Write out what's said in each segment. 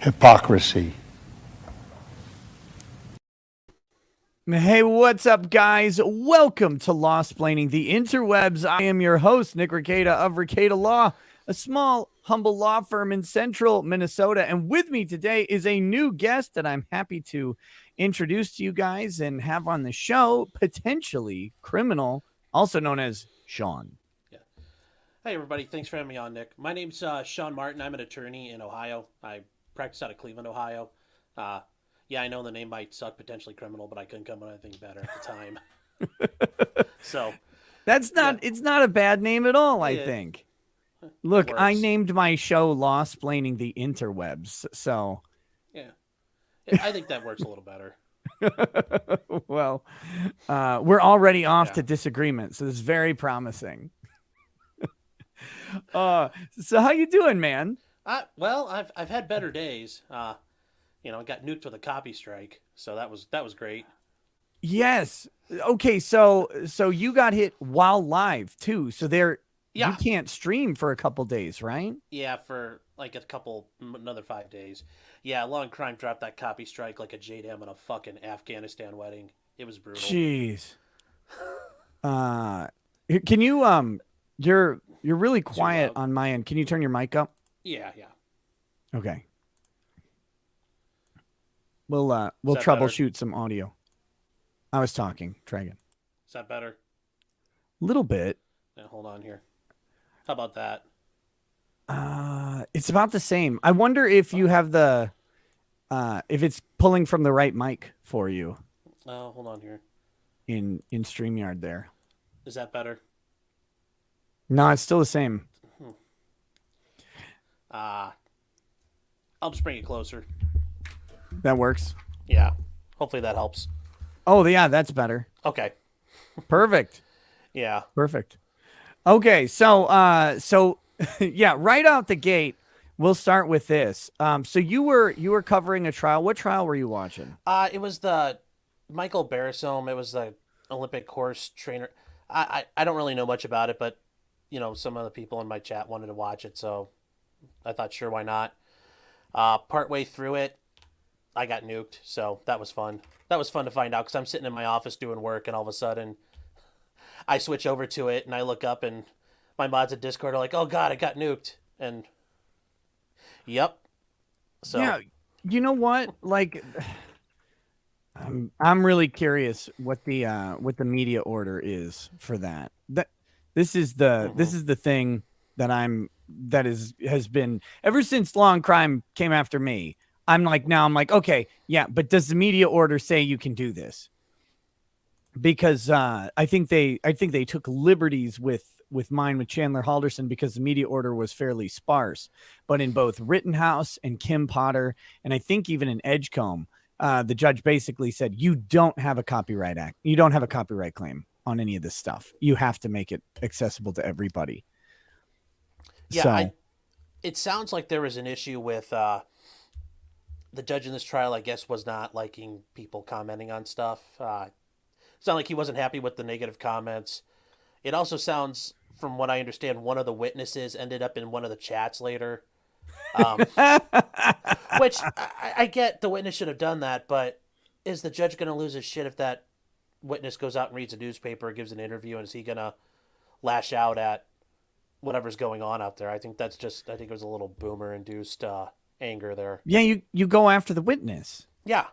Hypocrisy. Hey, what's up, guys? Welcome to Law-Splaining the Interwebs. I am your host, Nick Rekieta of Rekieta Law, a small, humble law firm in central Minnesota. And with me today is a new guest that I'm happy to introduce to you guys and have on the show, potentially criminal, also known as Sean. Yeah. Hey, everybody. Thanks for having me on, Nick. My name's Sean Martin. I'm an attorney in Ohio. I practice out of Cleveland, Ohio. Yeah, I know the name might suck, potentially criminal, but I couldn't come up with anything better at the time. So That's not, it's not a bad name at all, I Yeah. think. Look, I works. named my show Law-Splaining the Interwebs, so... Yeah. I think that works a little better. Well, we're already off Yeah. to disagreement, so this is very promising. So how you doing, man? Well, I've had better days. I got nuked with a copy strike, so that was great. Yes. Okay, so you got hit while live too. So you Yeah. can't stream for a couple days, right? Yeah, for like another 5 days. Yeah, Law and Crime dropped that copy strike like a JDM in a fucking Afghanistan wedding. It was brutal. Jeez. Can you you're really quiet loud. on my end. Can you turn your mic up? Yeah. Okay. We'll that better? troubleshoot some audio. I was talking, Trayvon. Is that better? Little bit. Yeah, hold on here. How about that? It's about the same. I wonder if you have if it's pulling from the right mic for you Oh, hold on here. in StreamYard there. Is that better? No, it's still the same. I'll just bring it closer. That works. Yeah. Hopefully that helps. Oh, yeah, that's better. Okay. Perfect. Yeah. Perfect. Okay, so yeah, right out the gate, we'll start with this. So you were covering a trial. What trial were you watching? It was the Michael Barasome. It was the Olympic horse trainer. I don't really know much about it, but some of the people in my chat wanted to watch it, so I thought, sure, why not? Partway through it, I got nuked, so that was fun. That was fun to find out because I'm sitting in my office doing work, and all of a sudden, I switch over to it, and I look up, and my mods at Discord are like, "Oh God, I got nuked," and yep. So Yeah, you know what? Like, I'm really curious what the media order is for that. This is the thing that has been ever since Law and Crime came after me. I'm like, okay, yeah, but does the media order say you can do this? Because I think they took liberties with mine with Chandler Halderson because the media order was fairly sparse. But in both Rittenhouse and Kim Potter, and I think even in Edgecombe, the judge basically said you don't have a copyright act. You don't have a copyright claim on any of this stuff. You have to make it accessible to everybody. yeah, So, it sounds like there was an issue with the judge in this trial. I guess was not liking people commenting on stuff. It's not like he wasn't happy with the negative comments. It also sounds, from what I understand, one of the witnesses ended up in one of the chats later. Which I get the witness should have done that, but is the judge going to lose his shit if that witness goes out and reads a newspaper or gives an interview, and is he going to lash out at whatever's going on out there? I think it was a little boomer-induced anger there. yeah, you go after the witness. Yeah.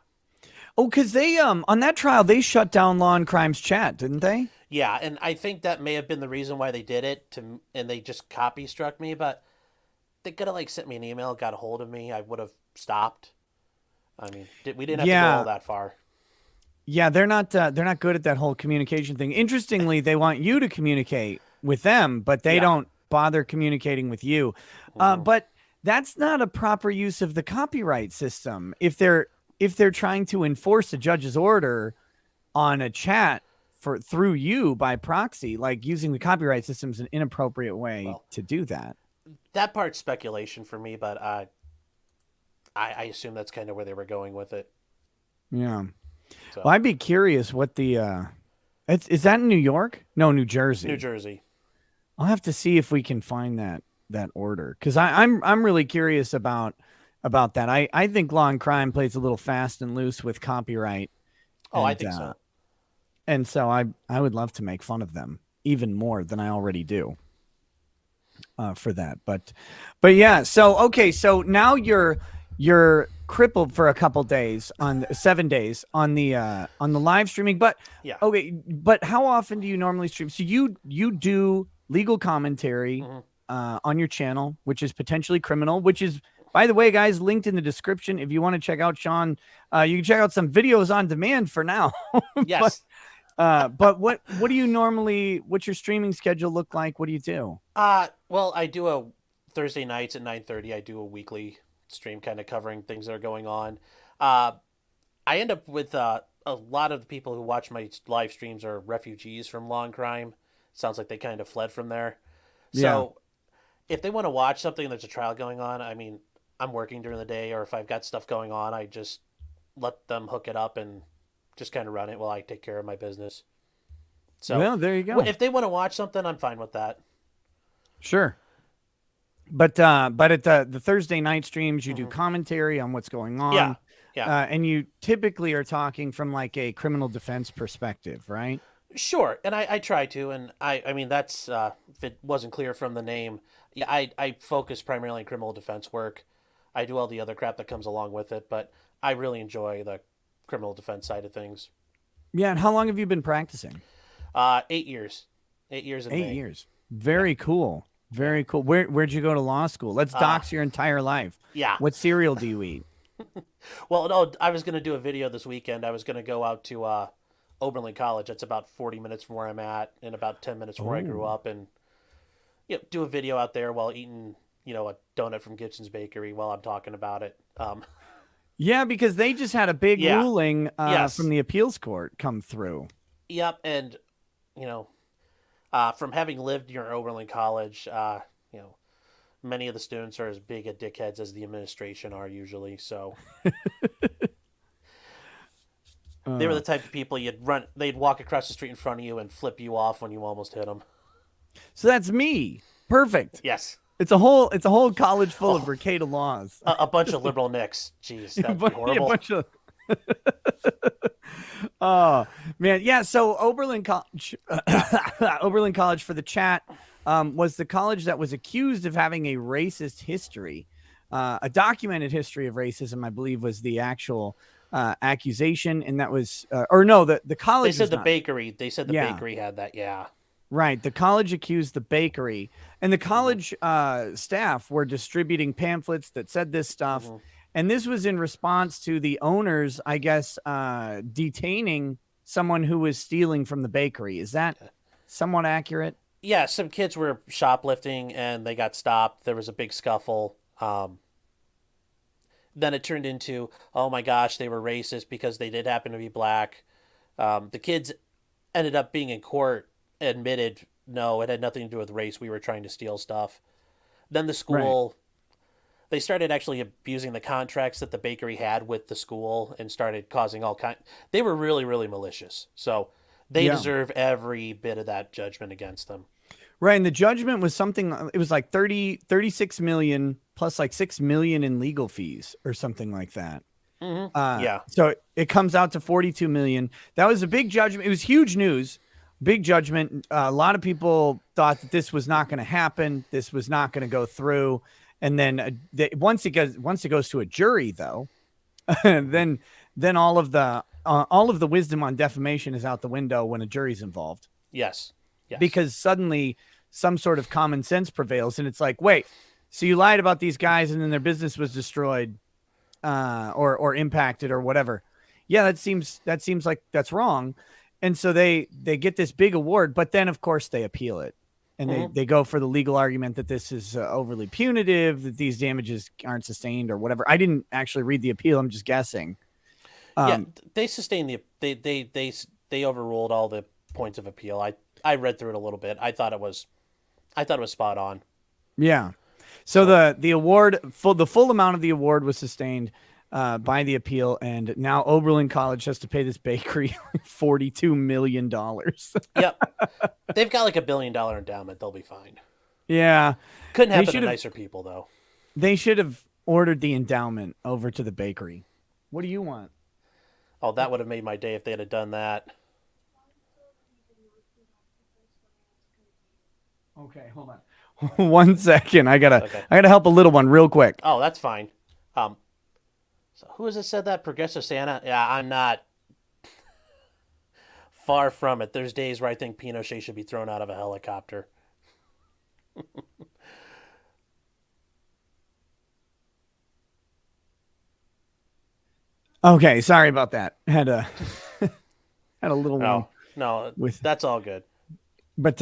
Oh, because they on that trial they shut down Law and Crime's chat, didn't they? Yeah, and I think that may have been the reason why they did it, and they just copy struck me, but they could have sent me an email, got a hold of me, I would have stopped. I mean, we didn't have to go all that far. Yeah, they're not good at that whole communication thing. Interestingly, they want you to communicate with them, but they don't bother communicating with you. But that's not a proper use of the copyright system. If they're trying to enforce a judge's order on a chat through you by proxy, like using the copyright system is an inappropriate way to do that. That part's speculation for me, but I assume that's kind of where they were going with it. Yeah. So. Well, I'd be curious what the Is that in New York? No, New New Jersey. Jersey. I'll have to see if we can find that order because I'm really curious about that. I think Law and Crime plays a little fast and loose with copyright, Oh, I and think so. so I would love to make fun of them even more than I already do for that. But yeah. So okay. So now you're crippled for a couple days on 7 days on the live streaming. But Yeah. okay. But how often do you normally stream? So you do legal commentary Hmm. on your channel, which is potentially criminal, which is, by the way, guys, linked in the description. If you want to check out Sean, you can check out some videos on demand for now. but Yes. but what do you normally? What's your streaming schedule look like? What do you do? Well, I do a Thursday nights at 9:30. I do a weekly stream, kind of covering things that are going on. Uh, I end up with a lot of the people who watch my live streams are refugees from law and crime. Sounds like they kind of fled from there. Yeah. So if they want to watch something and there's a trial going on, I mean, I'm working during the day, or if I've got stuff going on, I just let them hook it up and just kind of run it while I take care of my business. So Well, there you go. if they want to watch something, I'm fine with that. Sure. But at the Thursday night streams, you do Hmm. commentary on what's going Yeah, on, yeah, and you typically are talking from like a criminal defense perspective, right? sure. And I try to, and I mean that's if it wasn't clear from the name, yeah, I focus primarily on criminal defense work. I do all the other crap that comes along with it, but I really enjoy the criminal defense side of things. Yeah. And how long have you been practicing? 8 years, 8 years in Eight May. years. Yeah, Very cool. yeah, Very cool. Where'd you go to law school? Let's uh, dox your entire life. yeah. What cereal do you eat? Well, no, I was gonna do a video this weekend. I was gonna go out to Oberlin College. That's about 40 minutes from where I'm at, and about 10 minutes from where I grew Oh, up, and do a video out there while eating, a donut from Gibson's Bakery while I'm talking about it. yeah, because they just had a big Yeah, ruling from yes, the appeals court come through. yep, and you know, from having lived near Oberlin College, you know, many of the students are as big a dickheads as the administration are usually. So they were Uh, the type of people they'd walk across the street in front of you and flip you off when you almost hit them. so that's me. Perfect. Yes. It's a whole college full of Oh, Mercator laws. a bunch of liberal nicks. Jeez, that would be A horrible. bunch of oh man, yeah. So Oberlin College, Oberlin College for the chat, was the college that was accused of having a racist history, a documented history of racism. I believe was the actual accusation, and that was, or no, the They college said was the not. bakery. They said the Yeah, bakery had that. Yeah. right. The college accused the bakery, and the Hmm. college staff were distributing pamphlets that said this stuff. Hmm. And this was in response to the owners, I guess, detaining someone who was stealing from the bakery. Is that somewhat accurate? Yeah, some kids were shoplifting and they got stopped. There was a big scuffle. Then it turned into, oh my gosh, they were racist because they did happen to be black. The kids ended up being in court, admitted, no, it had nothing to do with race. We were trying to steal stuff. Then the Right. school, they started actually abusing the contracts that the bakery had with the school and started causing all kind. They were really, really malicious. So they Yeah. deserve every bit of that judgment against them. Right. And the judgment was something, it was like 36 million plus like 6 million in legal fees or something like that. Hmm. Yeah. So it comes out to 42 million. That was a big judgment. It was huge news, big judgment. A lot of people thought that this was not going to happen. This was not going to go through. And then once it goes to a jury, though, then all of the wisdom on defamation is out the window when a jury's involved Yes. Yes. because suddenly some sort of common sense prevails, and it's like, wait, so you lied about these guys, and then their business was destroyed, or impacted or whatever. Yeah, that seems like that's wrong. And so they get this big award, but then of course they appeal it. And they, Hmm. they go for the legal argument that this is overly punitive, that these damages aren't sustained or whatever. I didn't actually read the appeal. I'm just guessing. Yeah. Um, They sustained they overruled all the points of appeal. I read through it a little bit. I thought it was spot on. yeah. So So the award, the full amount of the award was sustained. by the appeal, and now Oberlin College has to pay this bakery $42 million. Yep. They've got like $1 billion endowment. They'll be fine. Yeah, Couldn't they happen to should have. nicer people, though. They should have ordered the endowment over to the bakery. What do you want? Oh, that would have made my day if they had done that. Okay, hold on. 1 second. Okay. I gotta help a little one real quick. Oh, that's fine. Um, so who has it said that? Progressive Santa? Yeah, I'm not far from it. There's days where I think Pinochet should be thrown out of a helicopter. Okay, sorry about that. Had a little one Oh, no, with, that's all good. but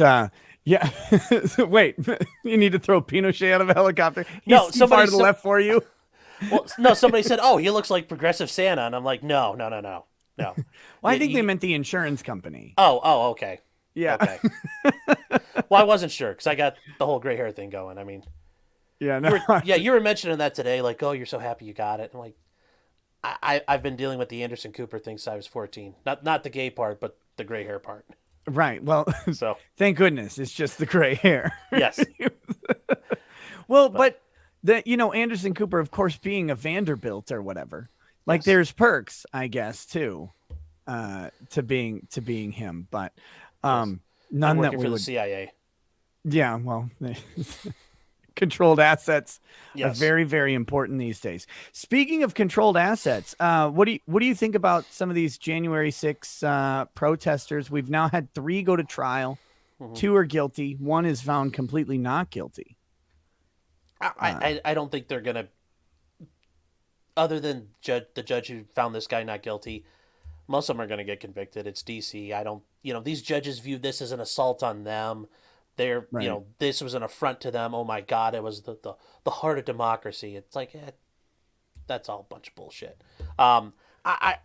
yeah. Wait, you need to throw Pinochet out of a helicopter. He's No, too far to the so, left for you. well, no, somebody said, "Oh, he looks like Progressive Santa," and I'm like, "No, no, no, no, no." Well, I think they meant the insurance company. Oh, okay, Yeah. okay. Well, I wasn't sure because I got the whole gray hair thing going. I mean, Yeah. No. you were mentioning that today, like, "Oh, you're so happy you got it." I'm like, I've been dealing with the Anderson Cooper thing since I was 14. Not the gay part, but the gray hair part. Right. Well, So thank goodness it's just the gray hair. yes, Well, but Anderson Cooper, of course, being a Vanderbilt or whatever, like yes. there's perks, I guess, too, to being him, but Yes. I'm none that working we for the would. CIA. Yeah. Well, controlled assets are Yes. very, very important these days. Speaking of controlled assets, what do you think about some of these January 6 protesters? We've now had 3 go to trial. Mhm. 2 are guilty. 1 is found completely not guilty. I don't think they're gonna, other than the judge who found this guy not guilty. Most of them are gonna get convicted. It's DC. I don't. These judges view this as an assault on them. They're Right. this was an affront to them. Oh my God, it was the heart of democracy. It's like that's all a bunch of bullshit. I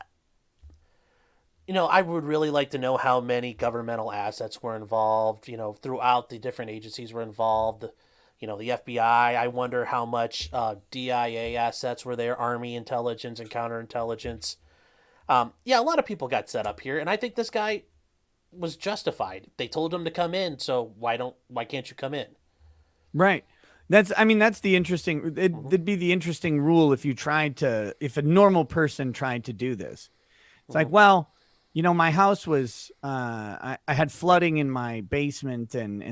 I would really like to know how many governmental assets were involved. Throughout the different agencies were involved. The FBI. I wonder how much DIA assets were there, Army intelligence and counterintelligence. Yeah, a lot of people got set up here, and I think this guy was justified. They told him to come in, so why can't you come in? Right. That's the interesting. It'd be the interesting rule if a normal person tried to do this. It's like, well, my house was, I had flooding in my basement and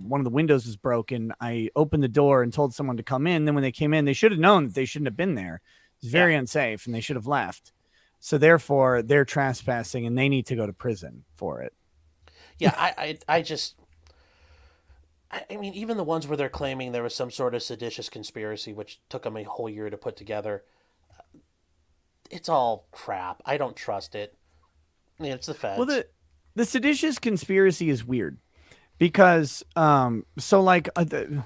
one of the windows was broken. I opened the door and told someone to come in. Then when they came in, they should have known that they shouldn't have been there. It's very unsafe and they should have left. So therefore they're trespassing and they need to go to prison for it. Yeah, I just, I mean, even the ones where they're claiming there was some sort of seditious conspiracy, which took them a whole year to put together, it's all crap. I don't trust it. I mean, it's the feds. Well, the seditious conspiracy is weird because so like the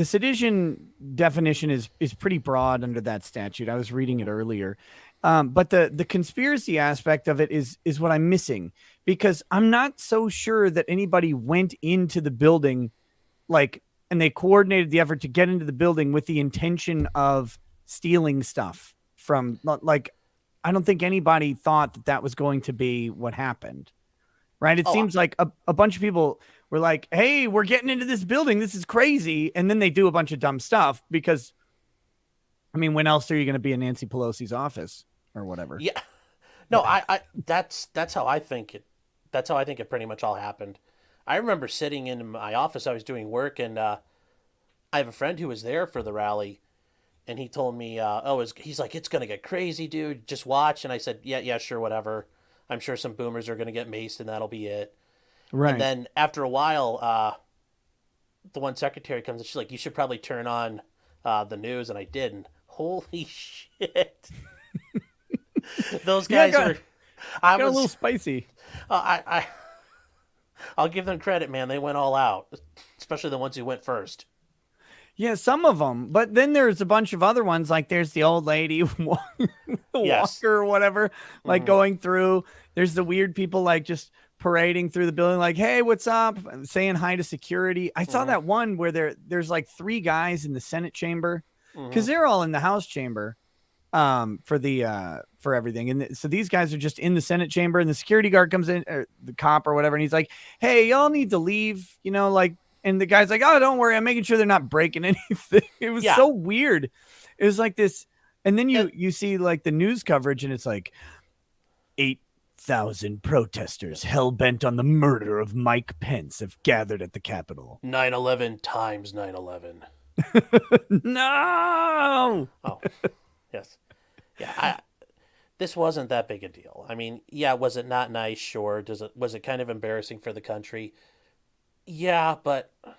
sedition definition is pretty broad under that statute. I was reading it earlier. But the conspiracy aspect of it is what I'm missing, because I'm not so sure that anybody went into the building and they coordinated the effort to get into the building with the intention of stealing stuff from, I don't think anybody thought that was going to be what happened. Right. It seems like a bunch of people were like, hey, we're getting into this building. This is crazy. And then they do a bunch of dumb stuff because, I mean, when else are you going to be in Nancy Pelosi's office or whatever? Yeah. No, that's how I think it. That's how I think it pretty much all happened. I remember sitting in my office. I was doing work, and I have a friend who was there for the rally, and he told me, he's like, it's gonna get crazy, dude. Just watch. And I said, yeah, sure, whatever. I'm sure some boomers are gonna get maced, and that'll be it. Right. And then after a while, the one secretary comes and she's like, you should probably turn on the news, and I did. And holy shit, those guys got a little spicy. I'll give them credit, man. They went all out, especially the ones who went first. Yeah, some of them. But then there's a bunch of other ones. Like there's the old lady, the Yes. walker or whatever, going through. There's the weird people just parading through the building, like, hey, what's up? Saying hi to security. I saw that one where there's 3 guys in the Senate chamber because they're all in the House chamber. for everything. And so these guys are just in the Senate chamber, and the security guard comes in, or the cop or whatever, and he's like, "Hey, y'all need to leave," like, and the guy's like, "Oh, don't worry, I'm making sure they're not breaking anything." It was Yeah. so weird. It was like this, and then And you see like the news coverage, and it's like 8,000 protesters hell bent on the murder of Mike Pence have gathered at the Capitol. 9/11 times 9/11. No. Oh, yes. Yeah, this wasn't that big a deal. I mean, yeah, was it not nice? Sure. Was it kind of embarrassing for the country? Yeah, but I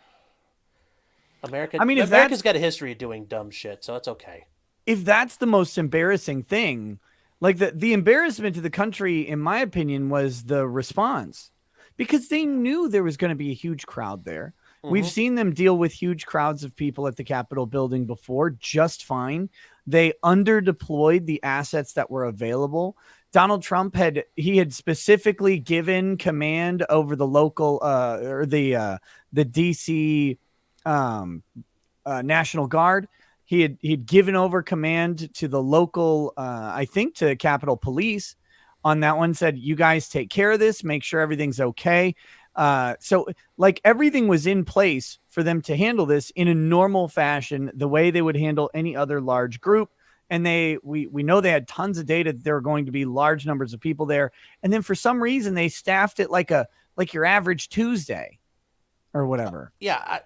mean, America's got a history of doing dumb shit, so it's okay. if that's the most embarrassing thing, like the embarrassment to the country, in my opinion, was the response, because they knew there was going to be a huge crowd there. We've Mm-hmm. seen them deal with huge crowds of people at the Capitol building before just fine. They underdeployed the assets that were available. Donald Trump had specifically given command over the local or the DC um, National Guard. He'd given over command to the local, I think, to Capitol Police on that one. Said, "You guys take care of this. Make sure everything's okay." So like everything was in place for them to handle this in a normal fashion, the way they would handle any other large group. And we know they had tons of data that there were going to be large numbers of people there. And then for some reason they staffed it like your average Tuesday or whatever. Yeah,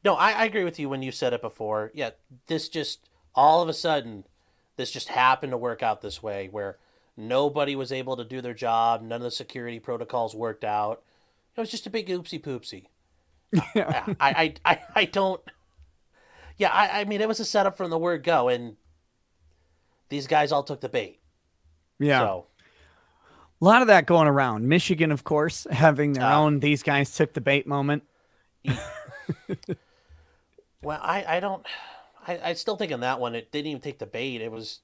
no, I agree with you when you said it before. Yeah, this just all of a sudden, this just happened to work out this way where nobody was able to do their job. None of the security protocols worked out. It was just a big oopsie poopsie. Yeah. I don't. Yeah, I mean, it was a setup from the word go, and these guys all took the bait. Yeah. So, A lot of that going around. Michigan, of course, having their uh, own "these guys took the bait" moment. well, I don't. I still think in that one, it didn't even take the bait. It was,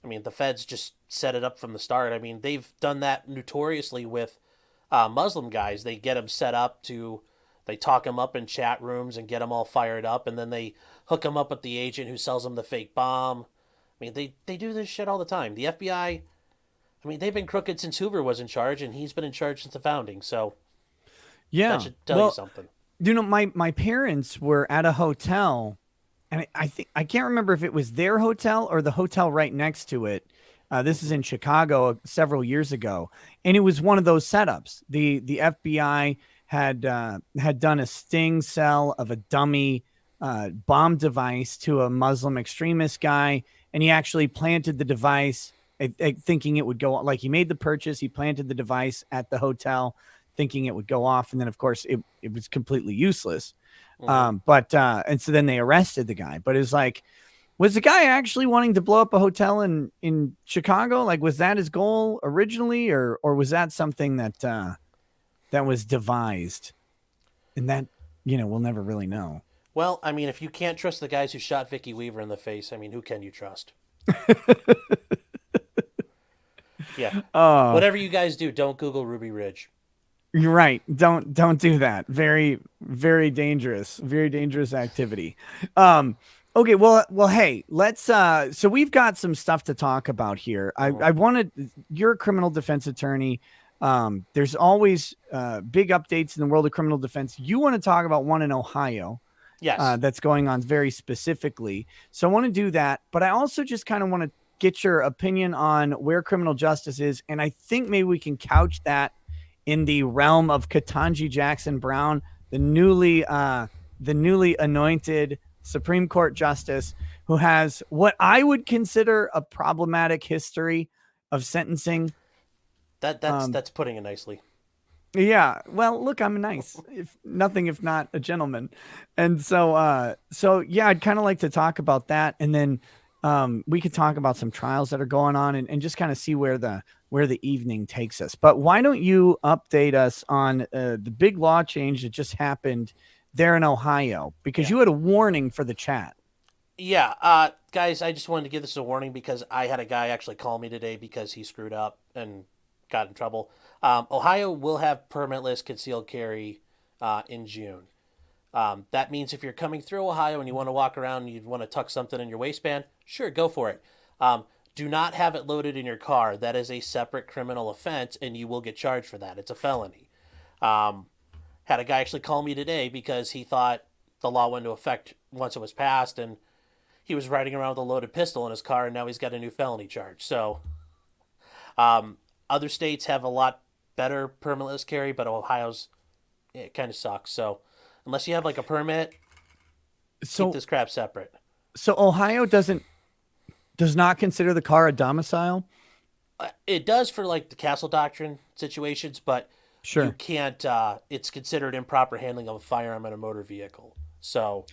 I mean, the feds just set it up from the start. I mean, they've done that notoriously with Muslim guys. They get them set up they talk them up in chat rooms and get them all fired up, and then they hook them up with the agent who sells them the fake bomb. I mean, they do this shit all the time. The FBI, I mean, they've been crooked since Hoover was in charge, and he's been in charge since the founding. So that Yeah. should tell you Well, something. my parents were at a hotel, and I think I can't remember if it was their hotel or the hotel right next to it. This is Mm-hmm. in Chicago several years ago, and it was one of those setups. The FBI had done a sting cell of a dummy bomb device to a Muslim extremist guy, and he actually planted the device, thinking it would go, like, he made the purchase, he planted the device at the hotel, thinking it would go off, and then of course it was completely useless. Mm-hmm. But and so then they arrested the guy. But it's like, was the guy actually wanting to blow up a hotel in Chicago? Like, was that his goal originally, or was that something that was devised? And that, we'll never really know. Well, I mean, if you can't trust the guys who shot Vicky Weaver in the face, I mean, who can you trust? Yeah. Oh, Whatever you guys do, don't Google Ruby Ridge. you're right. Don't do that. Very, very dangerous. Very dangerous activity. Okay, well, hey, let's so we've got some stuff to talk about here. Mm-hmm. I wanted, you're a criminal defense attorney. There's always big updates in the world of criminal defense. You want to talk about one in Ohio Yes. that's going on very specifically. So I want to do that, but I also just kind of want to get your opinion on where criminal justice is, and I think maybe we can couch that in the realm of Ketanji Jackson Brown, the newly anointed Supreme Court justice, who has what I would consider a problematic history of sentencing. That's putting it nicely. Yeah, well, look, I'm nice, if nothing, if not a gentleman, and so yeah, I'd kind of like to talk about that, and then we could talk about some trials that are going on, and just kind of see where the evening takes us. But why don't you update us on the big law change that just happened there in Ohio? Because Yeah. you had a warning for the chat. Yeah, guys, I just wanted to give this a warning because I had a guy actually call me today because he screwed up and got in trouble. Ohio will have permitless concealed carry in June. That means if you're coming through Ohio and you want to walk around and you want to tuck something in your waistband, sure, go for it. Um, do not have it loaded in your car. That is a separate criminal offense, and you will get charged for that. It's a felony. Um, had a guy actually call me today because he thought the law went into effect once it was passed, and he was riding around with a loaded pistol in his car, and now he's got a new felony charge. So, other states have a lot better permitless carry, but Ohio's it kind of sucks. So, unless you have like a permit, keep So this crap separate. so Ohio does not consider the car a domicile. It does for like the castle doctrine situations, but you Sure. can't. It's considered improper handling of a firearm in a motor vehicle. So,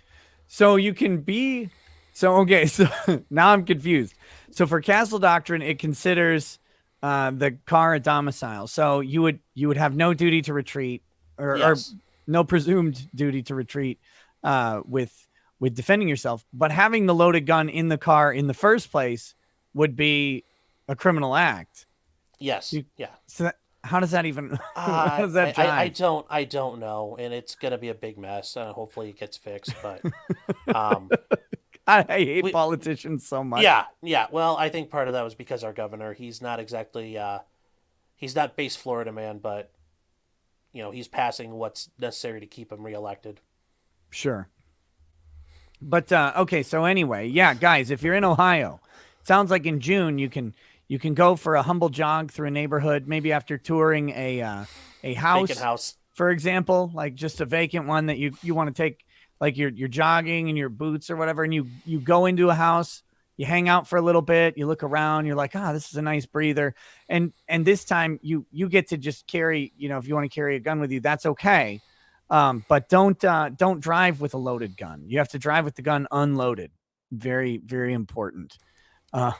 So you can be so okay. So now I'm confused. So for castle doctrine, it considers the car a domicile. So you would have no duty to retreat, or yes, no presumed duty to retreat with defending yourself. But having the loaded gun in the car in the first place would be a criminal act. yes, You, yeah. so how does that even how does that I jive? don't know, and it's gonna be a big mess. Hopefully, it gets fixed. But um, I hate we politicians so much. yeah, yeah. Well, I think part of that was because our governor, he's not exactly he's not base Florida man, but he's passing what's necessary to keep him reelected. Sure. But okay, so anyway, yeah, guys, if you're in Ohio, sounds like in June you can go for a humble jog through a neighborhood, maybe after touring a Vacant house, house. for example, like just a vacant one that you want to take, like you're jogging in your boots or whatever, and you go into a house, you hang out for a little bit, you look around, you're like, this is a nice breather, and this time you get to just carry, if you want to carry a gun with you, that's okay. But don't drive with a loaded gun. You have to drive with the gun unloaded. Very, very important. Uh,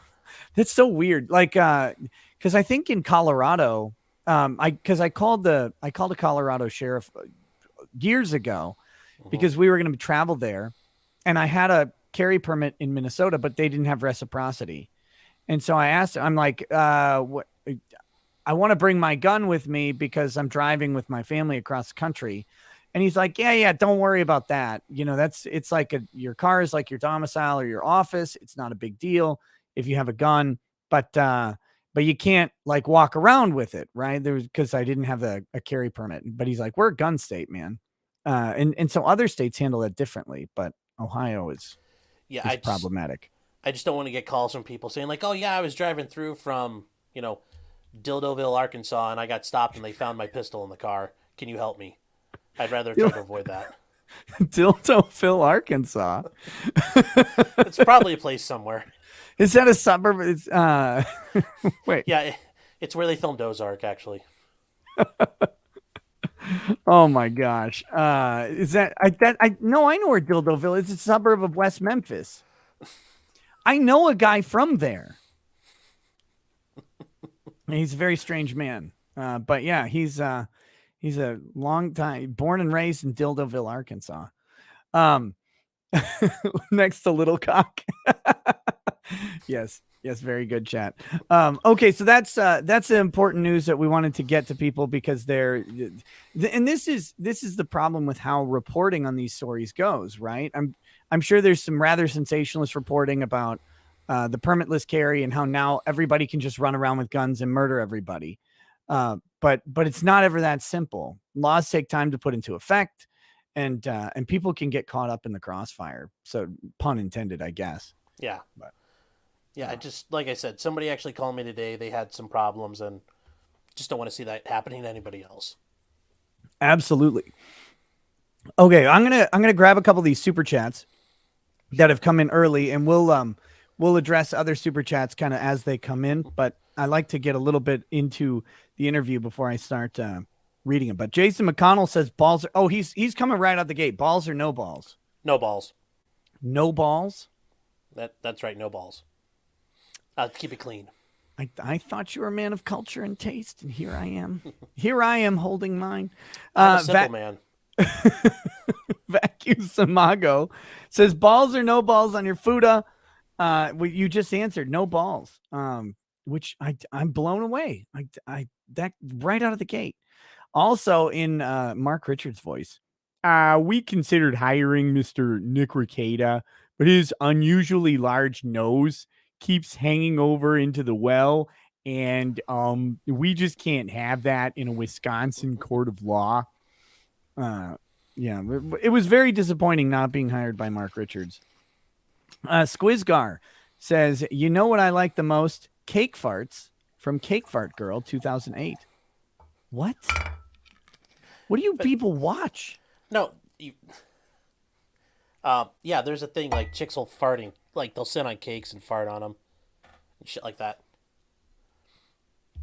that's so weird. Like, because I think in Colorado, I called a Colorado sheriff years ago Hmm. because we were going to travel there, and I had a carry permit in Minnesota, but they didn't have reciprocity, and so I asked, I'm like, what? I want to bring my gun with me because I'm driving with my family across the country. And he's like, yeah, yeah, don't worry about that. It's like your car is like your domicile or your office. It's not a big deal if you have a gun, but you can't like walk around with it, right? There was because I didn't have a carry permit. But he's like, we're a gun state, man. And so other states handle it differently, but Ohio Yeah, is problematic. I just don't want to get calls from people saying like, "Oh yeah, I was driving through from Dildoville, Arkansas, and I got stopped and they found my pistol in the car. Can you help me?" I'd rather try to avoid that. Dildoville, Arkansas. It's probably a place somewhere. Is that a suburb? It's wait. Yeah, it's where they filmed Ozark, actually. Oh my gosh. Is I no, I know where Dildoville is. It's a suburb of West Memphis. I know a guy from there. He's a very strange man. But yeah, he's a long time born and raised in Dildoville, Arkansas. Um next to Little Cock. Yes. Yes, very good chat. Okay, so that's the important news that we wanted to get to people because and this is the problem with how reporting on these stories goes, right? I'm sure there's some rather sensationalist reporting about the permitless carry and how now everybody can just run around with guns and murder everybody. But it's not ever that simple. Laws take time to put into effect, and people can get caught up in the crossfire. So pun intended, I guess. Yeah, But yeah. I just like I said, somebody actually called me today. They had some problems, and just don't want to see that happening to anybody else. absolutely. Okay, I'm gonna grab a couple of these super chats that have come in early, and we'll address other super chats kind of as they come in. But I like to get a little bit into the interview before I start reading it. But Jason McConnell says balls. He's coming right out the gate. Balls or no balls? No balls. No balls. That's right. No balls. Keep it clean. I thought you were a man of culture and taste, and here I am. Here I am holding mine. I'm a simple man. Vacuum Samago says balls or no balls on your Fuda. You just answered no balls. Which I'm blown away. I that right out of the gate. Also in Mark Richards' voice. We considered hiring Mr. Nick Ricada, but his unusually large nose keeps hanging over into the well, and we just can't have that in a Wisconsin court of law. Uh, yeah, it was very disappointing not being hired by Mark Richards. Squizgar says, "You know what I like the most? Cake farts from Cake Fart Girl 2008." What? What do you But people watch? no, yeah, there's a thing like chicks will farting, like they'll sit on cakes and fart on them, and shit like that.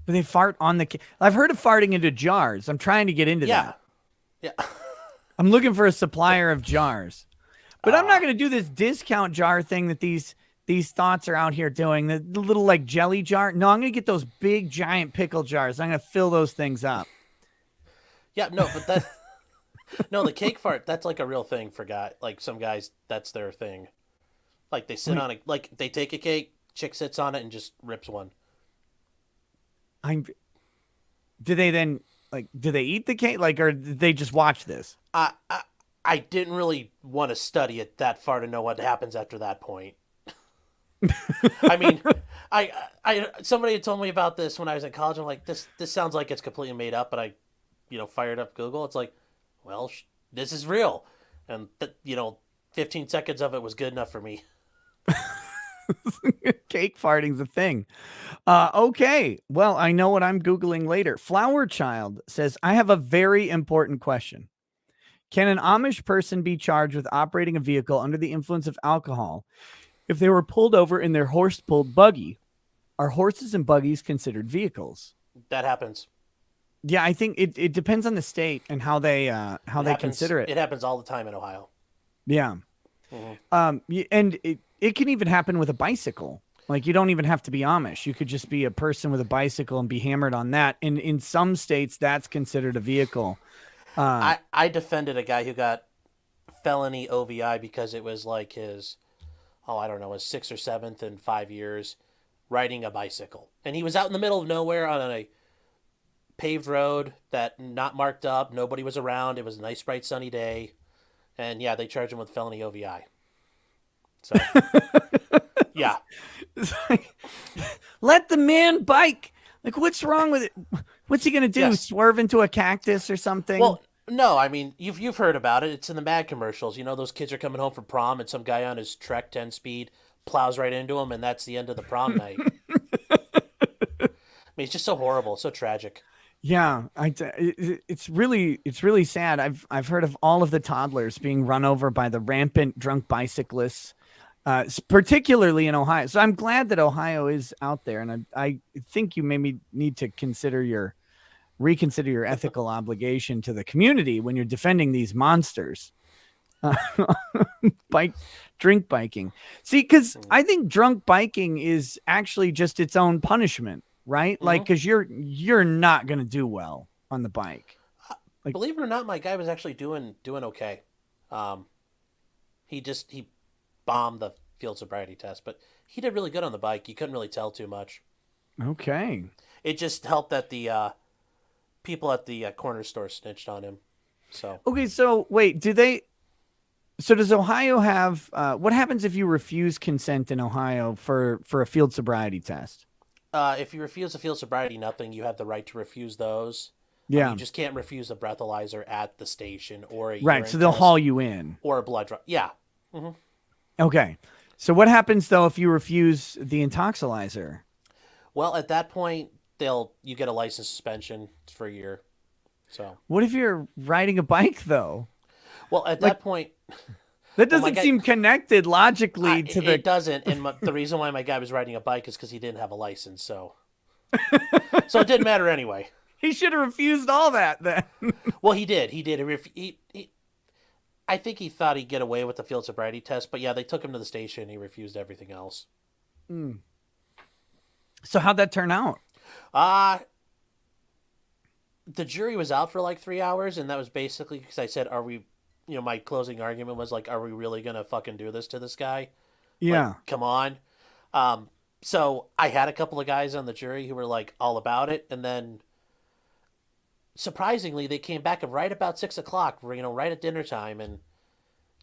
Do they fart on the? I've heard of farting into jars. I'm trying to get into Yeah, that. yeah. I'm looking for a supplier of jars, but I'm Uh, not going to do this discount jar thing that these thoughts are out here doing. The little like jelly jar. No, I'm going to get those big giant pickle jars. I'm going to fill those things up. yeah, no, but that no, the cake fart, that's like a real thing for like some guys, that's their thing. Like they sit Wait, on it, like they take a cake, chick sits on it and just rips one. I'm. Do they then like? Do they eat the cake? Like, or did they just watch this? I I, I didn't really want to study it that far to know what happens after that point. I mean, I somebody had told me about this when I was in college. I'm like, this sounds like it's completely made up, but I, fired up Google. It's like, well, this is real, and 15 seconds of it was good enough for me. Cake farting's a thing. Okay. Well, I know what I'm Googling later. Flower Child says, I have a very important question. Can an Amish person be charged with operating a vehicle under the influence of alcohol if they were pulled over in their horse pulled buggy? Are horses and buggies considered vehicles? That happens. Yeah, I think it depends on the state and how they It happens. consider it. It happens all the time in Ohio. Yeah. Hmm. And it can even happen with a bicycle. Like you don't even have to be Amish. You could just be a person with a bicycle and be hammered on that. And in some states, that's considered a vehicle. I defended a guy who got felony OVI because it was like his, oh, I don't know, his sixth or seventh in 5 years riding a bicycle, and he was out in the middle of nowhere on a paved road that not marked up. Nobody was around. It was a nice, bright, sunny day, and yeah, they charged him with felony OVI. So yeah, Let the man bike. Like, what's wrong with it? What's he gonna do? yes. Swerve into a cactus or something? Well, no, I mean you've heard about it. It's in the Mad commercials. Those kids are coming home from prom, and some guy on his Trek 10 speed plows right into him, and that's the end of the prom night. I mean, it's just so horrible, so tragic. Yeah, it's really sad. I've heard of all of the toddlers being run over by the rampant drunk bicyclists, particularly in Ohio. So I'm glad that Ohio is out there, and I think you maybe need to reconsider your ethical obligation to the community when you're defending these monsters. Uh, bike drink biking. See, because I think drunk biking is actually just its own punishment, right? Like, Mm-hmm. because you're not gonna do well on the bike. Like, Believe it or not, my guy was actually doing okay. Um, he bombed the field sobriety test, but he did really good on the bike. You couldn't really tell too much. okay, It just helped that the people at the corner store snitched on him. So okay. So wait, do they? So does Ohio have? What happens if you refuse consent in Ohio for a field sobriety test? if you refuse a field sobriety, nothing. You have the right to refuse those. Yeah, You just can't refuse a breathalyzer at the station or a right. urine So they'll test haul you in. or a blood draw. Yeah. Hmm. Okay. So what happens though if you refuse the intoxilizer? Well, at that point, you get a license suspension for a year. So, What if you're riding a bike though? well, at Like that point, that well, my doesn't guy, seem connected logically to it the. doesn't. And the reason why my guy was riding a bike is because he didn't have a license. So it didn't matter anyway. He should have refused all that then. Well, he did. He did. I think he thought he'd get away with the field sobriety test, but yeah, they took him to the station. He refused everything else. So how'd that turn out? Uh the jury was out for like 3 hours, and that was basically because I said, "Are we?" My closing argument was like, "Are we really gonna fucking do this to this guy? Like, Yeah. come on." So I had a couple of guys on the jury who were like all about it, and then surprisingly, they came back right about 6 o'clock. Right at dinner time, and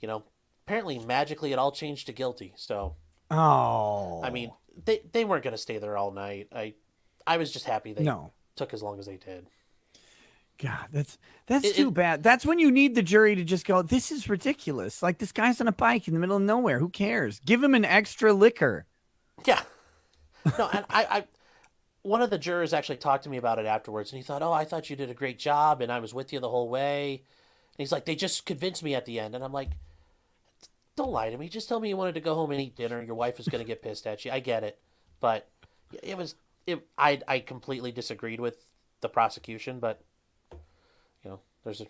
you know, apparently magically it all changed to guilty. So Oh. I mean, they weren't going to stay there all night. I was just happy they No. took as long as they did. God, that's It, too it bad. That's when you need the jury to just go, this is ridiculous. Like, this guy's on a bike in the middle of nowhere. Who cares? Give him an extra liquor. yeah. No, and I one of the jurors actually talked to me about it afterwards, and he thought, "Oh, I thought you did a great job, and I was with you the whole way." And he's like, "They just convinced me at the end," and I'm like, "Don't lie to me. Just tell me you wanted to go home and eat dinner. Your wife was going to get pissed at you. I get it, but it was it. I completely disagreed with the prosecution, but there's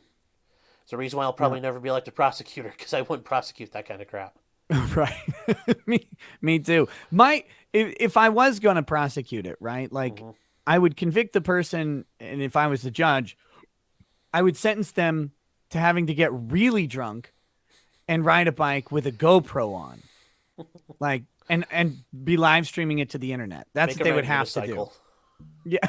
a reason why I'll probably never be elected prosecutor because I wouldn't prosecute that kind of crap." Right. me too. If I was going to prosecute it, right? Like, Hmm. I would convict the person, and if I was the judge, I would sentence them to having to get really drunk and ride a bike with a GoPro on. Like, and be live streaming it to the internet. That's Make what it they ride would a have to do. unicycle. Yeah.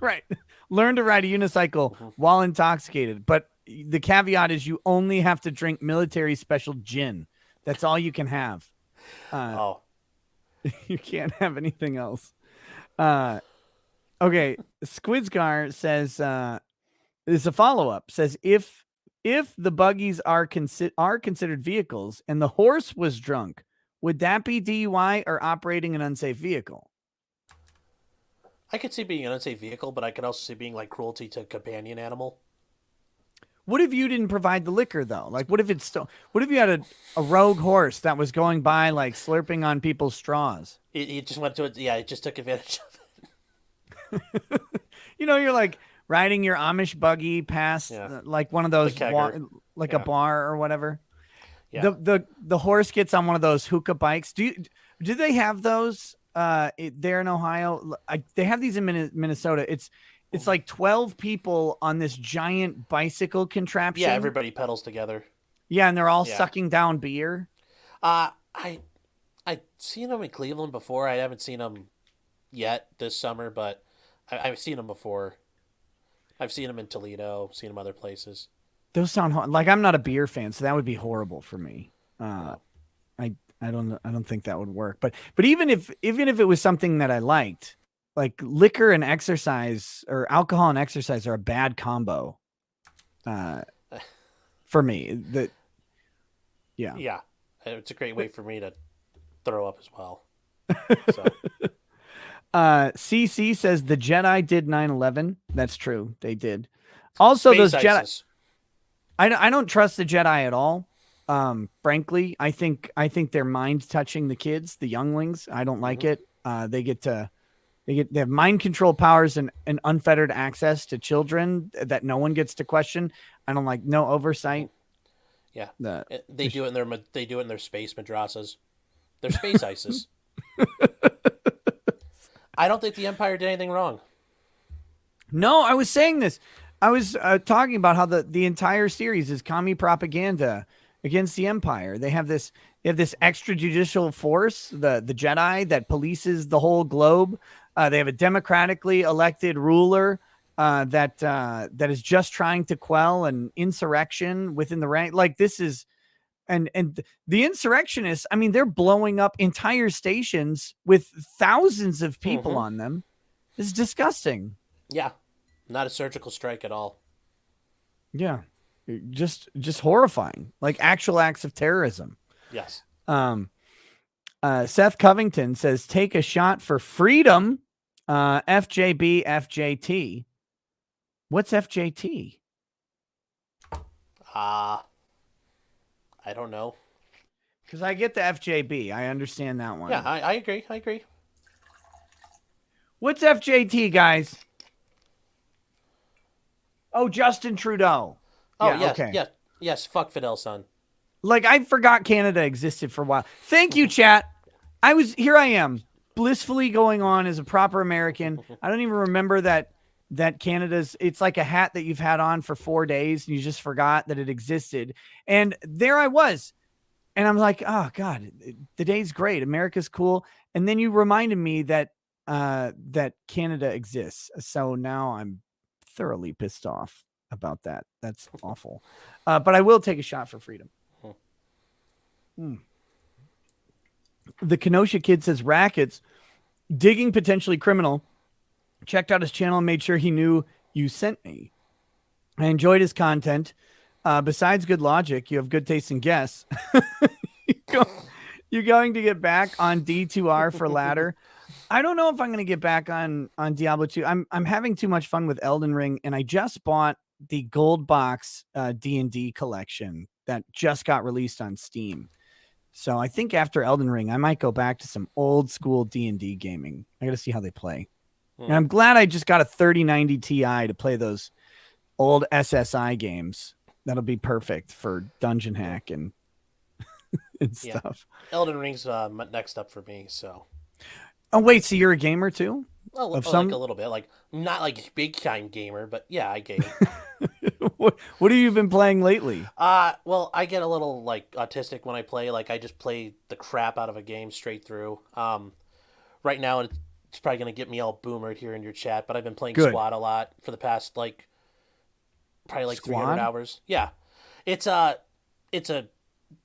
Right. Learn to ride a unicycle Hmm. while intoxicated. But the caveat is you only have to drink military special gin. That's all you can have. Uh, Oh, you can't have anything else. Uh, okay. Squidscar says, is a follow up. Says if the buggies are considered vehicles and the horse was drunk, would that be DUI or operating an unsafe vehicle? I could see being an unsafe vehicle, but I could also see being like cruelty to a companion animal. What if you didn't provide the liquor though? Like, what if what if you had a rogue horse that was going by like slurping on people's straws? It just went to it. Yeah, it just took advantage of it. You're like riding your Amish buggy past Yeah, like one of the those kegger. like a Yeah, bar or whatever. yeah, The horse gets on one of those hookah bikes. Do they have those there in Ohio? They have these in Minnesota. It's like 12 people on this giant bicycle yeah. contraption. Everybody pedals together. Yeah, and they're all Yeah. sucking down beer. I I've seen them in Cleveland before. I haven't seen them yet this summer, but I've seen them before. I've seen them in Toledo. Seen them other places. Those sound like I'm not a beer fan, so that would be horrible for me. No. I don't think that would work. But even if it was something that I liked, like liquor and exercise or alcohol and exercise are a bad combo. Uh, for me, yeah. Yeah, it's a great way for me to throw up as well. So CC says the Jedi did 9/11. That's true. They did. Also, space those Jedi. ISIS. I don't trust the Jedi at all. Frankly, I think they're mind touching the kids, the younglings. I don't like Hmm. it. They have mind control powers and unfettered access to children that no one gets to question. I don't like no oversight. Yeah, The they do it in their space madrasas. Their space ISIS. I don't think the Empire did anything wrong. No, I was saying this. I was talking about how the entire series is commie propaganda against the Empire. They have this extrajudicial force, the Jedi, that polices the whole globe. They have a democratically elected ruler that is just trying to quell an insurrection within the rank. Like, this is and the insurrectionists. I mean, they're blowing up entire stations with thousands of people Hmm. on them. This is disgusting. Yeah, not a surgical strike at all. Yeah. Just horrifying. Like actual acts of terrorism. Yes. Um Seth Covington says take a shot for freedom. FJB FJT. What's FJT? Uh I don't know. Because I get the FJB. I understand that one. Yeah, I agree. I agree. What's FJT, guys? Oh, Justin Trudeau. Oh Yeah, yes, okay. yes, yes. Fuck Fidel, son. Like, I forgot Canada existed for a while. Thank you, chat. Here I am, blissfully going on as a proper American. I don't even remember that Canada's, it's like a hat that you've had on for 4 days and you just forgot that it existed. And there I was. And I'm like, oh God, the day's great. America's cool. And then you reminded me that that Canada exists. So now I'm thoroughly pissed off about that. That's awful. But I will take a shot for freedom. The Kenosha kid says rackets Digging Potentially Criminal. Checked out his channel and made sure he knew you sent me. I enjoyed his content. Besides good logic, you have good taste in guess. you go, you're going to get back on D2R for ladder. I don't know if I'm going to get back on Diablo 2. I'm having too much fun with Elden Ring, and I just bought the gold box D&D collection that just got released on Steam. So I think after Elden Ring, I might go back to some old school D&D gaming. I got to see how they play. And I'm glad I just got a 3090 Ti to play those old SSI games. That'll be perfect for dungeon hack and stuff. Elden Ring's next up for me, so. Oh wait, so you're a gamer too? Well, Of like some a little bit, like not like big time gamer, but yeah, I game. what have you been playing lately? Well, I get a little like autistic when I play. Like I just play the crap out of a game straight through. Right now it's probably gonna get me all boomered here in your chat, but I've been playing Good. Squad a lot for the past like probably like 300 Squad? hours. Yeah, it's a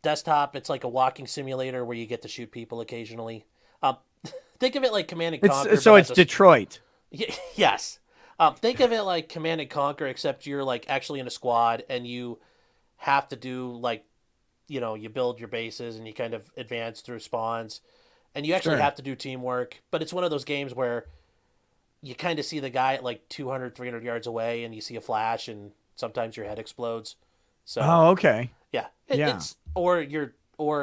desktop. It's like a walking simulator where you get to shoot people occasionally. Um, think of it like Command and Conquer. It's so but it's Detroit. Yes. Think of it like Command and Conquer, except you're like actually in a squad and you have to do like, you build your bases and you kind of advance through spawns and you actually Sure. have to do teamwork. But it's one of those games where you kind of see the guy at like 200, 300 yards away and you see a flash and sometimes your head explodes. So, Oh, okay. yeah, Yeah. or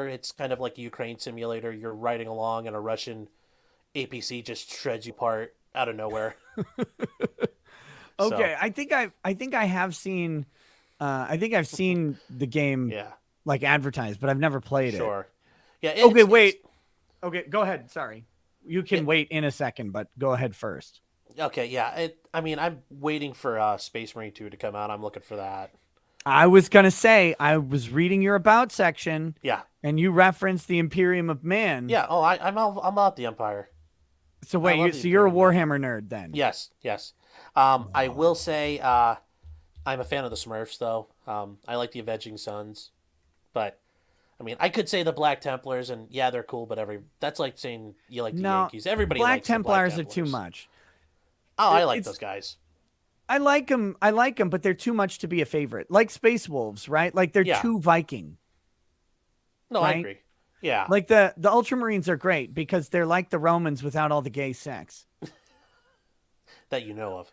it's kind of like a Ukraine simulator. You're riding along and a Russian APC just shreds you apart out of nowhere. Okay. So, I think I have seen I think I've seen the game yeah, like advertised, but I've never played it. sure. Yeah, Okay, wait. Okay, go ahead. Sorry. You can it, wait in a second, but go ahead first. okay, yeah. I mean, I'm waiting for Space Marine 2 to come out. I'm looking for that. I was going to say, I was reading your about section Yeah, and you referenced the Imperium of Man. yeah. Oh, I'm out the Empire. So I wait, love the so you're a Imperium. Warhammer nerd then? Yes, yes. I will say I'm a fan of the Smurfs, though. I like the Avenging Sons, but I mean, I could say the Black Templars, and yeah, they're cool, but that's like saying you like the No, Yankees. Everybody Black likes the Black Templars are too Templars. much. Oh, I like those It's guys. I like them. I like them, but they're too much to be a favorite. Like Space Wolves, right? Like they're Yeah. too Viking, No, I right? agree. Yeah. Like the Ultramarines are great because they're like the Romans without all the gay sex. That you know of.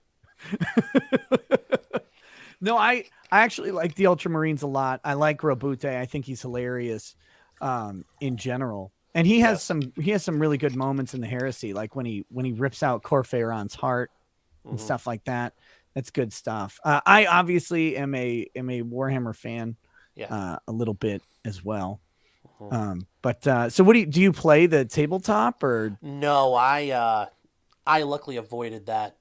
No, I actually like the Ultramarines a lot. I like Robute. I think he's hilarious in general. And Yes. he has some really good moments in the Heresy, like when he rips out Corfeiron's heart and Hmm. stuff like that. That's good stuff. I obviously am a Warhammer fan Yeah. a little bit as well. Mhm. But so what do you play the tabletop or No, I luckily avoided that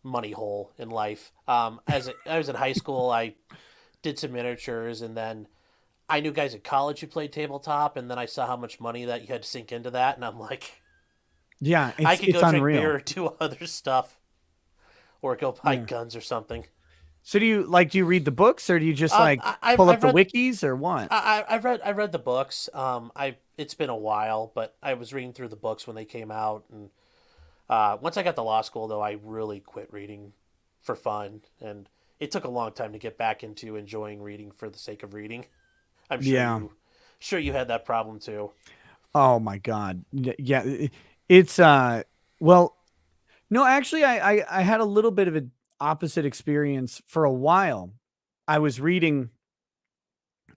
money hole in life. I was in high school, I did some miniatures, and then I knew guys at college who played tabletop, and then I saw how much money that you had to sink into that, and I'm like, yeah, I it's could it's go drink beer unreal. or do other stuff, or go buy Yeah. guns or something. So do you read the books or do you just like pull up I've the read wikis or what? I've read the books. It's been a while, but I was reading through the books when they came out, and once I got to law school, though, I really quit reading for fun, and it took a long time to get back into enjoying reading for the sake of reading. I'm Yeah. sure you had that problem too. Oh my God. Yeah. It's well, no, actually I had a little bit of an opposite experience for a while. I was reading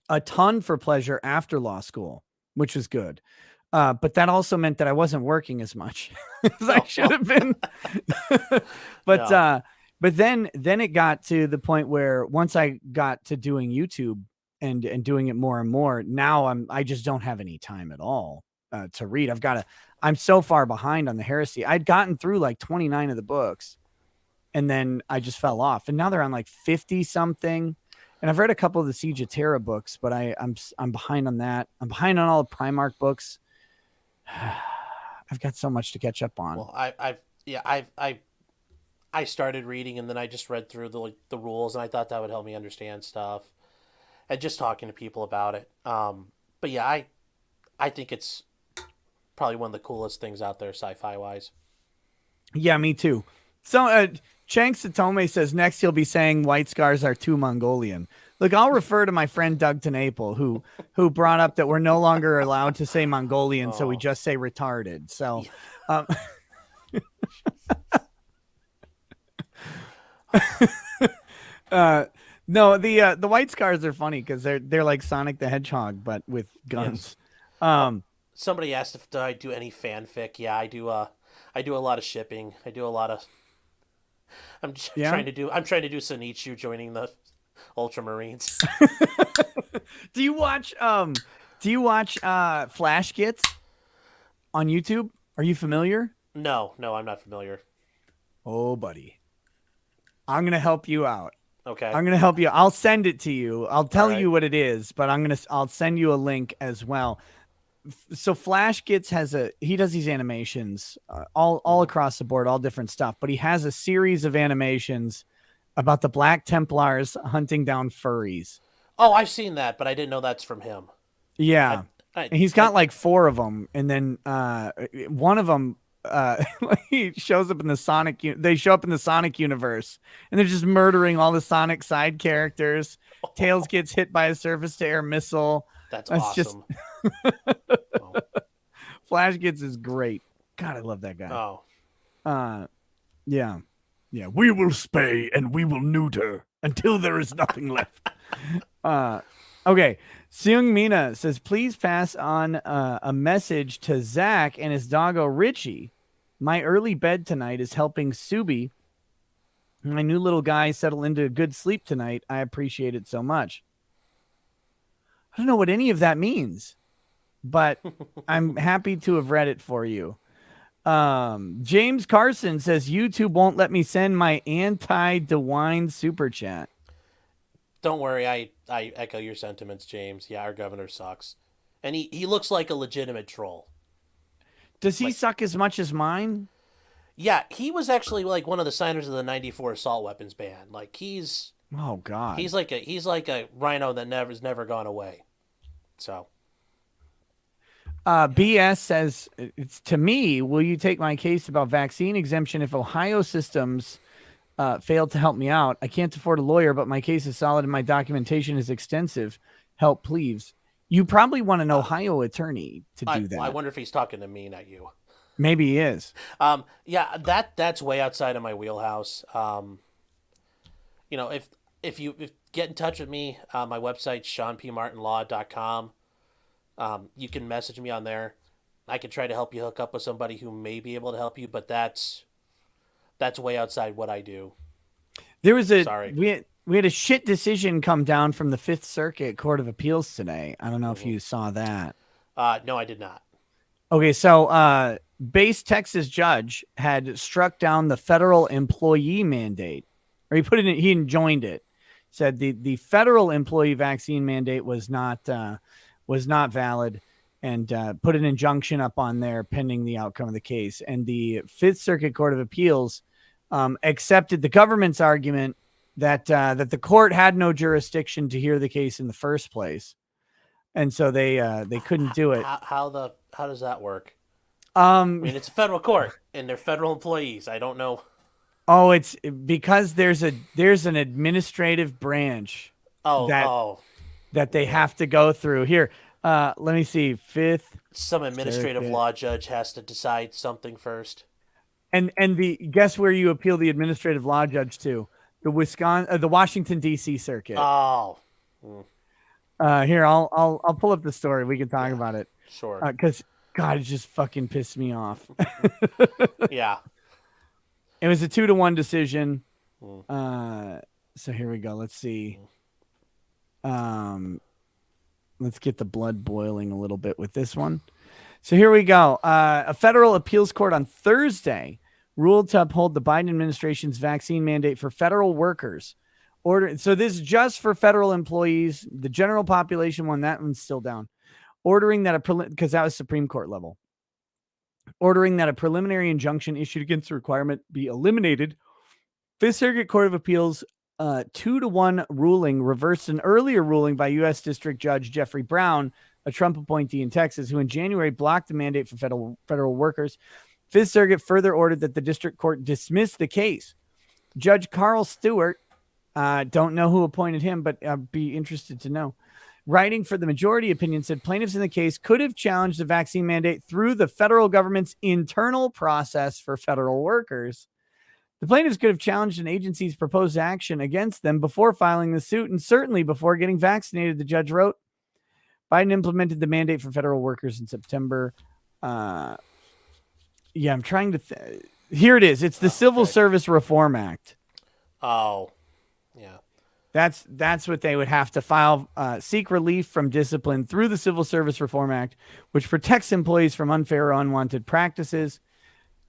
a ton for pleasure after law school, which was good. But that also meant that I wasn't working as much as I Oh should well, have been. but no. uh but then it got to the point where once I got to doing YouTube and doing it more and more, now I just don't have any time at all to read. I'm so far behind on the heresy. I'd gotten through like 29 of the books and then I just fell off. And now they're on like 50 something. And I've read a couple of the Siege of Terra books, but I'm behind on that. I'm behind on all the Primarch books. I've got so much to catch up on. Well, I started reading, and then I just read through the rules, and I thought that would help me understand stuff, and just talking to people about it. But yeah, I think it's probably one of the coolest things out there, sci-fi wise. Yeah, me too. So Chang Satome says next he'll be saying white scars are too Mongolian. Look, I'll refer to my friend Doug Tenaple, who brought up that we're no longer allowed to say Mongolian, so we Oh, just say retarded. So, yeah. um, uh, no, the white scars are funny because they're like Sonic the Hedgehog, but with Yes. guns. Oh, Um, somebody asked if I do any fanfic. Yeah, I do. I do a lot of shipping. I do a lot of. yeah. I'm trying to do Sonichu joining the Ultramarines. do you watch Flash Gets on YouTube? Are you familiar? No, no, I'm not familiar. Oh, buddy. I'm going to help you out. Okay. I'm going to help you. I'll send it to you. I'll All tell right. you what it is, but I'll send you a link as well. So Flash Gets he does these animations all Mm-hmm. across the board, all different stuff, but he has a series of animations about the Black Templars hunting down furries. Oh, I've seen that, but I didn't know that's from him. I, Yeah. I, And he's I got like four of them, and then one of them he shows up in the they show up in the Sonic universe, and they're just murdering all the Sonic side characters. Tails gets hit by a surface to air missile. that's That's just awesome. Oh, Flash Gets is great. God, I love that guy. oh, Uh yeah. Yeah, we will spay and we will neuter until there is nothing left. Uh okay. Seung Mina says, please pass on a message to Zach and his doggo Richie. My early bed tonight is helping Subi, my new little guy, settle into a good sleep tonight. I appreciate it so much. I don't know what any of that means, but I'm happy to have read it for you. James Carson says YouTube won't let me send my anti-DeWine super chat. don't worry. I echo your sentiments, James. Yeah, our governor sucks, and he looks like a legitimate troll. Does he Like, suck as much as mine? yeah, he was actually like one of the signers of the '94 assault weapons ban. Like Oh God. he's like a rhino that never's never gone away. So yeah. BS says, it's to me, will you take my case about vaccine exemption if Ohio systems failed to help me out? I can't afford a lawyer, but my case is solid and my documentation is extensive. Help, please. You probably want an Ohio attorney to do I that. wonder if he's talking to me, not you. Maybe he is. Yeah, that's way outside of my wheelhouse. You know, if get in touch with me, my website's seanpmartinlaw.com. You can message me on there. I can try to help you hook up with somebody who may be able to help you, but that's way outside what I do. There was Sorry. we had a shit decision come down from the Fifth Circuit Court of Appeals today. I don't know if Mm-hmm. you saw that. No, I did not. Okay, so base Texas judge had struck down the federal employee mandate, or he enjoined it. Said the federal employee vaccine mandate was not valid, and put an injunction up on there pending the outcome of the case. And the Fifth Circuit Court of Appeals accepted the government's argument that that the court had no jurisdiction to hear the case in the first place, and so they couldn't do it. How does that work? I Um, mean, it's a federal court and they're federal employees. I don't know. oh, it's because there's an administrative branch Oh, that oh, they yeah. have to go through. Here, let me see. Fifth Some administrative Circuit. law judge has to decide something first. And the guess where you appeal the administrative law judge to? The Washington D.C. Circuit. Oh, mm, Here, I'll pull up the story. We can talk yeah, about it. sure. Because God, it just fucking pissed me off. Yeah. It was a 2-1 decision. Mm, So here we go. Let's see. Let's get the blood boiling a little bit with this one. So here we go. A federal appeals court on Thursday ruled to uphold the Biden administration's vaccine mandate for federal workers. So this is just for federal employees. The general population one, that one's still down. Ordering that because that was Supreme Court level. Ordering that a preliminary injunction issued against the requirement be eliminated. Fifth Circuit Court of Appeals 2-1 ruling reversed an earlier ruling by U.S. District Judge Jeffrey Brown, a Trump appointee in Texas, who in January blocked the mandate for federal workers. Fifth Circuit further ordered that the district court dismiss the case. Judge Carl Stewart, don't know who appointed him, but I'd be interested to know, writing for the majority opinion, said plaintiffs in the case could have challenged the vaccine mandate through the federal government's internal process for federal workers. The plaintiffs could have challenged an agency's proposed action against them before filing the suit, and certainly before getting vaccinated, the judge wrote. Biden implemented the mandate for federal workers in September. I'm trying to... Here it is. It's the Civil Service Reform Act. Oh, yeah. That's what they would have to file, seek relief from discipline through the Civil Service Reform Act, which protects employees from unfair or unwanted practices.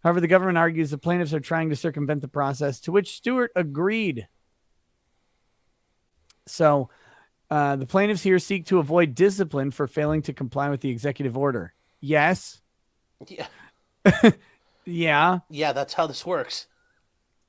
However, the government argues the plaintiffs are trying to circumvent the process, to which Stewart agreed. So the plaintiffs here seek to avoid discipline for failing to comply with the executive order. Yes. Yeah. Yeah. Yeah, that's how this works.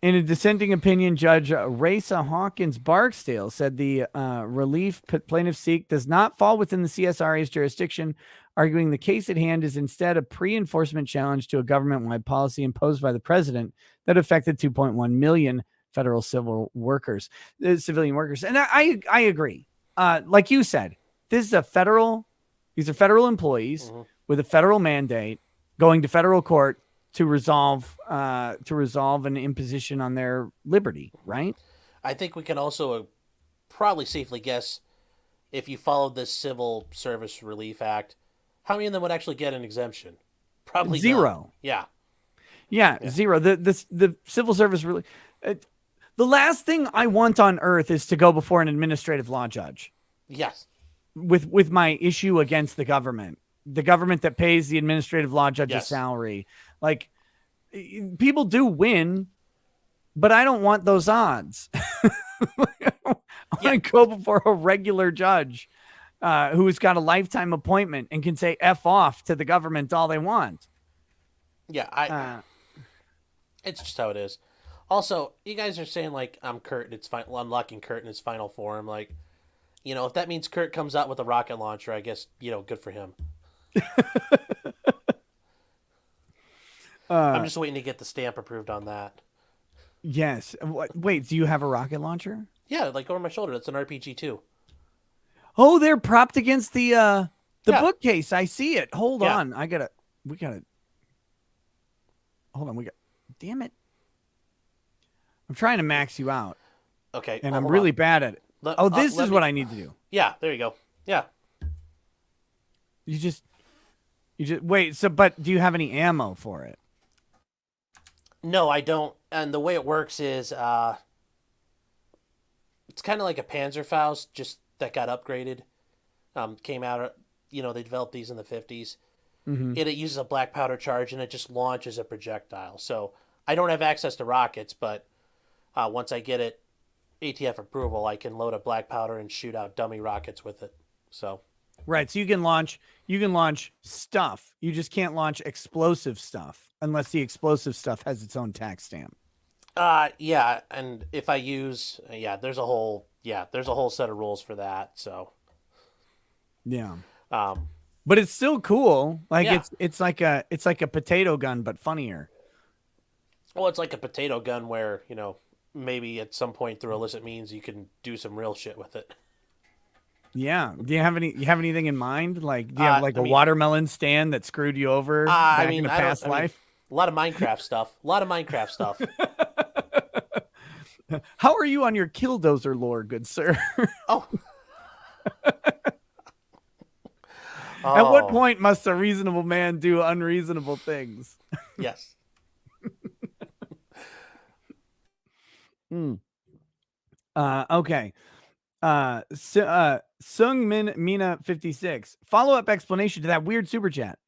In a dissenting opinion, Judge Raisa Hawkins Barksdale said the relief plaintiffs seek does not fall within the CSRA's jurisdiction, arguing the case at hand is instead a pre-enforcement challenge to a government-wide policy imposed by the president that affected 2.1 million federal civilian workers. And I agree. Like you said, these are federal employees with a federal mandate going to federal court to resolve an imposition on their liberty, right? I think we can also probably safely guess, if you followed this Civil Service Relief Act, how many of them would actually get an exemption? Probably zero. None. Yeah, zero. The Civil Service Relief. The last thing I want on earth is to go before an administrative law judge. Yes. With my issue against the government that pays the administrative law judge's salary. Like, people do win, but I don't want those odds. I want to go before a regular judge who's got a lifetime appointment and can say F off to the government all they want. Yeah, it's just how it is. Also, you guys are saying, like, I'm unlocking Kurt in his final form. Like, if that means Kurt comes out with a rocket launcher, I guess, good for him. I'm just waiting to get the stamp approved on that. Yes. Wait, do you have a rocket launcher? Yeah, like over my shoulder. That's an RPG too. Oh, they're propped against the bookcase. I see it. Hold on. Damn it. I'm trying to max you out. Okay. And I'm really bad at it. This is what I need to do. Yeah, there you go. Yeah. You just wait. So, but do you have any ammo for it? No, I don't. And the way it works is, it's kind of like a Panzerfaust, just that got upgraded. Came out, they developed these in the 50s. Mm-hmm. It uses a black powder charge, and it just launches a projectile. So I don't have access to rockets, but once I get it ATF approval, I can load a black powder and shoot out dummy rockets with it. So. Right, so you can launch stuff. You just can't launch explosive stuff unless the explosive stuff has its own tax stamp. Yeah, and if I use there's a whole set of rules for that. So. Yeah. But it's still cool. Like it's like a potato gun but funnier. Well, it's like a potato gun where, maybe at some point through illicit means you can do some real shit with it. Yeah. Do you have anything in mind? Like, do you have a watermelon stand that screwed you over back in a past life? A lot of Minecraft stuff. How are you on your killdozer lore, good sir? Oh. At what point must a reasonable man do unreasonable things? Yes. Okay. Sung Min Mina 56. Follow-up explanation to that weird super chat.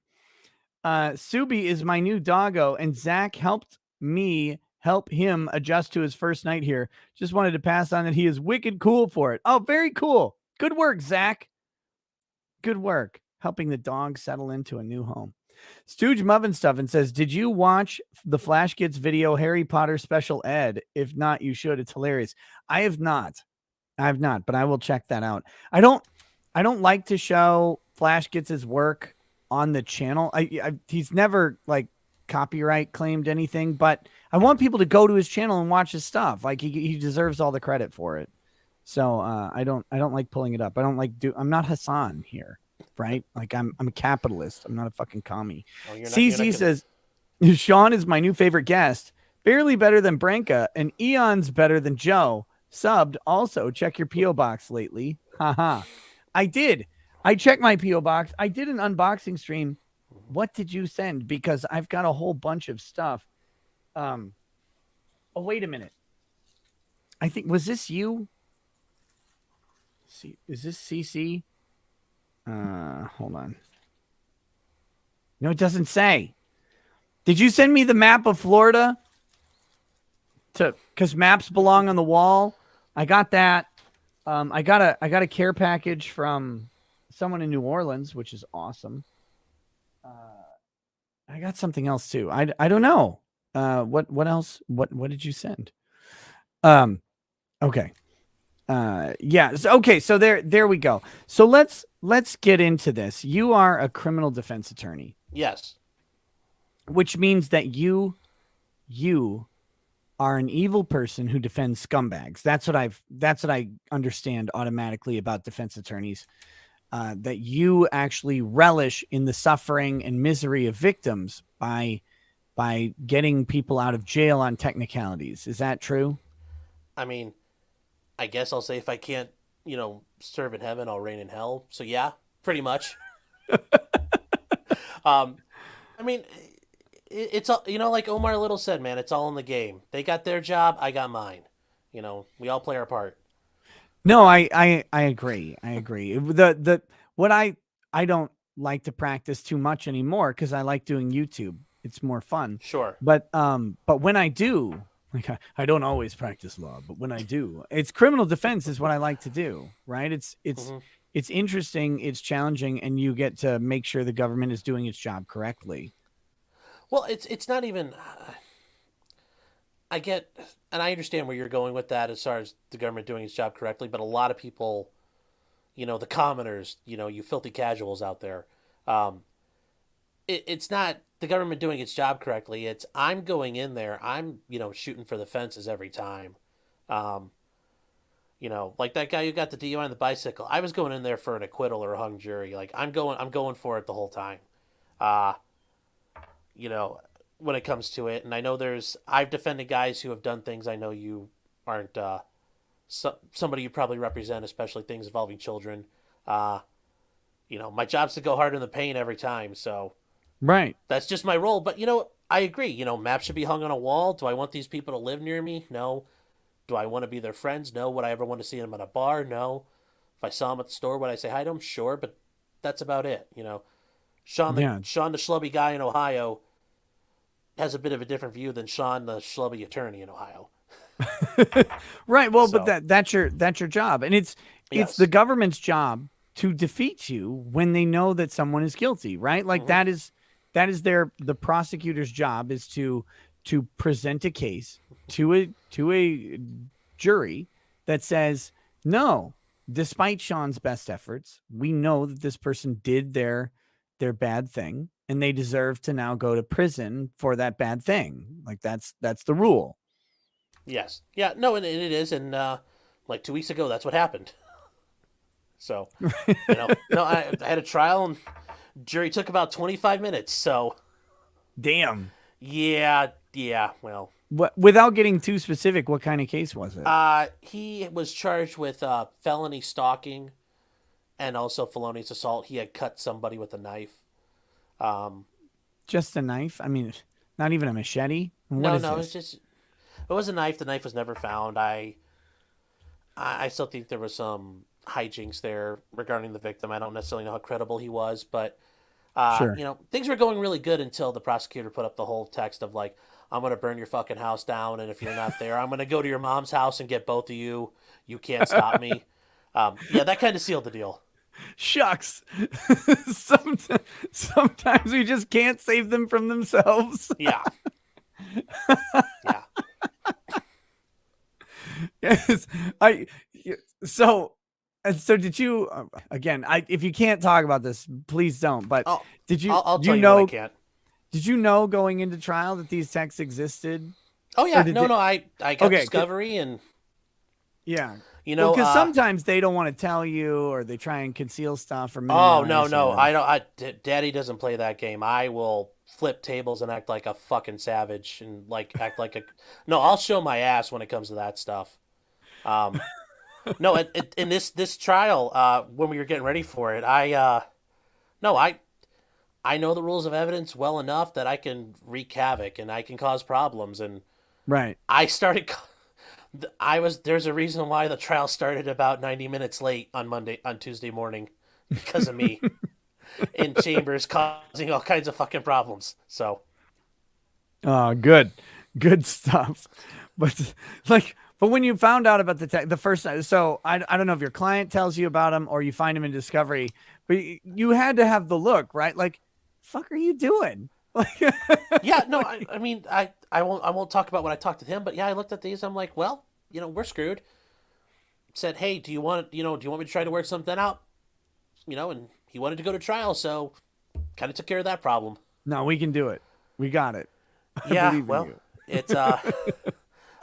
Subi is my new doggo, and Zach helped me help him adjust to his first night here. Just wanted to pass on that he is wicked cool for it. Oh, very cool. Good work, Zach. Good work. Helping the dog settle into a new home. Stooge Muffin Stuffin says, did you watch the Flash Kids video Harry Potter Special Ed? If not, you should. It's hilarious. I have not, but I will check that out. I don't like to show Flash gets his work on the channel. He's never like copyright claimed anything, but I want people to go to his channel and watch his stuff. Like he deserves all the credit for it. So I don't like pulling it up. I'm not Hassan here, right? Like I'm a capitalist. I'm not a fucking commie. Oh, CZ says Sean is my new favorite guest. Barely better than Branka, and Eon's better than Joe. Subbed. Also, check your P.O. box lately. Haha. I did. I checked my P.O. box. I did an unboxing stream. What did you send? Because I've got a whole bunch of stuff. Oh, wait a minute. I think, was this you? See, is this CC? Hold on. No, it doesn't say. Did you send me the map of Florida? Because maps belong on the wall. I got that. I got a care package from someone in New Orleans, which is awesome. I got something else too. I don't know. What else? What did you send? Okay. Yeah. So there we go. So let's get into this. You are a criminal defense attorney. Yes. Which means that you are an evil person who defends scumbags. That's what I understand automatically about defense attorneys. That you actually relish in the suffering and misery of victims by getting people out of jail on technicalities. Is that true? I mean, I guess I'll say if I can't, serve in heaven, I'll reign in hell. So yeah, pretty much. I mean, it's all, like Omar Little said, man, it's all in the game. They got their job, I got mine. We all play our part. No, I agree. I agree. What I don't like to practice too much anymore because I like doing YouTube. It's more fun. Sure. But when I do, like I don't always practice law, but when I do, it's criminal defense is what I like to do. Right? It's interesting, it's challenging, and you get to make sure the government is doing its job correctly. Well, it's not even. I get, and I understand where you're going with that as far as the government doing its job correctly, but a lot of people, the commoners, you filthy casuals out there, it's not the government doing its job correctly. It's I'm going in there, I'm, shooting for the fences every time. Like that guy who got the DUI on the bicycle. I was going in there for an acquittal or a hung jury. Like I'm going for it the whole time. When it comes to it. And I know I've defended guys who have done things I know you aren't somebody you probably represent, especially things involving children. My job's to go hard in the paint every time. So right. That's just my role. But, I agree. Maps should be hung on a wall. Do I want these people to live near me? No. Do I want to be their friends? No. Would I ever want to see them at a bar? No. If I saw them at the store, would I say hi to them? Sure. But that's about it. Sean the schlubby guy in Ohio has a bit of a different view than Sean the schlubby attorney in Ohio. Right. Well, so, but that's your job, and it's the government's job to defeat you when they know that someone is guilty. Right. Like that is the prosecutor's job is to present a case to a jury that says no. Despite Sean's best efforts, we know that this person did their bad thing, and they deserve to now go to prison for that bad thing. Like that's the rule. Yes. Yeah. No, and it is. And like 2 weeks ago, that's what happened. So, I had a trial, and jury took about 25 minutes. So, damn. Yeah. Well, without getting too specific, what kind of case was it? He was charged with felony stalking and also felonious assault. He had cut somebody with a knife. Just a knife? I mean, not even a machete? It was a knife. The knife was never found. I still think there was some hijinks there regarding the victim. I don't necessarily know how credible he was, but sure. Things were going really good until the prosecutor put up the whole text of like, I'm going to burn your fucking house down, and if you're not there, I'm going to go to your mom's house and get both of you. You can't stop me. That kind of sealed the deal. Shucks. Sometimes we just can't save them from themselves. Yeah. Yes. So And so did you again, if you can't talk about this, please don't. But Oh, did you I'll do you tell you when I know can't. did you know going into trial that these texts existed? Oh Or yeah, did no, they no, I got okay, discovery, and yeah. you Well, know, because sometimes they don't want to tell you or they try and conceal stuff or oh no, minimize no, or I don't. Daddy doesn't play that game. I will flip tables and act like a fucking savage and like act like a. No, I'll show my ass when it comes to that stuff. Um, no, in this trial, when we were getting ready for it, no, I know the rules of evidence well enough that I can wreak havoc and I can cause problems. And right. I started. I was there's a reason why the trial started about 90 minutes late on Tuesday morning because of me in chambers causing all kinds of fucking problems. So Oh, good stuff. But but when you found out about the first time, so I don't know if your client tells you about him or you find him in discovery, but you had to have the look, right? Like, fuck, are you doing? Like, yeah, no, I mean I won't talk about what I talked to him, but yeah, I looked at these. I'm like, well, we're screwed. Said, hey, do you want me to try to work something out? And he wanted to go to trial, so kind of took care of that problem. no, we can do it. We got it. I Yeah, believe in well, you. it's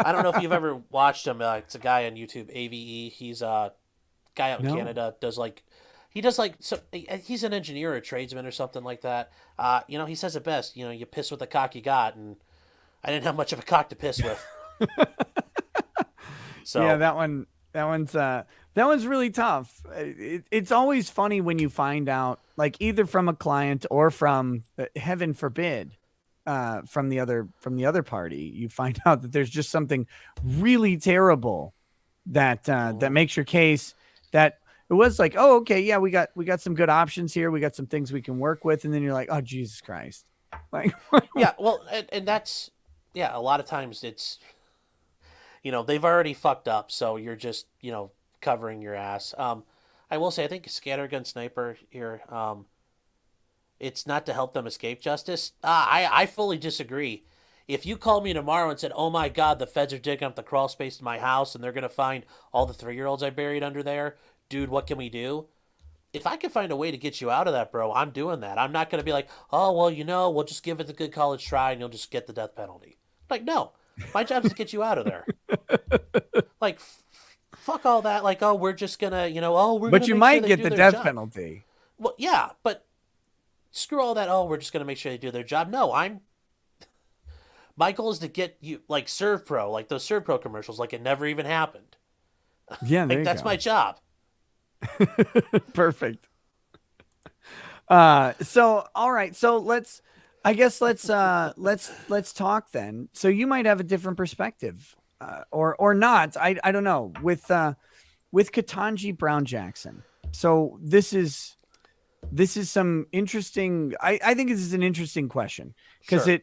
I don't know if you've ever watched him. It's a guy on YouTube, AVE. He's a guy out in No. Canada. He does like so. He's an engineer or a tradesman or something like that. He says it best. You piss with the cock you got, and I didn't have much of a cock to piss with. Yeah, So that one's really tough. It's always funny when you find out, like either from a client or from heaven forbid, from the other party, you find out that there's just something really terrible that mhm. makes your case that it was like, oh, okay, yeah, we got some good options here, we got some things we can work with, and then you're like, oh, Jesus Christ, like, Yeah, well, and that's yeah. A lot of times they've already fucked up, so you're just covering your ass. I will say I think Scattergun Sniper here. It's not to help them escape justice. I fully disagree. If you called me tomorrow and said, "Oh my God, the feds are digging up the crawl space in my house and they're gonna find all the 3-year-olds I buried under there," dude, what can we do? If I can find a way to get you out of that, bro, I'm doing that. I'm not gonna be like, "Oh well, we'll just give it the good college try and you'll just get the death penalty." Like, no, my job is to get you out of there. Like, fuck all that. Like, oh, we're just gonna, oh, we're but gonna you make sure might they get do the their death job. penalty. Well, yeah, but screw all that. Oh, we're just gonna make sure they do their job. No, my goal is to get you like ServPro, like those ServPro commercials, like it never even happened. Yeah, there Like you that's my go. job. Perfect. So all right, so I guess let's talk then. So you might have a different perspective, or not. I don't know with Katanji Brown Jackson. So this is some interesting. I think this is an interesting question because Sure.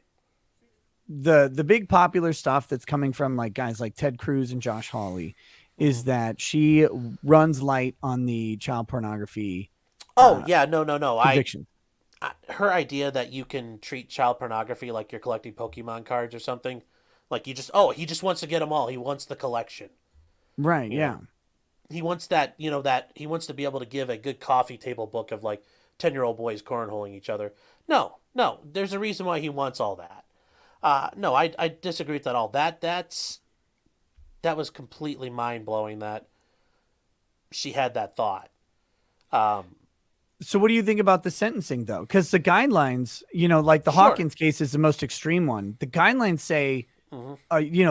the big popular stuff that's coming from like guys like Ted Cruz and Josh Hawley Hmm. is that she runs light on the child pornography Oh uh, yeah, no, no, no. conviction. Her idea that you can treat child pornography like you're collecting Pokemon cards or something, like he just wants to get them all. He wants the collection. Right. You know, Yeah. he wants that he wants to be able to give a good coffee table book of like 10-year-old boys cornholing each other. No, no. There's a reason why he wants all that. No, I disagree with that all. That was completely mind blowing that she had that thought. Um, So what do you think about the sentencing though? Because the guidelines, like the sure. Hawkins case is the most extreme one. The guidelines say, Hmm.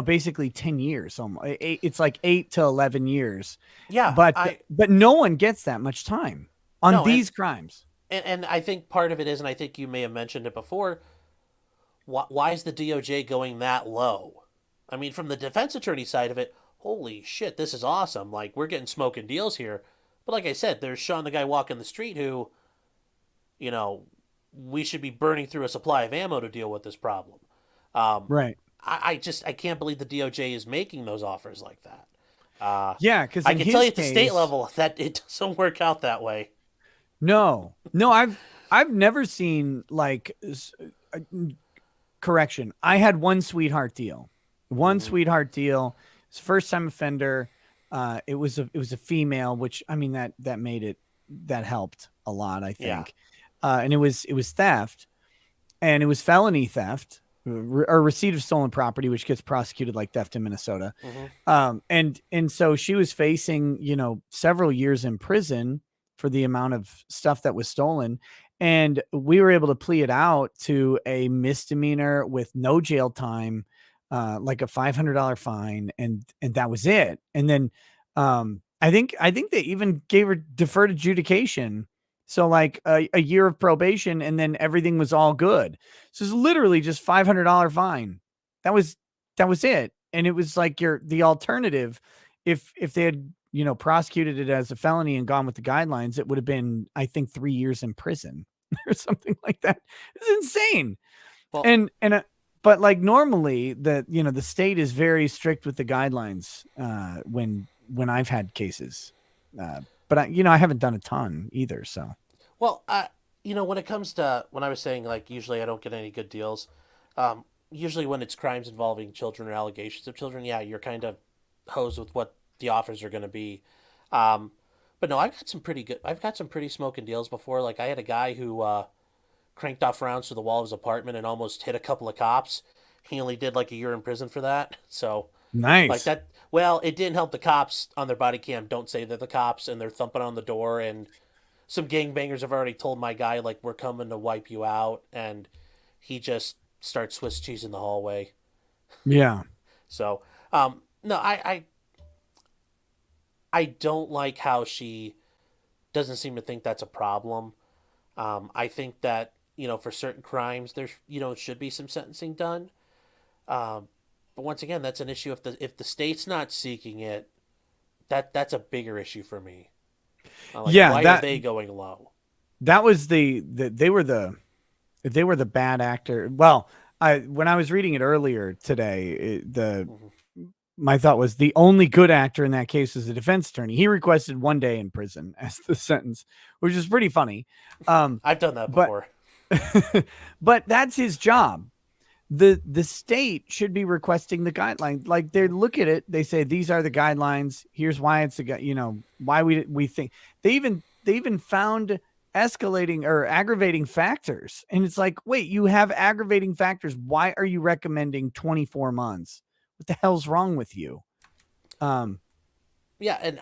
basically 10 years. It's like 8 to 11 years, Yeah, but no one gets that much time on no, these crimes. and I think part of it is, and I think you may have mentioned it before. Why is the DOJ going that low? I mean, from the defense attorney side of it, holy shit, this is awesome. Like we're getting smoking deals here. But like I said, there's Sean, the guy walking the street, who, you know, we should be burning through a supply of ammo to deal with this problem. Um, Right. I can't believe the DOJ is making those offers like that. Uh, Yeah, because I in can tell you his at the state case, level that it doesn't work out that way. no, I've never seen like correction. I had one sweetheart deal. One Hmm. sweetheart deal. It's first time offender. It was a female, which I mean that made it that helped a lot, I Yeah. think. And it was theft, and it was felony theft or receipt of stolen property, which gets prosecuted like theft in Minnesota. Mm-hmm. And so she was facing, several years in prison for the amount of stuff that was stolen. And we were able to plea it out to a misdemeanor with no jail time, like a $500 fine, and that was it. And then I think they even gave her deferred adjudication. So like a year of probation, and then everything was all good. So it's literally just $500 fine. That was that was it. And it was like the alternative, if they had, prosecuted it as a felony and gone with the guidelines, it would have been, I think, 3 years in prison or something like that. It's insane. Well, And but like normally the state is very strict with the guidelines when I've had cases. But I haven't done a ton either, so. well, when it comes to when I was saying like usually I don't get any good deals. Usually when it's crimes involving children or allegations of children, yeah, you're kind of hosed with what the offers are going to be. Um, but no, I've got some pretty smoking deals before. Like I had a guy who cranked off rounds through the wall of his apartment and almost hit a couple of cops. He only did like a year in prison for that. So like Nice. that. Well, it didn't help the cops on their body cam. Don't say they're the cops, and they're thumping on the door. And some gangbangers have already told my guy like we're coming to wipe you out, and he just starts Swiss cheese in the hallway. Yeah. So no, I don't like how she doesn't seem to think that's a problem. I think that for certain crimes there should be some sentencing done. Um, but once again, that's an issue if the state's not seeking it. That's a bigger issue for me. Like Yeah, why are they going low? that was they were the bad actor. Well, I when I was reading it earlier today, the Mhm. my thought was the only good actor in that case was the defense attorney. He requested 1 day in prison as the sentence, which is pretty funny. Um, I've done that but before. but that's his job. The state should be requesting the guidelines. Like they look at it, they say these are the guidelines. Here's why it's why we think they even found escalating or aggravating factors. And it's like, wait, you have aggravating factors. Why are you recommending 24 months? What the hell's wrong with you? Um, Yeah, and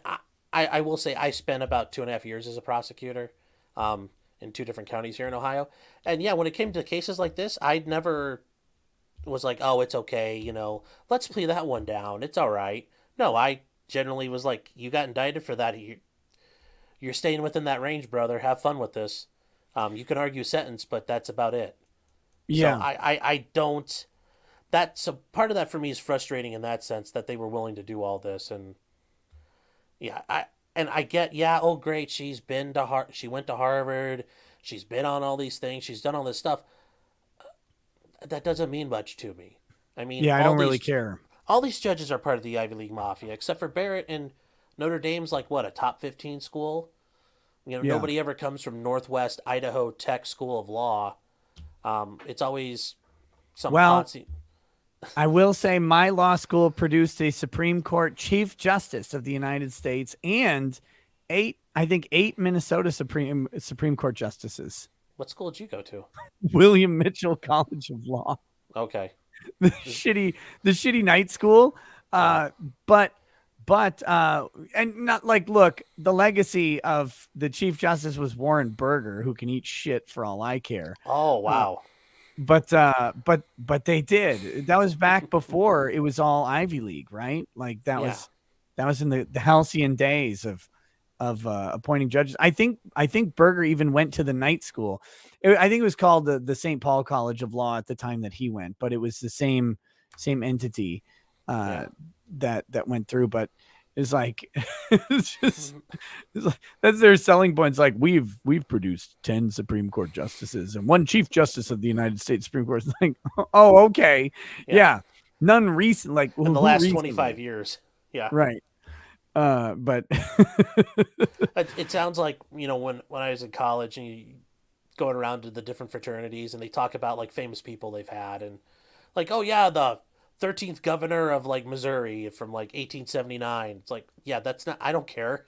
I will say I spent about 2.5 years as a prosecutor, in two different counties here in Ohio, and yeah, when it came to cases like this, I'd never was like, oh, it's okay, let's plea that one down. It's all right. No, I generally was like, you got indicted for that. You're staying within that range, brother. Have fun with this. You can argue sentence, but that's about it. So yeah. I don't. That's a part of that for me is frustrating in that sense that they were willing to do all this and yeah I get yeah oh great she went to Harvard, she's been on all these things, she's done all this stuff. That doesn't mean much to me. I mean Yeah, I don't really care. all these judges are part of the Ivy League mafia except for Barrett, and Notre Dame's like what, a top 15 school. Yeah. Nobody ever comes from Northwest Idaho Tech School of Law. It's always some Well, Ponzi. I will say my law school produced a Supreme Court Chief Justice of the United States and I think eight Minnesota Supreme Court justices. What school did you go to? William Mitchell College of Law, Okay. the shitty night school. Yeah. Uh, but and not like, look, the legacy of the Chief Justice was Warren Burger, who can eat shit for all I care. Oh Uh, wow. but they did. That was back before it was all Ivy League, right? Like Yeah. that was in the halcyon days of appointing judges. I think Berger even went to the night school. I think it was called the St. Paul College of Law at the time that he went, but it was the same entity Yeah. uh, that went through. But it's like it's just it's like, that's their selling points. Like we've produced 10 Supreme Court justices and one Chief Justice of the United States Supreme Court. It's like, oh, okay, Yeah. yeah, none recent. Like In the who last recently? 25 years. Yeah. Right. But It sounds like, when I was in college and you going around to the different fraternities and they talk about like famous people they've had and like, oh yeah, the 13th governor of like Missouri from like 1879. It's like, yeah, that's not. I don't care.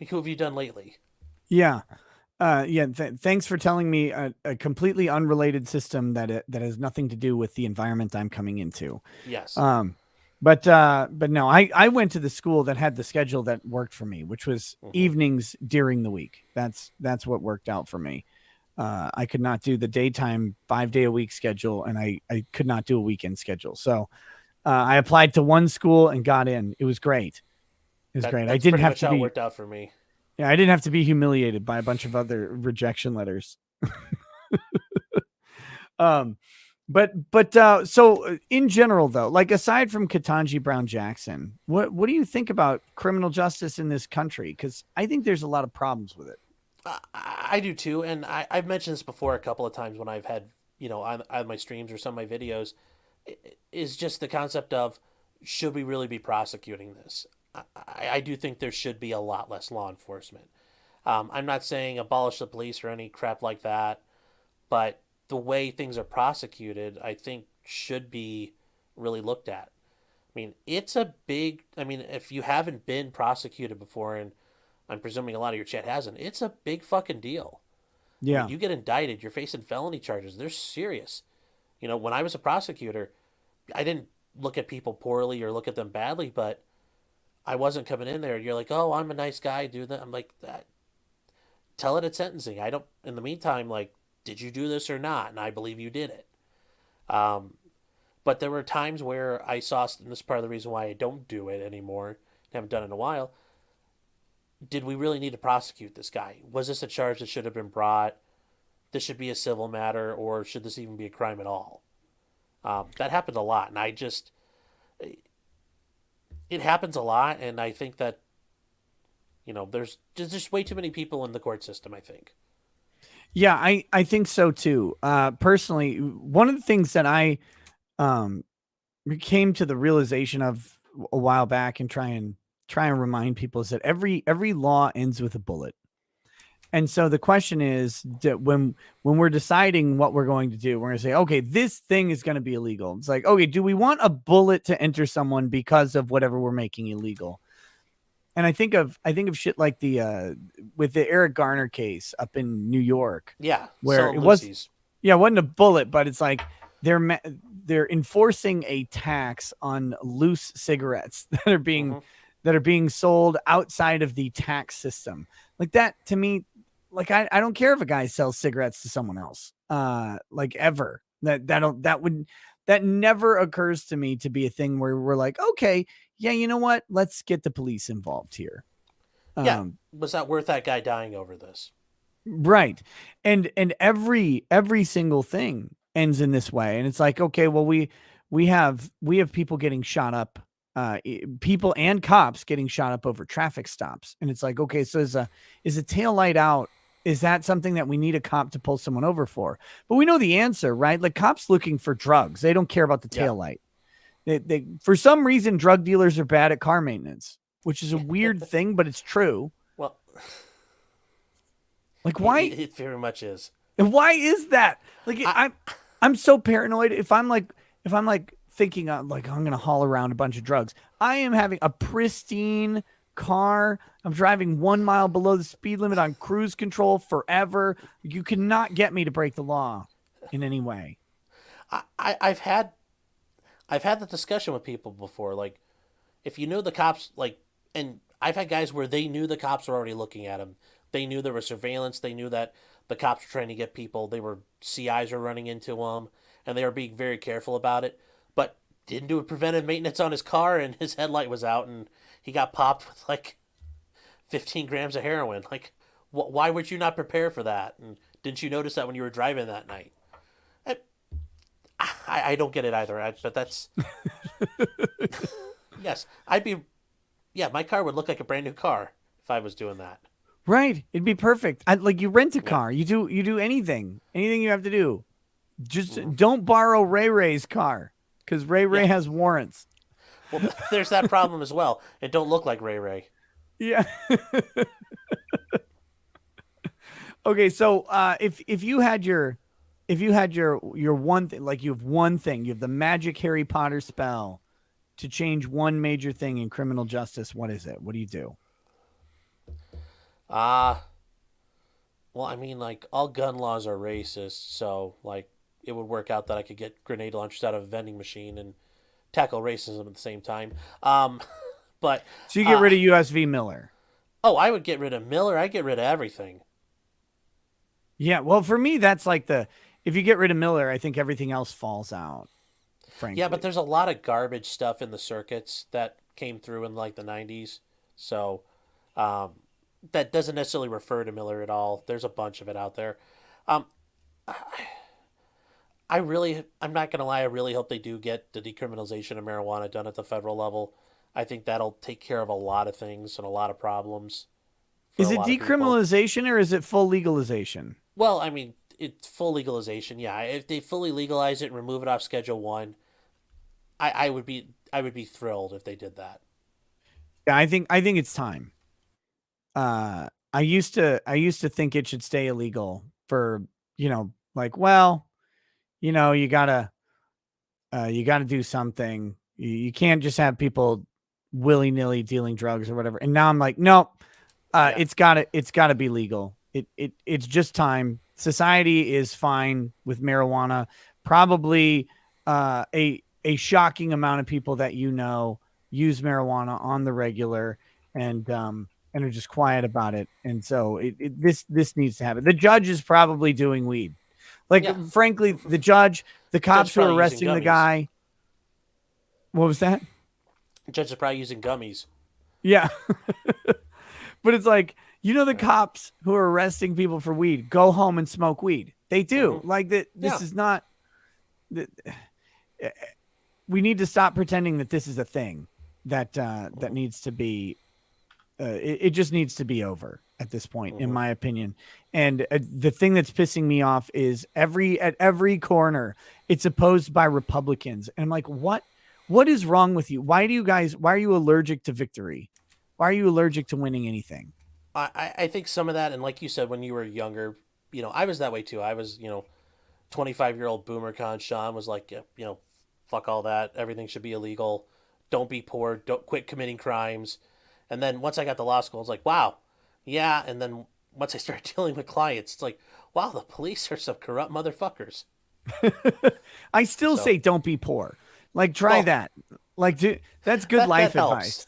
Who have you done lately? Yeah. Yeah. Thanks for telling me a completely unrelated system that has nothing to do with the environment I'm coming into. Yes. Um, but no, I went to the school that had the schedule that worked for me, which was Hmm. evenings during the week. That's what worked out for me. I could not do the daytime 5 day a week schedule, and I could not do a weekend schedule. So I applied to one school and got in. It was great. It was great. I That's didn't pretty have much to how it be worked out for me. Yeah, I didn't have to be humiliated by a bunch of other rejection letters. Um, but in general though, like aside from Ketanji Brown Jackson, what do you think about criminal justice in this country? Because I think there's a lot of problems with it. I do too, and I've mentioned this before a couple of times when I've had on my streams or some of my videos. Is just the concept of should we really be prosecuting this? I do think there should be a lot less law enforcement. I'm not saying abolish the police or any crap like that, but the way things are prosecuted, I think, should be really looked at. I mean, it's a big. I mean, if you haven't been prosecuted before, and I'm presuming a lot of your chat hasn't, it's a big fucking deal. I mean, Yeah, you get indicted, you're facing felony charges. They're serious. When I was a prosecutor, I didn't look at people poorly or look at them badly, but I wasn't coming in there. You're like, oh, I'm a nice guy, do that. I'm like, that. Tell it at sentencing. I don't. In the meantime, like, did you do this or not? And I believe you did it. Um, but there were times where I saw, and this is part of the reason why I don't do it anymore. Haven't done it in a while. Did we really need to prosecute this guy? Was this a charge that should have been brought? This should be a civil matter, or should this even be a crime at all? That happened a lot, and it happens a lot, and I think that there's just way too many people in the court system. I think. yeah, I think so too. Personally, one of the things that I um came to the realization of a while back and try and remind people is that every law ends with a bullet. And so the question is that when we're deciding what we're going to do, we're going to say, okay, this thing is going to be illegal. It's like, okay, do we want a bullet to enter someone because of whatever we're making illegal? And I think of shit like the with the Eric Garner case up in New York, Yeah, where selling it was Lucy's. yeah, it wasn't a bullet, but it's like they're enforcing a tax on loose cigarettes Hmm. that are being sold outside of the tax system. Like that to me, like I don't care if a guy sells cigarettes to someone else. Like ever. That never occurs to me to be a thing where we're like, okay, yeah, you know what? Let's get the police involved here. Yeah, Um, was that worth that guy dying over this? Right. And every single thing ends in this way. And it's like, okay, well we have people getting shot up, people and cops getting shot up over traffic stops. And it's like, okay, so is a tail light out? Is that something that we need a cop to pull someone over for? But we know the answer, right? Like cops looking for drugs. They don't care about the Yeah. tail light. They for some reason drug dealers are bad at car maintenance, which is a weird thing, but it's true. Well, Like why it very much is. And why is that? Like I I'm so paranoid. If I'm like thinking like I'm gonna haul around a bunch of drugs, I am having a pristine car. I'm driving 1 mile below the speed limit on cruise control forever. You cannot get me to break the law in any way. I've had the discussion with people before. Like, if you knew the cops, like, and I've had guys where they knew the cops were already looking at them. They knew there was surveillance. They knew that the cops were trying to get people. They were CIs were running into them, and they were being very careful about it. But didn't do a preventive maintenance on his car, and his headlight was out, and he got popped with like 15 grams of heroin. Like, why would you not prepare for that? And didn't you notice that when you were driving that night? I, I don't get it either. But that's yes, I'd be. Yeah, my car would look like a brand new car if I was doing that. Right. It'd be perfect. Like you rent a Yeah. car. You do anything you have to do. Hmm. Just don't borrow Ray Ray's car because Ray Yeah. Ray has warrants. Well, there's that problem as well. It don't look like Ray Ray. Yeah. Okay, so if you had if you had your one thing, like you have one thing, you have the magic Harry Potter spell to change one major thing in criminal justice, what is it? What do you do? Ah, well, I mean, like all gun laws are racist, so like it would work out that I could get grenade launchers out of a vending machine and tackle racism at the same time. Um, but So you get uh, rid of USV Miller. oh, I would get rid of Miller. I get rid of everything. Yeah, well, for me, that's like the if you get rid of Miller, I think everything else falls out. Yeah, but Frankly, there's a lot of garbage stuff in the circuits that came through in like the '90s, so um, that doesn't necessarily refer to Miller at all. There's a bunch of it out there. Um, I'm not gonna lie, I really hope they do get the decriminalization of marijuana done at the federal level. I think that'll take care of a lot of things and a lot of problems for is a it lot of people. decriminalization or is it full legalization? Well, I mean, it's full legalization. Yeah, if they fully legalize it and remove it off Schedule One, I would be thrilled if they did that. Yeah, I think it's time. I used to think it should stay illegal for like well you gotta do something. You can't just have people willy nilly dealing drugs or whatever. And now I'm like, nope. Yeah, It's gotta be legal. It's just time. Society is fine with marijuana. Probably a shocking amount of people that use marijuana on the regular and are just quiet about it. And so this needs to happen. The judge is probably doing weed. Like yeah. frankly, the judge, the Judge is cops who are probably using arresting the gummies. guy. What was that? Judge is probably using gummies. Yeah. But it's like, the Yeah. cops who are arresting people for weed go home and smoke weed. They do. Hmm. Like that Yeah. this is not th- we need to stop pretending that this is a thing that Hmm. needs to be it just needs to be over at this point in Hmm. my opinion. And the thing that's pissing me off is at every corner it's opposed by Republicans. And I'm like, what is wrong with you? Why are you allergic to victory? Why are you allergic to winning anything? I think some of that, and like you said, when you were younger, I was that way too. I was, 25-year-old boomer con Sean was like, yeah, fuck all that. Everything should be illegal. Don't be poor. Don't quit committing crimes. And then once I got to law school, I was like, wow, yeah. And then once I started dealing with clients, it's like, wow, the police are some corrupt motherfuckers. I still So, say don't be poor. Like try well, that. Like that's good that life helps. advice.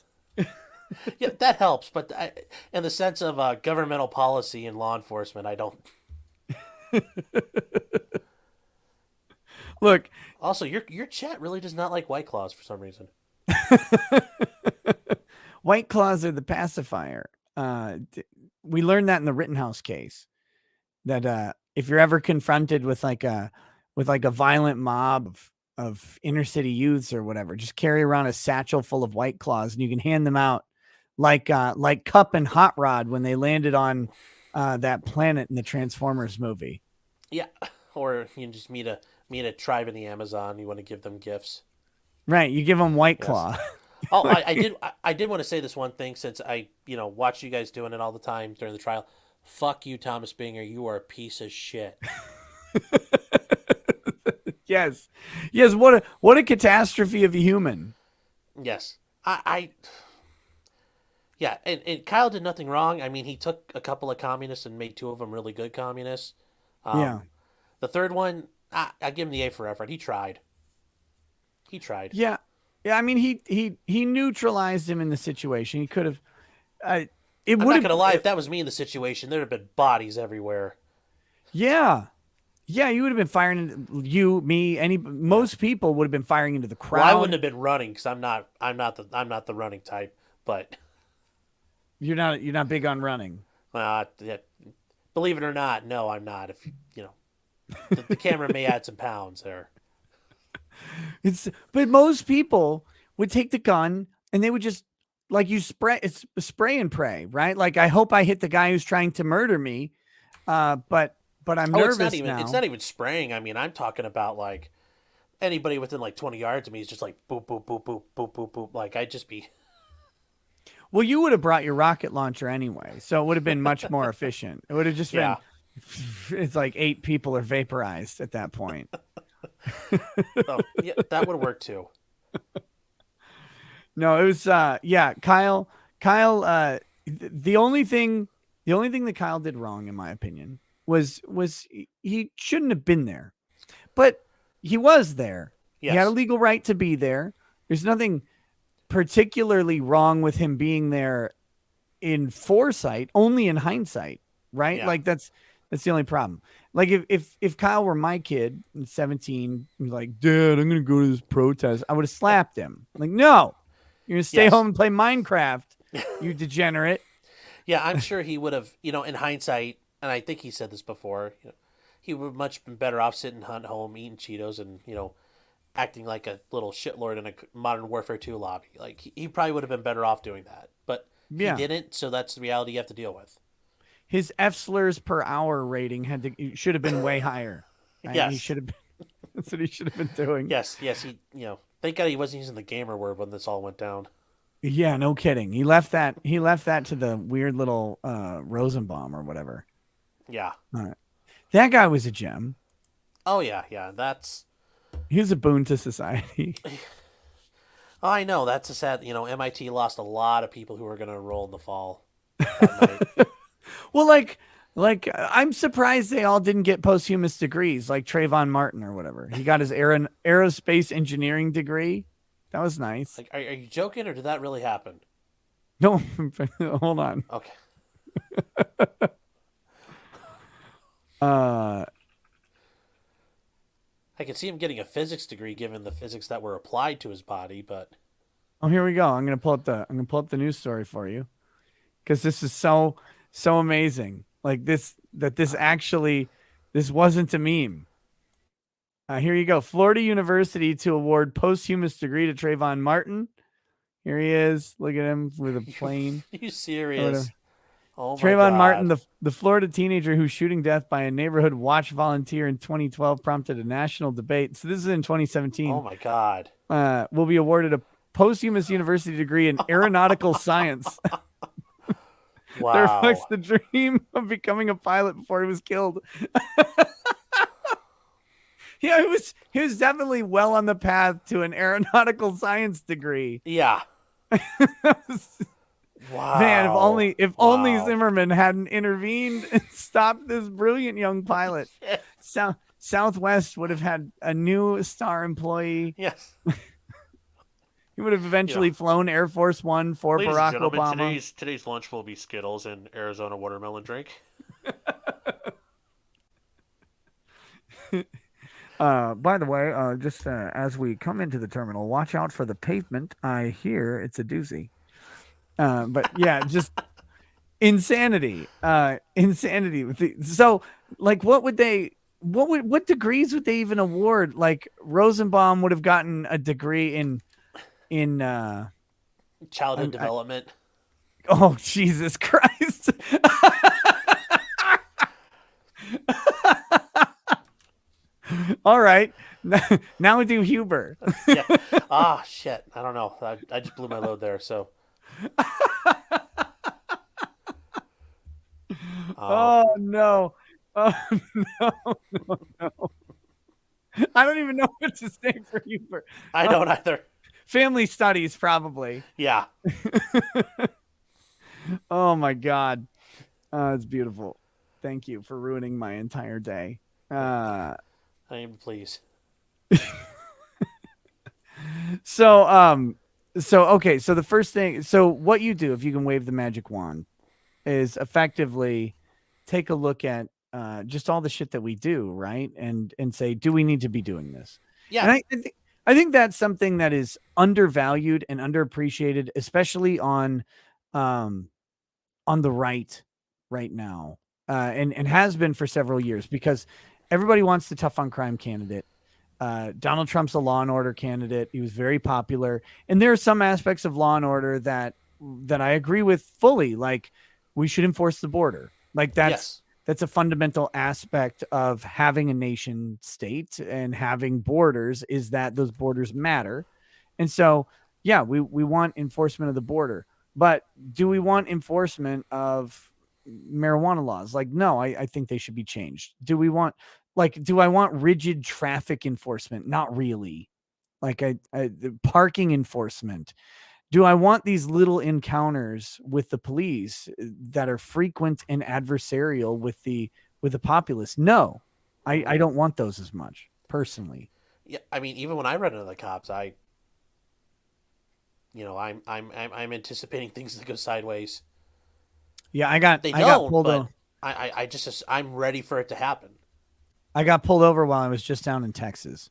Yeah, that helps. But in the sense of governmental policy and law enforcement, I don't. Look, Also, your chat really does not like White Claws for some reason. White claws are the pacifier. We learned that in the Rittenhouse case. That if you're ever confronted with like a violent mob of inner city youths or whatever, just carry around a satchel full of White Claws, and you can hand them out like Cup and Hot Rod when they landed on that planet in the Transformers movie. Yeah, or you just meet a tribe in the Amazon. You want to give them gifts. Right? You give them White Yes. Claw. Oh, Like, I did want to say this one thing since I watched you guys doing it all the time during the trial. Fuck you, Thomas Binger. You are a piece of shit. yes, yes. What a catastrophe of a human. Yes, I yeah, and Kyle did nothing wrong. I mean, he took a couple of communists and made two of them really good communists. Yeah. Um, the third one, I give him the A for effort. He tried. He tried. Yeah. Yeah, I mean, he neutralized him in the situation. He could have. Uh, it I'm would not have. gonna lie. If that was me in the situation, there'd have been bodies everywhere. Yeah, yeah. You would have been firing you, me, any Yeah. most people would have been firing into the Well, I wouldn't crowd. have been running because I'm not the running type. But You're not big on running. yeah, believe it or not, no, I'm not. If the camera may add some pounds there. But most people would take the gun and they would just like you spray and pray, right? Like I hope I hit the guy who's trying to murder me. But I'm Oh, nervous it's now. not even spraying. I mean, I'm talking about like anybody within like 20 yards of me is just like boop boop boop boop boop boop boop. Like I'd just be Well, you would have brought your rocket launcher anyway, so it would have been much more efficient. It would have just been yeah. It's like 8 people are vaporized at that point. Oh, yeah, that would work too. No, it was yeah, Kyle the only thing that Kyle did wrong in my opinion was he shouldn't have been there. But he was there. He had a Yes. legal right to be there. There's nothing particularly wrong with him being there in foresight, only in hindsight, right? Yeah. Like that's the only problem. Like if Kyle were my kid in 17, he was like, "Dad, I'm gonna go to this protest," I would have slapped him. Like, no, you're gonna stay Yes. home and play Minecraft, you degenerate. Yeah, I'm sure he would have, in hindsight, and I think he said this before, he would have much been better off sitting hunt home, eating Cheetos, and, acting like a little shitlord in a Modern Warfare 2 lobby. Like, he probably would have been better off doing that. But he Yeah, didn't, so that's the reality you have to deal with. his F slurs per hour rating should have been way higher. Right? He Yes. should have been. That's what he should have been doing. Yes, thank God he wasn't using the gamer word when this all went down. Yeah, no kidding. He left that to the weird little Rosenbaum or whatever. Yeah. All right. That guy was a gem. Oh, yeah, that's. He was a boon to society. Oh, I know, that's a sad, MIT lost a lot of people who were going to enroll in the fall that night. Well, like I'm surprised they all didn't get posthumous degrees, like Trayvon Martin or whatever. He got his aerospace engineering degree. That was nice. Like, are you joking, or did that really happen? No, hold on. Okay. Uh, I could see him getting a physics degree given the physics that were applied to his body, but oh, here we go. I'm gonna pull up the news story for you because this is so amazing. Like this wasn't a meme. Here you go. Florida University to award posthumous degree to Trayvon Martin. Here he is. Look at him with a plane. you Or serious? whatever. Oh my Trayvon Martin, god. the Florida teenager whose shooting death by a neighborhood watch volunteer in 2012 prompted a national debate. So this is in Oh 2017. my god. Will be awarded a posthumous university degree in aeronautical science that reflects Wow. the dream of becoming a pilot before he was killed. Yeah, he was definitely well on the path to an aeronautical science degree. Yeah. Man, Wow. if only Wow. Zimmerman hadn't intervened and stopped this brilliant young pilot. Southwest would have had a new star employee. Yes. He would have You know, eventually flown Air Force One for ladies and Barack gentlemen, Obama. today's lunch will be Skittles and Arizona watermelon drink. By the way, just as we come into the terminal, watch out for the pavement. I hear it's a doozy. But yeah, just insanity. Insanity. So, like, what degrees would they even award? Like, Rosenbaum would have gotten a degree in Childhood I, development. oh, Jesus Christ. All right. Now we do Huber. Yeah. Ah, shit. I don't know. I just blew my load there. So, um, Oh no. Oh no, no, no. I don't even know what to say for Huber. I Uh, don't either. family studies, probably. Yeah. Oh my God. It's beautiful. Thank you for ruining my entire day. Uh, I am pleased. so, okay. So the first thing, so what you do if you can wave the magic wand is effectively take a look at just all the shit that we do, right? And say, do we need to be doing this? And Yeah. I think that's something that is undervalued and underappreciated, especially um, on the right now, and has been for several years because everybody wants the tough on crime candidate. Donald Trump's a law and order candidate. He was very popular, and there are some aspects of law and order that I agree with fully. Like we should enforce the border. Like Yes. that's a fundamental aspect of having a nation state and having borders is that those borders matter. And so, yeah, we want enforcement of the border, but do we want enforcement of marijuana laws. Like, no, I think they should be changed. Do I want rigid traffic enforcement? Not really. Like the parking enforcement. Do I want these little encounters with the police that are frequent and adversarial with the populace? No, Mm-hmm. I don't want those as much personally. Yeah, I mean, even when I run into the cops, I'm anticipating things to go sideways. Yeah, They I got don't, pulled but over. I'm ready for it to happen. I got pulled over while I was just down in Texas.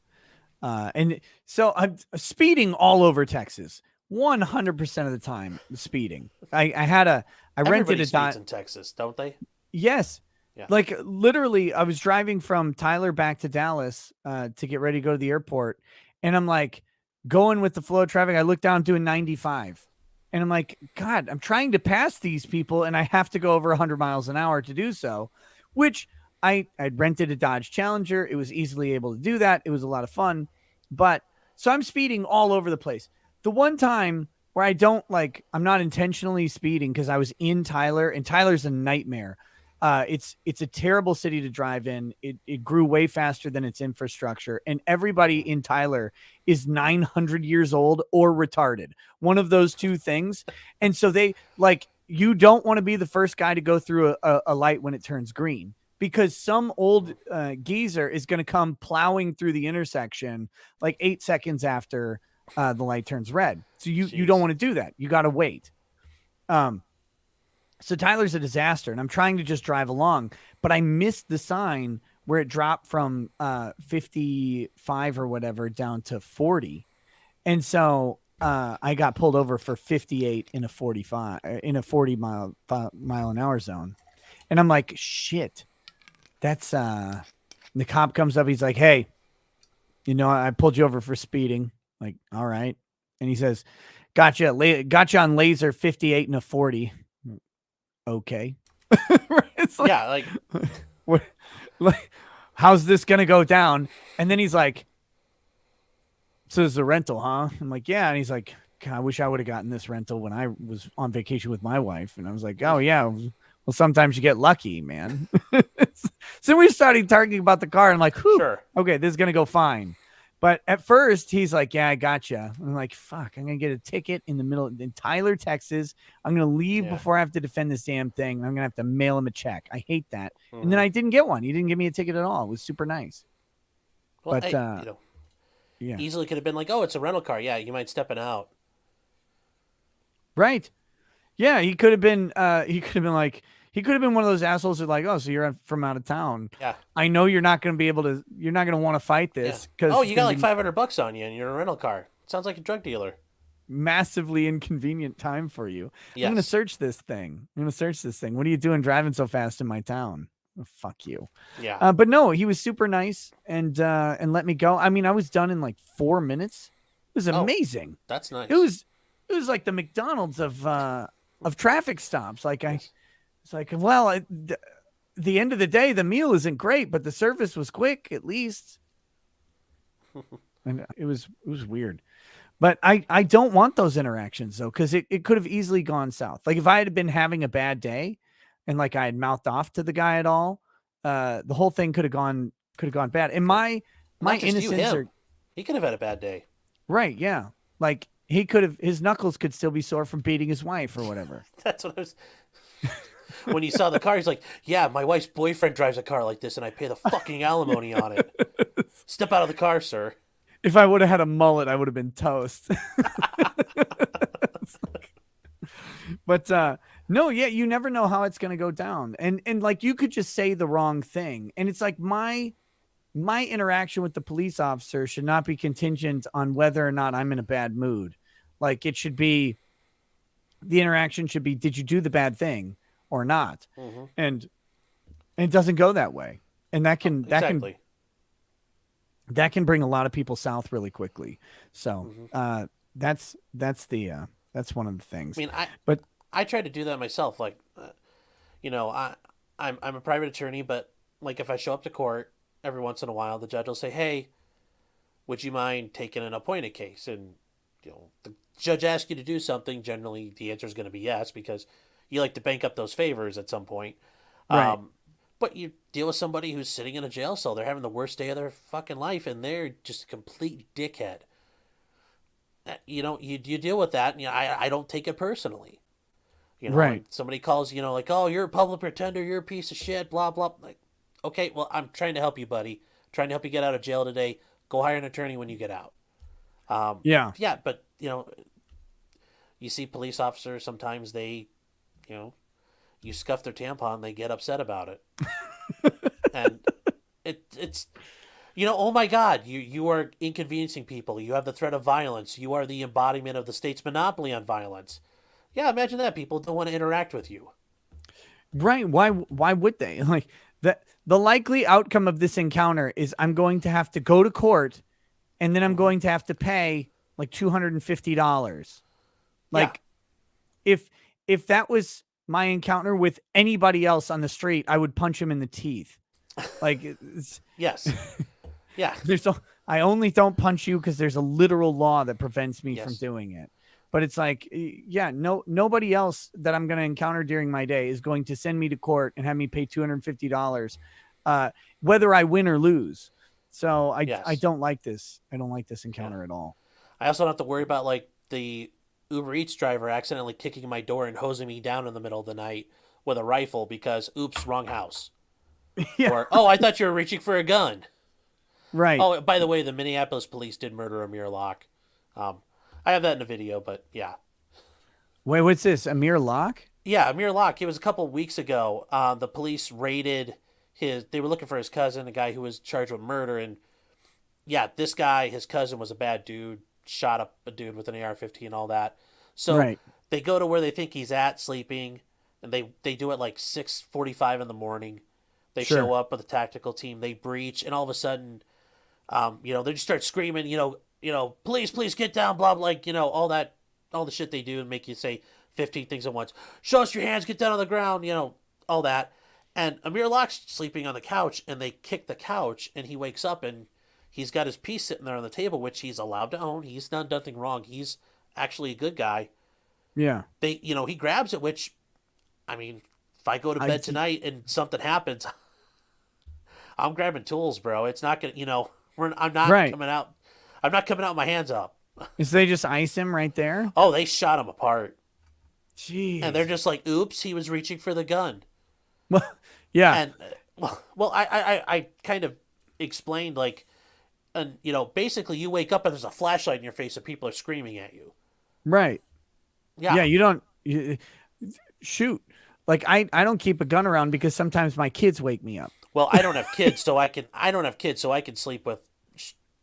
And so I'm speeding all over Texas, 100% of the time speeding. I rented Everybody a speeds dot. in Texas, don't they? Yes. Yeah. Like literally, I was driving from Tyler back to Dallas to get ready to go to the airport. And I'm like going with the flow of traffic. I look down doing 95. And I'm like, God, I'm trying to pass these people and I have to go over 100 miles an hour to do so, which I'd rented a Dodge Challenger. It was easily able to do that. It was a lot of fun. But so I'm speeding all over the place. The one time where I'm not intentionally speeding because I was in Tyler, and Tyler's a nightmare. It's a terrible city to drive in. It grew way faster than its infrastructure, and everybody in Tyler is 900 years old or retarded. One of those two things. And so they like you don't want to be the first guy to go through a light when it turns green because some old geezer is going to come plowing through the intersection like 8 seconds after the light turns red. So you don't Jeez. want to do that. You got to wait. Um, so Tyler's a disaster, and I'm trying to just drive along, but I missed the sign where it dropped from 55 or whatever down to 40, and so I got pulled over for 58 in a 45 in a 40 mile an hour zone, and I'm like, shit, that's the cop comes up, he's like, hey, I pulled you over for speeding. Like, all right, and he says, gotcha on laser 58 and a 40. Okay. It's like, Yeah, like what, like, how's this gonna go down? And then he's like, so it's a rental, huh? I'm like, yeah. And he's like, God, I wish I would have gotten this rental when I was on vacation with my wife. And I was like, oh yeah. Well, sometimes you get lucky, man. So we started talking about the car and I'm like, whew, sure. okay, this is gonna go fine. But at first, he's like, yeah, I gotcha. I'm like, fuck, I'm going to get a ticket in the middle in Tyler, Texas. I'm going to leave Yeah. before I have to defend this damn thing. I'm going to have to mail him a check. I hate that. Mm-hmm. And then I didn't get one. He didn't give me a ticket at all. It was super nice. Well, But, yeah. easily could have been like, oh, it's a rental car. Yeah, you might stepping out. Right. Yeah, he could have been like, he could have been one of those assholes who like, oh, so you're from out of town. Yeah. I know you're not going to want to fight this because oh, you got like $500 on you and you're in a rental car. Sounds like a drug dealer. Massively inconvenient time for you. Yes. I'm going to search this thing. What are you doing driving so fast in my town? Oh, fuck you. Yeah. But no, he was super nice and let me go. I mean, I was done in like 4 minutes. It was amazing. That's nice. It was like the McDonald's of traffic stops. Like it's like, well, the end of the day, the meal isn't great, but the service was quick at least. And it was weird. But I don't want those interactions though, because it could have easily gone south. Like if I had been having a bad day and like I had mouthed off to the guy at all, the whole thing could have gone bad. And my innocence he could have had a bad day. Right, yeah. Like his knuckles could still be sore from beating his wife or whatever. That's what I was when he saw the car, he's like, yeah, my wife's boyfriend drives a car like this and I pay the fucking alimony on it. Step out of the car, sir. If I would have had a mullet, I would have been toast. But no, yeah, you never know how it's going to go down. And like you could just say the wrong thing. And it's like my interaction with the police officer should not be contingent on whether or not I'm in a bad mood. Like the interaction should be, did you do the bad thing or not? Mm-hmm. And it doesn't go that way. And that can bring a lot of people south really quickly. So that's one of the things. I mean, but I try to do that myself. Like, I'm a private attorney, but like if I show up to court every once in a while, the judge will say, "Hey, would you mind taking an appointed case?" And the judge asks you to do something. Generally, the answer is going to be yes because you like to bank up those favors at some point. Right. Um, but you deal with somebody who's sitting in a jail cell. They're having the worst day of their fucking life, and they're just a complete dickhead. You deal with that, and I don't take it personally. And Right. somebody calls, like, oh, you're a public pretender, you're a piece of shit, blah blah. Like, okay, well, I'm trying to help you, buddy. Trying to help you get out of jail today. Go hire an attorney when you get out. Yeah. Yeah, but you see police officers sometimes you know, you scuff their tampon, they get upset about it, and it's oh my God, you are inconveniencing people. You have the threat of violence. You are the embodiment of the state's monopoly on violence. Yeah, imagine that. People don't want to interact with you. Right. Why would they? Like the likely outcome of this encounter is I'm going to have to go to court and then I'm Mm-hmm. going to have to pay like $250. Yeah. Like if that was my encounter with anybody else on the street, I would punch him in the teeth. Like Yes. Yeah. there's a, I only don't punch you because there's a literal law that prevents me from Yes. doing it. But it's like, yeah, nobody else that I'm going to encounter during my day is going to send me to court and have me pay $250, whether I win or lose. So I Yes. don't like this. I don't like this Yeah. encounter at all. I also don't have to worry about like the Uber Eats driver accidentally kicking my door and hosing me down in the middle of the night with a rifle because oops, wrong house. Yeah, Or oh, I thought you were reaching for a gun. right. Oh, by the way, the Minneapolis police did murder Amir Locke. Um, I have that in a video, but yeah. Wait, what's this? Amir Locke? Yeah, Amir Locke. It was a couple weeks ago. The police raided his. They were looking for his cousin, a guy who was charged with murder. And yeah, this guy, his cousin, was a bad dude. Shot up a dude with an AR-15 and all that. So Right. they go to where they think he's at, sleeping, and they do it like 6:45 in the morning. They show Sure. up with a tactical team. They breach, and all of a sudden, they just start screaming. Please, please get down, blah blah. Like all that, all the shit they do and make you say 15 things at once. Show us your hands, get down on the ground, all that. And Amir Locke's sleeping on the couch, and they kick the couch, and he wakes up, and he's got his piece sitting there on the table, which he's allowed to own. He's done nothing wrong. He's actually a good guy. Yeah. He grabs it, which, I mean, if I go to bed tonight and something happens, I'm grabbing tools, bro. It's not gonna. I'm not Right. coming out. I'm not coming out with my hands up. So they just ice him right there? Oh, they shot him apart. Jeez. And they're just like, oops, he was reaching for the gun. Well, yeah. And I kind of explained like, and basically you wake up and there's a flashlight in your face and people are screaming at you. Right. Yeah. Yeah, you don't shoot. Like I don't keep a gun around because sometimes my kids wake me up. Well, I don't have kids, so I can sleep with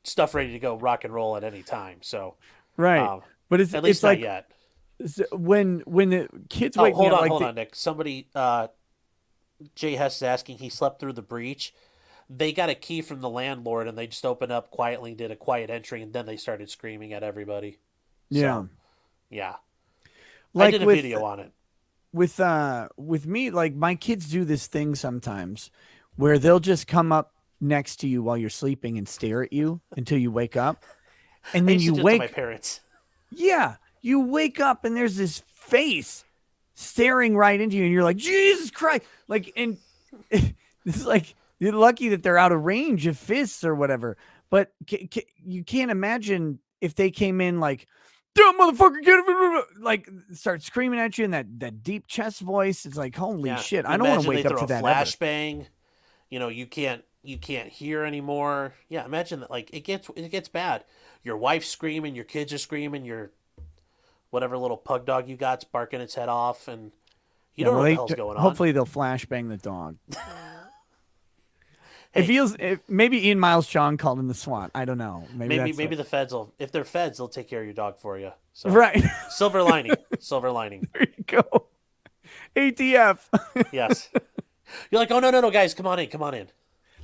stuff ready to go, rock and roll at any time. So, Right. But at least it's not like yet. when the kids Oh, wake me up, like hold on, Nick. Somebody, Jay Hess is asking. He slept through the breach. They got a key from the landlord, and they just opened up quietly, did a quiet entry, and then they started screaming at everybody. yeah. So, yeah. I Like did a with video on it. with me, like my kids do this thing sometimes where they'll just come up next to you while you're sleeping and stare at you until you wake up. And I then used you to do it to my wake parents. Yeah, you wake up and there's this face staring right into you and you're like, Jesus Christ. Like, and it's like, you're lucky that they're out of range of fists or whatever. But you can't imagine if they came in like, "Damn motherfucker, get him," like start screaming at you in that deep chest voice. It's like, holy Yeah. shit. I don't want to Imagine they wake up throw to a that ever. flashbang. You can't hear anymore. Yeah, imagine that. Like it gets bad. Your wife's screaming, your kids are screaming, your whatever little pug dog you got's barking its head off, and you Yeah, don't know well, what the hell's going on. hopefully they'll flashbang the dog. Hey, It feels maybe Ian Miles Sean called in the SWAT. I don't know. maybe that's the feds will. If they're feds, they'll take care of your dog for you. So right. silver lining, silver lining. There you go. ATF. Yes. You're like, oh no, guys, come on in.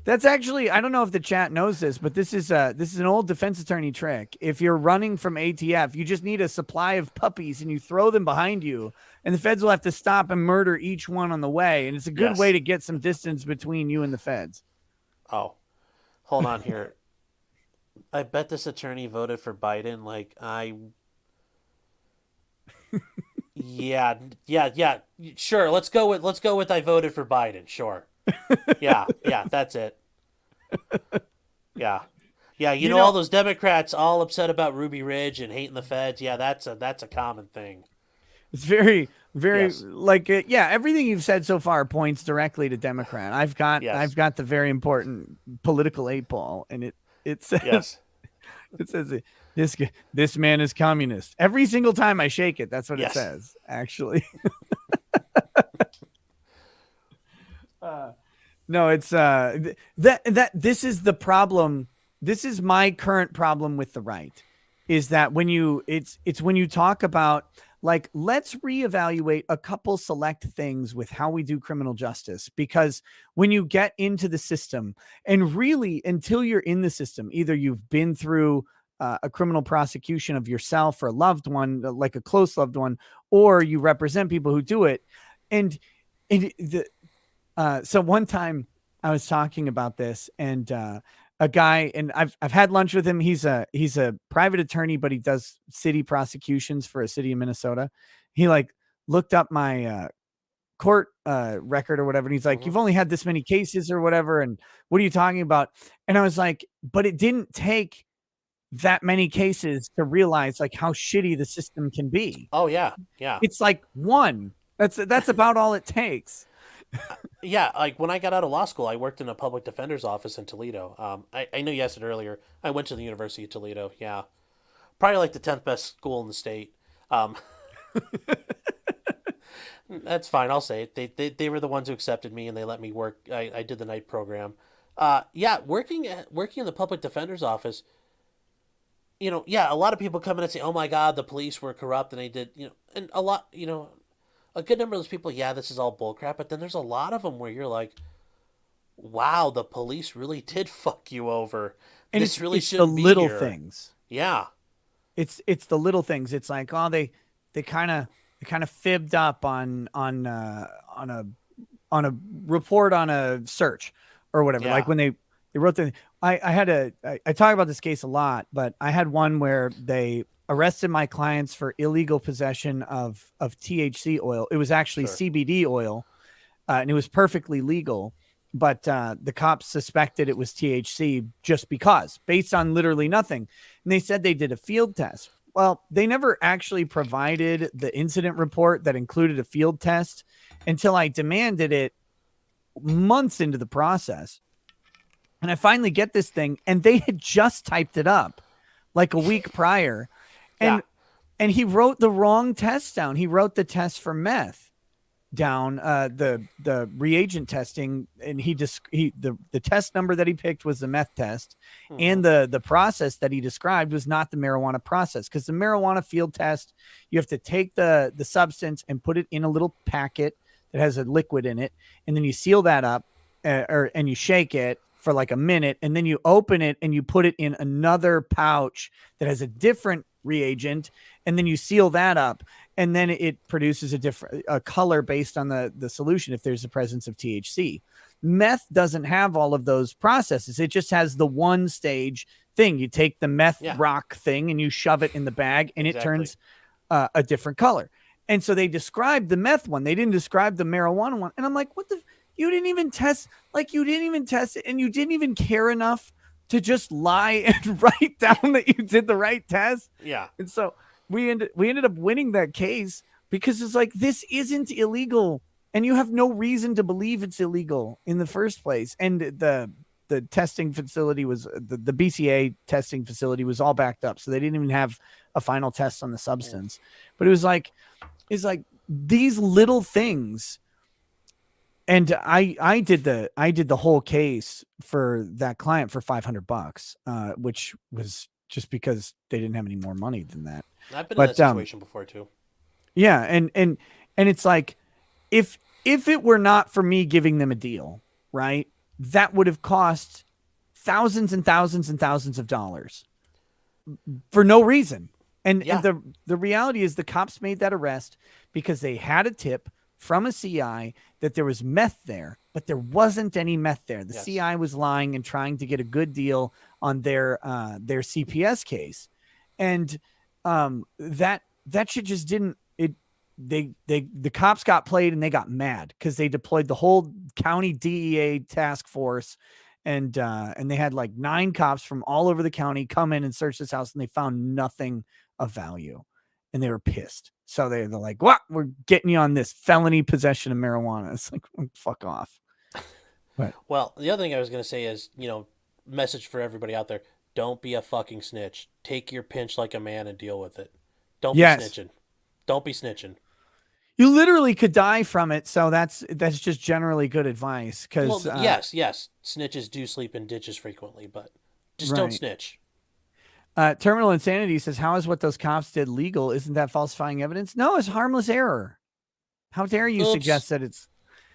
That's actually, I don't know if the chat knows this, but this is an old defense attorney trick. If you're running from ATF, you just need a supply of puppies and you throw them behind you, and the feds will have to stop and murder each one on the way. And it's a good Yes. way to get some distance between you and the feds. Oh, hold on here. I bet this attorney voted for Biden. Like Yeah, yeah. Sure, let's go with I voted for Biden. Sure. Yeah, that's it. Yeah. Yeah, You all know, those Democrats all upset about Ruby Ridge and hating the feds. Yeah, that's a common thing. it's very, very Yes. like yeah. Everything you've said so far points directly to Democrat. I've Yes. got the very important political 8 ball, and it says Yes. it says this man is communist. Every single time I shake it, that's what it Yes. says. Actually, uh, no, it's that this is the problem. This is my current problem with the right, is that when you it's when you talk about like let's reevaluate a couple select things with how we do criminal justice, because when you get into the system, and really until you're in the system, either you've been through a criminal prosecution of yourself or a loved one, like a close loved one, or you represent people who do it, and the so one time I was talking about this, and a guy, and I've had lunch with him. He's a private attorney, but he does city prosecutions for a city in Minnesota. He like looked up my court record or whatever, and he's like, Hmm. "You've only had this many cases or whatever, and what are you talking about?" And I was like, "But it didn't take that many cases to realize like how shitty the system can be. Oh yeah. Yeah. It's like one. That's about all it takes." Yeah, like when I got out of law school, I worked in a public defender's office in Toledo. I know you asked it earlier. I went to the University of Toledo. Yeah, probably like the 10th best school in the state. Um, that's fine. I'll say it. They were the ones who accepted me and they let me work. I did the night program. Yeah, working in the public defender's office. Yeah, a lot of people come in and say, "Oh my God, the police were corrupt and they did," and a lot, a good number of those people. Yeah, this is all bullcrap. But then there's a lot of them where you're like, wow, the police really did fuck you over. And This really it's the shouldn't be little here. things. Yeah. It's the little things. It's like, oh, they kind of fibbed up on a report on a search or whatever. Like Yeah. when they wrote I talk about this case a lot, but I had one where they arrested my clients for illegal possession of THC oil. It was actually Sure. CBD oil, and it was perfectly legal. But the cops suspected it was THC just because, based on literally nothing. And they said they did a field test. Well, they never actually provided the incident report that included a field test until I demanded it months into the process. And I finally get this thing, and they had just typed it up like a week prior. Yeah. And he wrote the wrong test down. He wrote the test for meth down, the reagent testing, and the test number that he picked was the meth test, Mm-hmm. and the process that he described was not the marijuana process, because the marijuana field test, you have to take the substance and put it in a little packet that has a liquid in it, and then you seal that up, and you shake it for like a minute, and then you open it and you put it in another pouch that has a different reagent, and then you seal that up, and then it produces a color based on the solution if there's the presence of THC. Meth doesn't have all of those processes. It just has the one stage thing. You take the meth Yeah. rock thing and you shove it in the bag, and it Exactly. turns a different color. And so they described the meth one. They didn't describe the marijuana one. And I'm like, what the? You didn't even test. Like, you didn't even test it, and you didn't even care enough to just lie and write down that you did the right test. Yeah. And so we ended up winning that case, because it's like, this isn't illegal, and you have no reason to believe it's illegal in the first place. And the testing facility was the BCA testing facility was all backed up, so they didn't even have a final test on the Mm. substance. But it was like, it's like these little things. And I did the whole case for that client for $500, which was just because they didn't have any more money than that. I've been in that But situation before too. yeah, and it's like, if it were not for me giving them a deal, right, that would have cost thousands and thousands and thousands of dollars for no reason. And Yeah. the reality is, the cops made that arrest because they had a tip from a CI that there was meth there, but there wasn't any meth there. The Yes. CI was lying and trying to get a good deal on their CPS case, and that shit just didn't, the cops got played and they got mad because they deployed the whole county DEA task force, and they had like 9 cops from all over the county come in and search this house, and they found nothing of value, and they were pissed. So they're like, "What? We're getting you on this felony possession of marijuana." It's like, fuck off. But Well, the other thing I was going to say is, message for everybody out there: don't be a fucking snitch. Take your pinch like a man and deal with it. Don't be yes, snitching. Don't be snitching. you literally could die from it. So that's just generally good advice. Well, Because yes, snitches do sleep in ditches frequently, but just don't right. snitch. Terminal Insanity says, "How is what those cops did legal? Isn't that falsifying evidence? No, it's harmless error. How dare you Oops, suggest that it's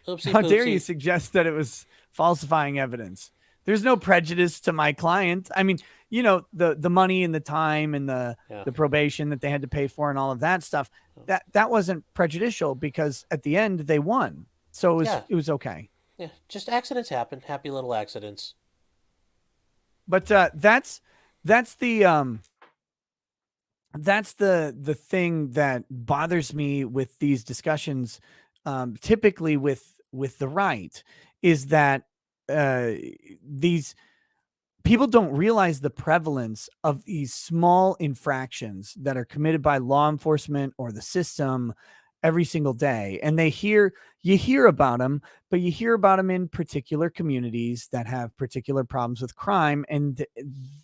oopsie How dare you poopsie. suggest that it was falsifying evidence? There's no prejudice to my client. I mean, the money and the time and Yeah, the probation that they had to pay for and all of that stuff, that wasn't prejudicial because at the end they won. So yeah, it was okay. yeah. Just accidents happen. Happy little accidents. But that's the the thing that bothers me with these discussions, typically with the right, is that uh, these people don't realize the prevalence of these small infractions that are committed by law enforcement or the system every single day. And you hear about them, but you hear about them in particular communities that have particular problems with crime. And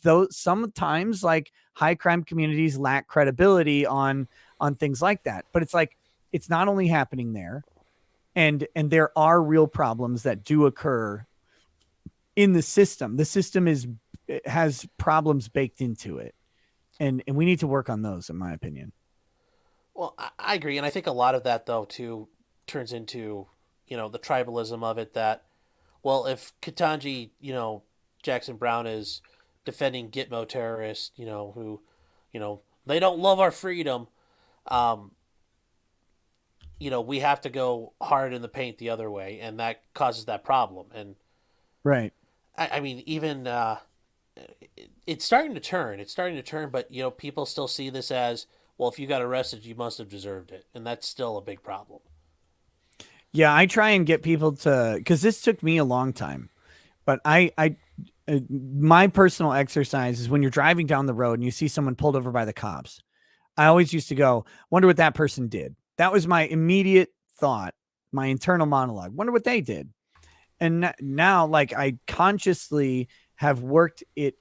those sometimes, like, high crime communities lack credibility on things like that. But it's like, it's not only happening there, and there are real problems that do occur in the system. The system has problems baked into it, and we need to work on those, in my opinion. Well, I agree, and I think a lot of that though too turns into the tribalism of it. That well, if Katanji Jackson Brown is defending Gitmo terrorists, who they don't love our freedom, um, we have to go hard in the paint the other way, and that causes that problem. And Right. I mean, even it's starting to turn. It's starting to turn, but people still see this as well. If you got arrested, you must have deserved it, and that's still a big problem. Yeah, I try and get people to, because this took me a long time, but my personal exercise is when you're driving down the road and you see someone pulled over by the cops. I always used to go, wonder what that person did. That was my immediate thought, my internal monologue. Wonder what they did. And now, like, I consciously have worked it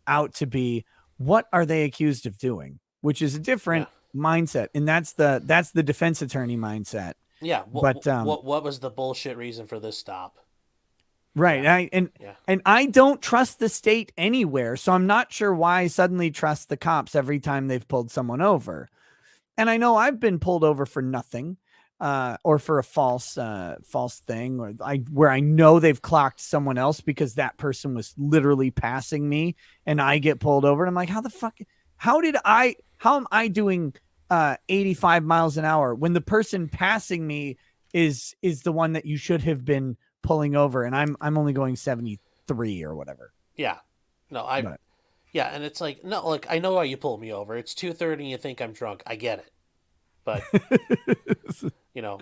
out to be, what are they accused of doing, which is a Yeah, different mindset, and that's the defense attorney mindset. yeah. But What was the bullshit reason for this stop? right, Yeah, yeah, and I don't trust the state anywhere, so I'm not sure why I suddenly trust the cops every time they've pulled someone over. And I know I've been pulled over for nothing, or for a false thing, or where I know they've clocked someone else because that person was literally passing me, and I get pulled over, and I'm like, how am I doing 85 miles an hour when the person passing me is the one that you should have been pulling over, and I'm only going 73 or whatever. yeah. No, I But yeah, and it's like no, like I know why you pulled me over. It's 2:30 and you think I'm drunk. I get it, but you know,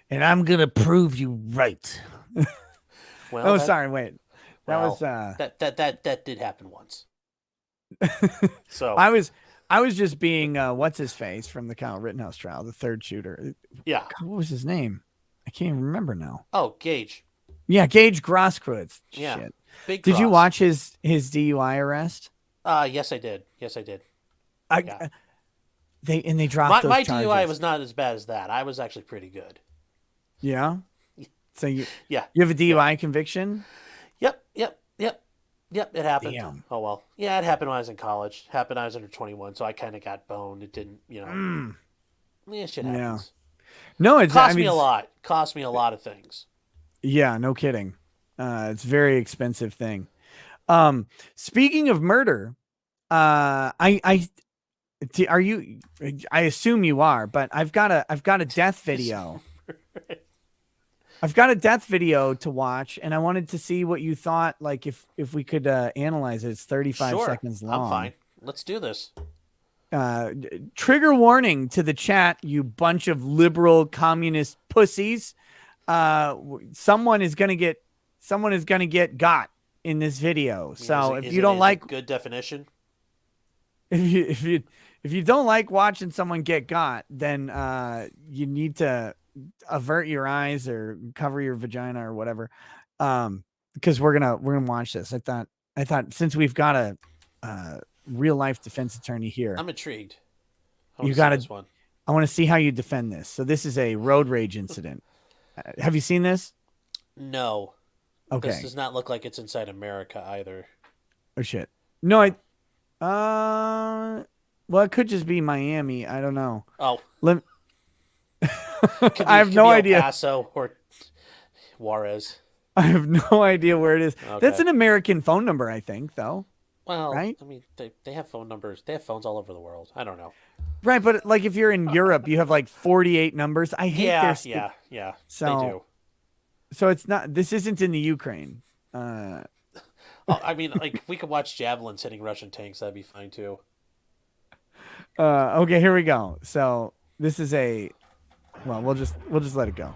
and I'm gonna prove you right. well Oh, that sorry, wait. That was well that did happen once. So I was just being what's his face from the Kyle Rittenhouse trial, the third shooter. yeah. God, what was his name? I can't even remember now. Oh, Gage. Yeah, Gage Grosskreutz. Yeah, Shit. big Did you cross. watch his DUI arrest? Yes, I did. Yes, I did. I Yeah, they dropped those my DUI charges. was not as bad as that. I was actually pretty good. Yeah. So Yeah, you have a yeah. DUI conviction? Yep. It happened. Damn. Oh well. Yeah, it happened when I was in college. Happened when I was under 21, so I kind of got boned. It didn't, Mm, Yeah, shit yeah. happens. No, I Cost me mean, a lot. Cost me a lot of things. yeah, no kidding. It's a very expensive thing. Speaking of murder, are you? I assume you are, but I've got a death video. I've got a death video to watch, and I wanted to see what you thought. Like, if we could analyze it. It's 35 Sure, seconds I'm long. fine. Let's do this. trigger warning to the chat, you bunch of liberal communist pussies. Someone is gonna get got in this video. So if you don't like good definition, if you don't like watching someone get got, then you need to avert your eyes or cover your vagina or whatever. Because we're gonna watch this. I thought since we've got a real life defense attorney here, I'm intrigued. You got this one. I want to see how you defend this. So this is a road rage incident. Have you seen this? No. Okay. This does not look like it's inside America either. Oh shit. No, well, it could just be Miami. I don't know. Oh. I have no idea. El Paso or Juarez. I have no idea where it is. Okay. That's an American phone number, I think, though. Well, right? I mean, they have phone numbers. They have phones all over the world. I don't know. Right, but like if you're in Europe, you have like 48 numbers. I hate yeah. So, they do. So it's not. This isn't in the Ukraine. I mean, like if we could watch javelins hitting Russian tanks, that'd be fine too. Okay, here we go. So this is a. Well, we'll just let it go.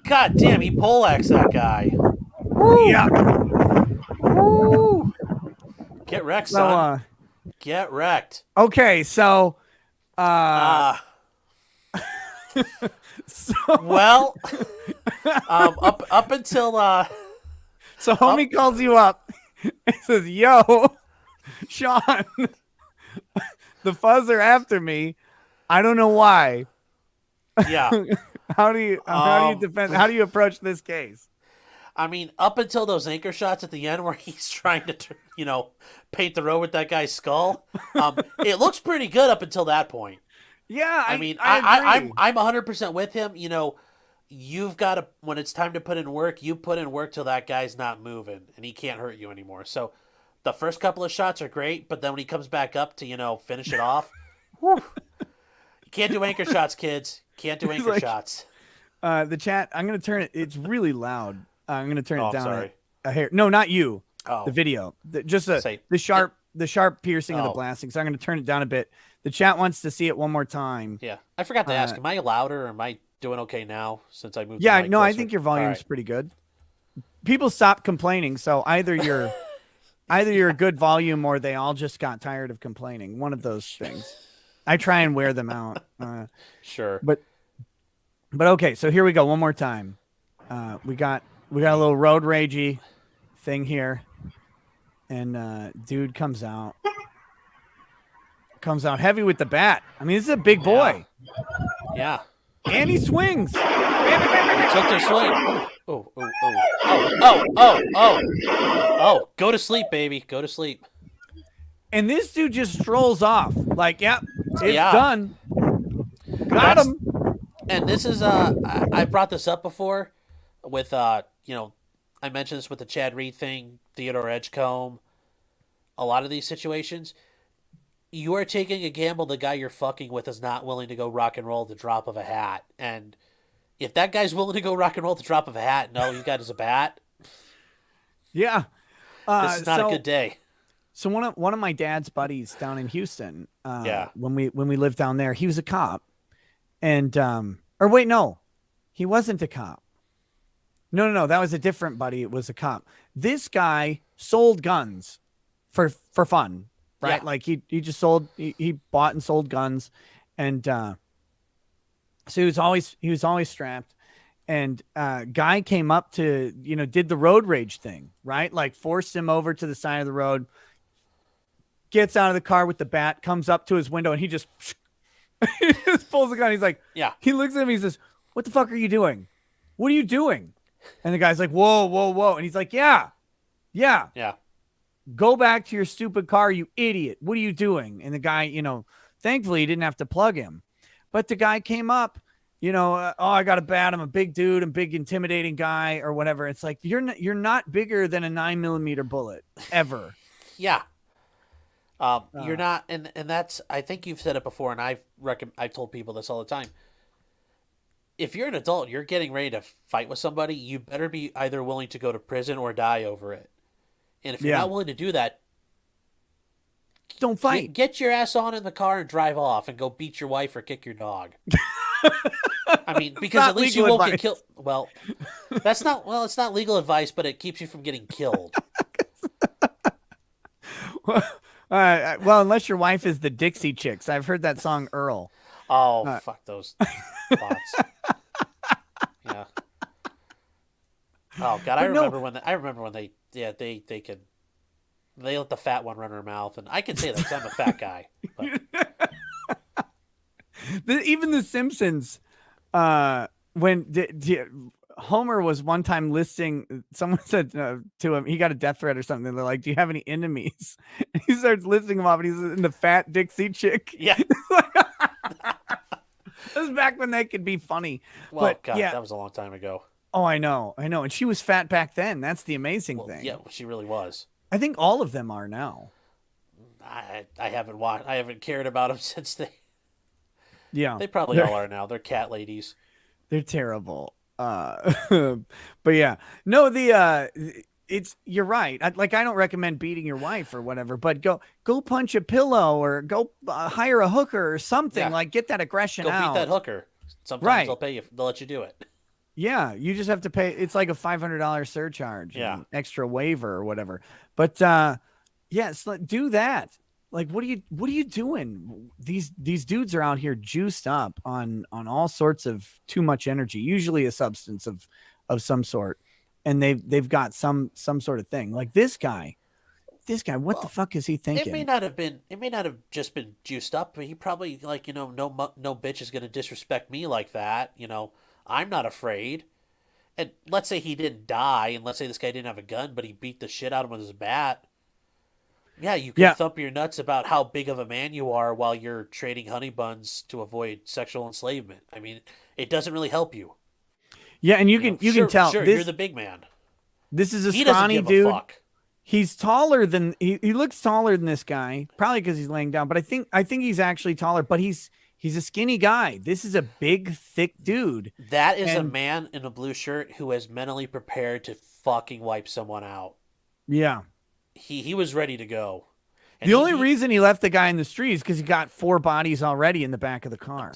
God damn, he poleaxed that guy. Woo. Yeah. Woo. Get wrecked, son. Get wrecked. Okay, so so well, up until so homie calls you up and says, "Yo, Sean, the fuzz are after me. I don't know why." Yeah. How do you defend? How do you approach this case? I mean, up until those anchor shots at the end where he's trying to, paint the road with that guy's skull, it looks pretty good up until that point. Yeah, I mean, I'm 100% with him. You've got to, when it's time to put in work, you put in work till that guy's not moving and he can't hurt you anymore. So the first couple of shots are great, but then when he comes back up to, finish it off, whew, you can't do anchor shots, kids. Can't do anchor shots. The chat, I'm going to turn it. It's really loud. I'm going to turn it down. Sorry. A hair. No, not you. Oh. The video. The sharp piercing of the blasting. So I'm going to turn it down a bit. The chat wants to see it one more time. Yeah. I forgot to ask, am I louder or am I doing okay now since I moved Yeah, the mic no, closer? I think your volume's pretty good. People stop complaining, so either you're a good volume or they all just got tired of complaining. One of those things. I try and wear them out. Sure. But okay, so here we go one more time. We got a little road ragey thing here. And dude comes out heavy with the bat. I mean, this is a big boy. Yeah. And he swings. Took their swing. Oh, go to sleep, baby. Go to sleep. And this dude just strolls off. Like, yep, it's done. Got him. And this is I brought this up before with I mentioned this with the Chad Reed thing, Theodore Edgecombe, a lot of these situations. You are taking a gamble the guy you're fucking with is not willing to go rock and roll at the drop of a hat. And if that guy's willing to go rock and roll at the drop of a hat, and all you got is a bat. Yeah. This is not a good day. So one of my dad's buddies down in Houston, when we lived down there, he was a cop. And or wait, no, he wasn't a cop. No, that was a different buddy. It was a cop. This guy sold guns for fun, right? Yeah. Like he just sold, he bought and sold guns, and so he was always strapped. And guy came up to did the road rage thing, right? Like forced him over to the side of the road. Gets out of the car with the bat, comes up to his window, and he just pulls the gun. He's like, yeah. He looks at him. He says, "What the fuck are you doing? What are you doing?" And the guy's like, whoa. And he's like, yeah. Go back to your stupid car, you idiot. What are you doing? And the guy, thankfully he didn't have to plug him. But the guy came up, oh, I got a bat. I'm a big dude. I'm a big intimidating guy or whatever. It's like, you're not bigger than a 9mm bullet ever. Yeah. You're Uh, not, and that's, I think you've said it before, and I've told people this all the time. If you're an adult, you're getting ready to fight with somebody, you better be either willing to go to prison or die over it. And if you're yeah. not willing to do that, Don't fight. get your ass on in the car and drive off and go beat your wife or kick your dog. I mean, because not at least you legal won't get advice. killed. Well, it's not legal advice, but it keeps you from getting killed. Well, unless your wife is the Dixie Chicks. I've heard that song, Earl. Oh, Uh, fuck those thoughts. Yeah. Oh God, but no, I remember when they could they let the fat one run her mouth, and I can say that because I'm a fat guy. But even the Simpsons, when Homer was one time listing, someone said to him, he got a death threat or something. They're like, "Do you have any enemies?" And he starts listing them off, and he's in the fat Dixie chick. yeah, This was back when they could be funny. well, But God, yeah, that was a long time ago. oh, I know, and she was fat back then. That's the amazing Well, thing. yeah, she really was. I think all of them are now. I haven't watched. I haven't cared about them since Yeah, they probably all are now. They're cat ladies. they're terrible. But yeah, no, you're right. I don't recommend beating your wife or whatever, but go punch a pillow or go hire a hooker or something. Yeah. Like, get that aggression Go out. beat that hooker. Sometimes Right. they'll pay you. They'll let you do it. Yeah, you just have to pay. It's like a $500 surcharge, Yeah. and extra waiver or whatever. But yes, do that. Like, what are you doing? These dudes are out here juiced up on all sorts of too much energy, usually a substance of some sort, and they've got some sort of thing. Like this guy, what the fuck is he thinking? It may not have just been juiced up, but he probably like no bitch is gonna disrespect me like that. I'm not afraid. And let's say he didn't die, and let's say this guy didn't have a gun, but he beat the shit out of him with his bat. Yeah, you can Yeah. thump your nuts about how big of a man you are while you're trading honey buns to avoid sexual enslavement. I mean, it doesn't really help you. Yeah, and you can tell Sure, this you're the big man. this is a He doesn't scrawny give a dude. fuck. He's taller than he looks taller than this guy, probably because he's laying down. But I think he's actually taller. But he's a skinny guy. This is a big, thick dude. That is a And- man in a blue shirt who is mentally prepared to fucking wipe someone out. Yeah. He was ready to go. And The only reason he left the guy in the street is because he got 4 bodies already in the back of the car.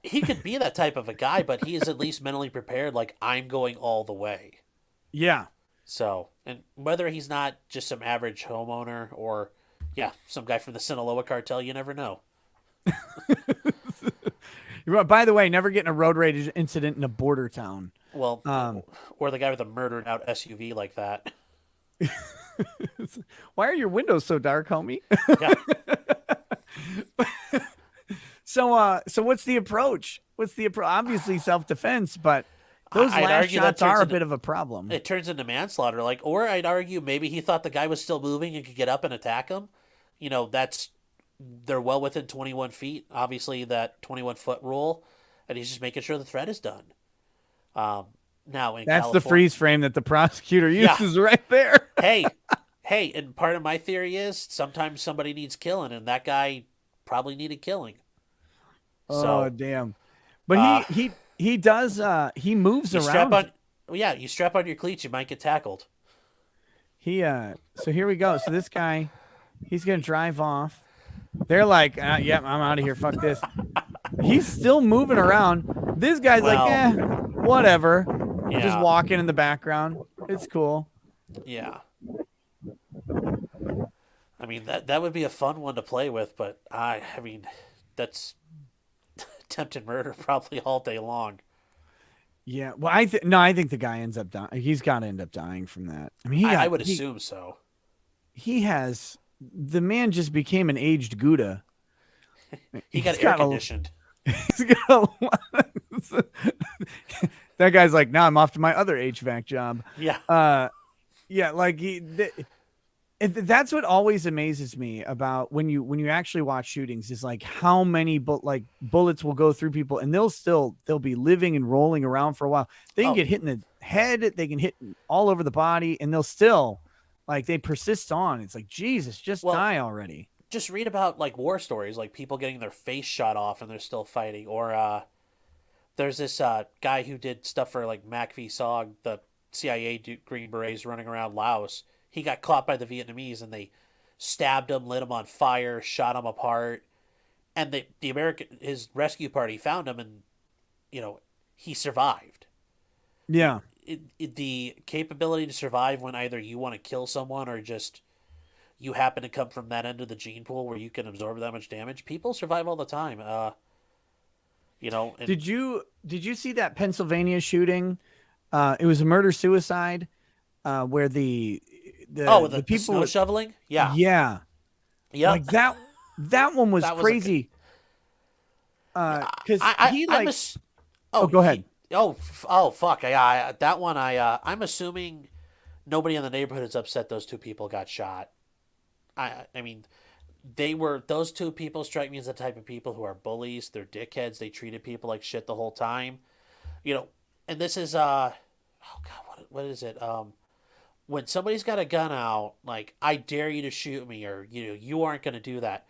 he could be that type of a guy, but he is at least mentally prepared. Like, I'm going all the way. Yeah. So, and whether he's not just some average homeowner or, yeah, some guy from the Sinaloa cartel, you never know. By the way, never get in a road rage incident in a border town. Well, or the guy with a murdered out SUV like that. Why are your windows so dark, homie? Yeah. So what's the approach? Obviously self-defense, but those I'd last argue that shots are a turns into- bit of a problem. It turns into manslaughter. Like, or I'd argue maybe he thought the guy was still moving and could get up and attack him. They're well within 21 feet. Obviously, that 21-foot rule, and he's just making sure the threat is done. Now in That's the California, freeze frame that the prosecutor Yeah. uses right there. hey, and part of my theory is sometimes somebody needs killing, and that guy probably needed killing. Oh So damn! But he does he moves you around. you strap on your cleats, you might get tackled. So here we go. So this guy, he's gonna drive off. They're like, yep, I'm out of here. Fuck this. He's still moving around. This guy's Well, like, whatever. Just Yeah. walking in the background. It's cool. Yeah. I mean that would be a fun one to play with, but I mean that's attempted murder probably all day long. Yeah. Well, I think the guy ends up dying. He's got to end up dying from that. I mean, I would assume so. The man just became an aged Gouda. He got He's air got a- conditioned. He's got a lot. That guy's like, now I'm off to my other HVAC job. Yeah. Yeah, like That's what always amazes me about when you actually watch shootings is like how many bullets will go through people and they'll be living and rolling around for a while. They can Oh, get hit in the head, they can hit all over the body, and they'll still like they persist on. It's like Jesus, just well, die already. just read about like war stories, like people getting their face shot off and they're still fighting. Or there's this guy who did stuff for like MACV-SOG, the CIA Green Berets running around Laos. He got caught by the Vietnamese and they stabbed him, lit him on fire, shot him apart. And the American his rescue party found him, and he survived. Yeah. The capability to survive when either you want to kill someone or just you happen to come from that end of the gene pool where you can absorb that much damage. People survive all the time. And Did you see that Pennsylvania shooting? It was a murder suicide where the the people snow shoveling. Yeah, yeah, yep. like that one was That was crazy. Because he I'm like oh, go ahead. oh fuck. That one. I'm assuming nobody in the neighborhood is upset those two people got shot. I mean, those two people strike me as the type of people who are bullies. They're dickheads. They treated people like shit the whole time. And this is oh god, what is it? When somebody's got a gun out, like I dare you to shoot me, or you aren't going to do that.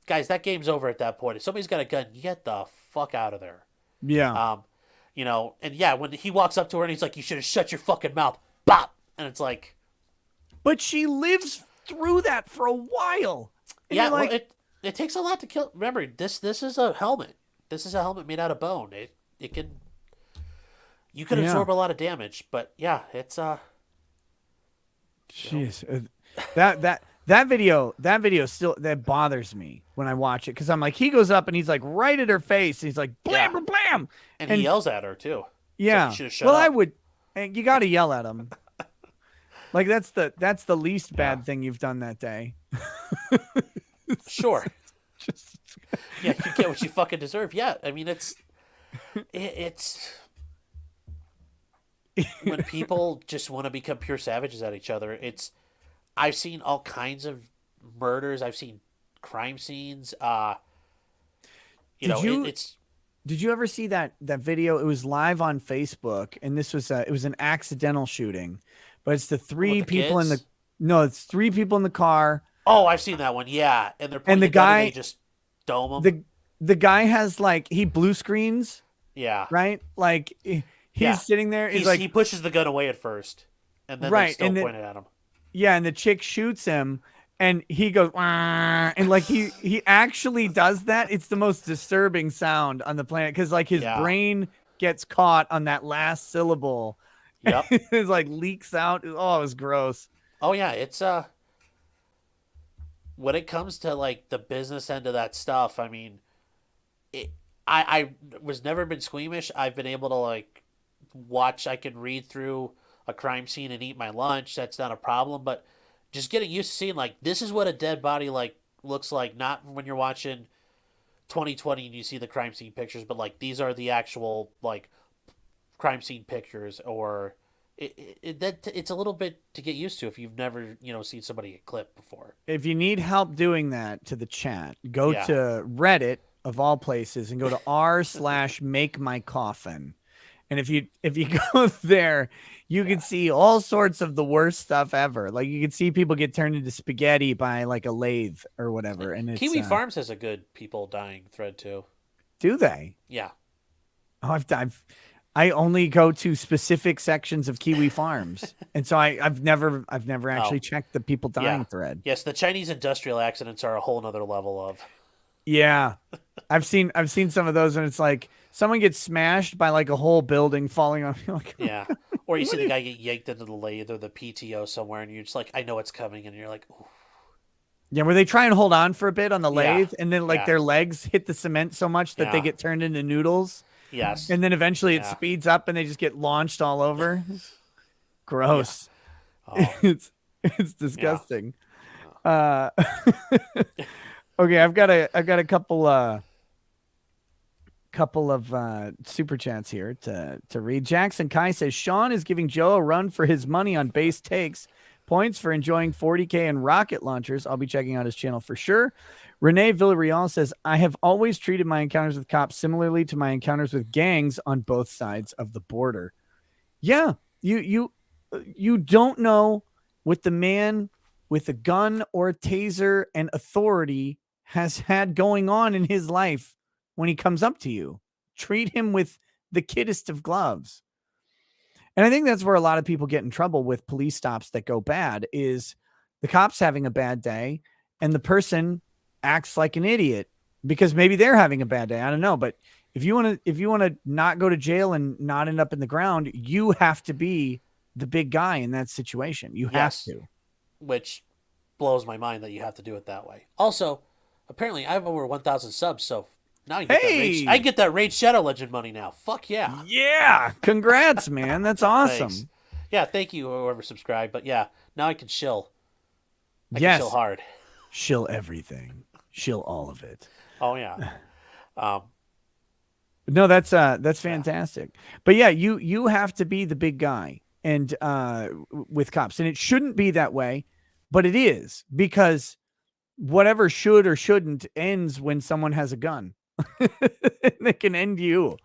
Guys, that game's over at that point. If somebody's got a gun, get the fuck out of there. Yeah, And yeah, when he walks up to her and he's like, "You should have shut your fucking mouth," bop, and it's like, but she lives through that for a while. And yeah, you're like, well, it takes a lot to kill. Remember, this is a helmet. This is a helmet made out of bone. It can you can yeah. absorb a lot of damage, but yeah, it's Jeez, that video still that bothers me when I watch it because I'm like he goes up and he's like right at her face. And he's like blam yeah, blam blam, and he yells at her too. yeah. Like, you should have shut Well, up. I would. And you got to yell at him. Like that's the least bad thing you've done that day. Sure. Just Yeah, you get what you fucking deserve. Yeah, I mean it's when people just want to become pure savages at each other. I've seen all kinds of murders. I've seen crime scenes. It's did you ever see that video? It was live on Facebook, and this was it was an accidental shooting, but it's the three with the people in the kids. no, it's three people in the car. Oh, I've seen that one. Yeah, and they're And pointing the the gun and guy they just dome them. the guy has like he blue screens, Yeah, right? Like yeah. he's sitting there. He's like he pushes the gun away at first, and then they right, still and then point it at him. yeah, and the chick shoots him, and he goes "Wah," and like he actually does that. It's the most disturbing sound on the planet because like his Yeah. brain gets caught on that last syllable. Yep. It's like leaks out. Oh, it was gross. Oh yeah, it's when it comes to like the business end of that stuff, I mean, I was never been squeamish. I've been able to like watch. I can read through a crime scene and eat my lunch. That's not a problem. But just getting used to seeing like this is what a dead body like looks like. Not when you're watching 2020 and you see the crime scene pictures, but like these are the actual like crime scene pictures. Or it's a little bit to get used to if you've never seen somebody get clipped before. If you need help doing that to the chat, go Yeah. to Reddit of all places and go to r/make my coffin. And if you go there, you can see all sorts of the worst stuff ever. Like you can see people get turned into spaghetti by like a lathe or whatever. And it's Kiwi Farms has a good people dying thread too. do they? Yeah. Oh, I only go to specific sections of Kiwi Farms, and so I've never actually checked the people dying Yeah. thread. Yes, the Chinese industrial accidents are a whole nother level of. Yeah, I've seen some of those, and it's like someone gets smashed by like a whole building falling on. You're like, Yeah. Or you see the guy get yanked into the lathe or the PTO somewhere, and you're just like, I know it's coming, and you're like, ooh. yeah, where they try and hold on for a bit on the Yeah. lathe, and then like Yeah. their legs hit the cement so much that they Yeah. get turned into noodles, Yes. and then eventually it Yeah. speeds up and they just get launched all over. Gross. Oh, It's disgusting. Uh, okay, I've got a couple of super chats here to read. Jackson Kai says Sean is giving Joe a run for his money on base takes, Points for enjoying 40K and rocket launchers. I'll be checking out his channel for sure. Renee Villarreal says, I have always treated my encounters with cops similarly to my encounters with gangs on both sides of the border. Yeah, you don't know what the man with a gun or a taser and authority has had going on in his life when he comes up to you. Treat him with the kiddest of gloves. And I think that's where a lot of people get in trouble with police stops that go bad is the cops having a bad day and the person acts like an idiot because maybe they're having a bad day. I don't know. But if you want to not go to jail and not end up in the ground, you have to be the big guy in that situation. You have to. Which blows my mind that you have to do it that way. Also, apparently I have over 1,000 subs, so now you get I get that Raid Shadow Legend money now. Fuck yeah. Yeah. Congrats, man. That's awesome. Thanks. Yeah, thank you whoever subscribed. But yeah, now I can shill. I can shill hard. Shill everything. Shill all of it. Oh yeah. No, that's fantastic. Yeah. But yeah, you have to be the big guy and with cops. And it shouldn't be that way, but it is because whatever should or shouldn't ends when someone has a gun. They can end you.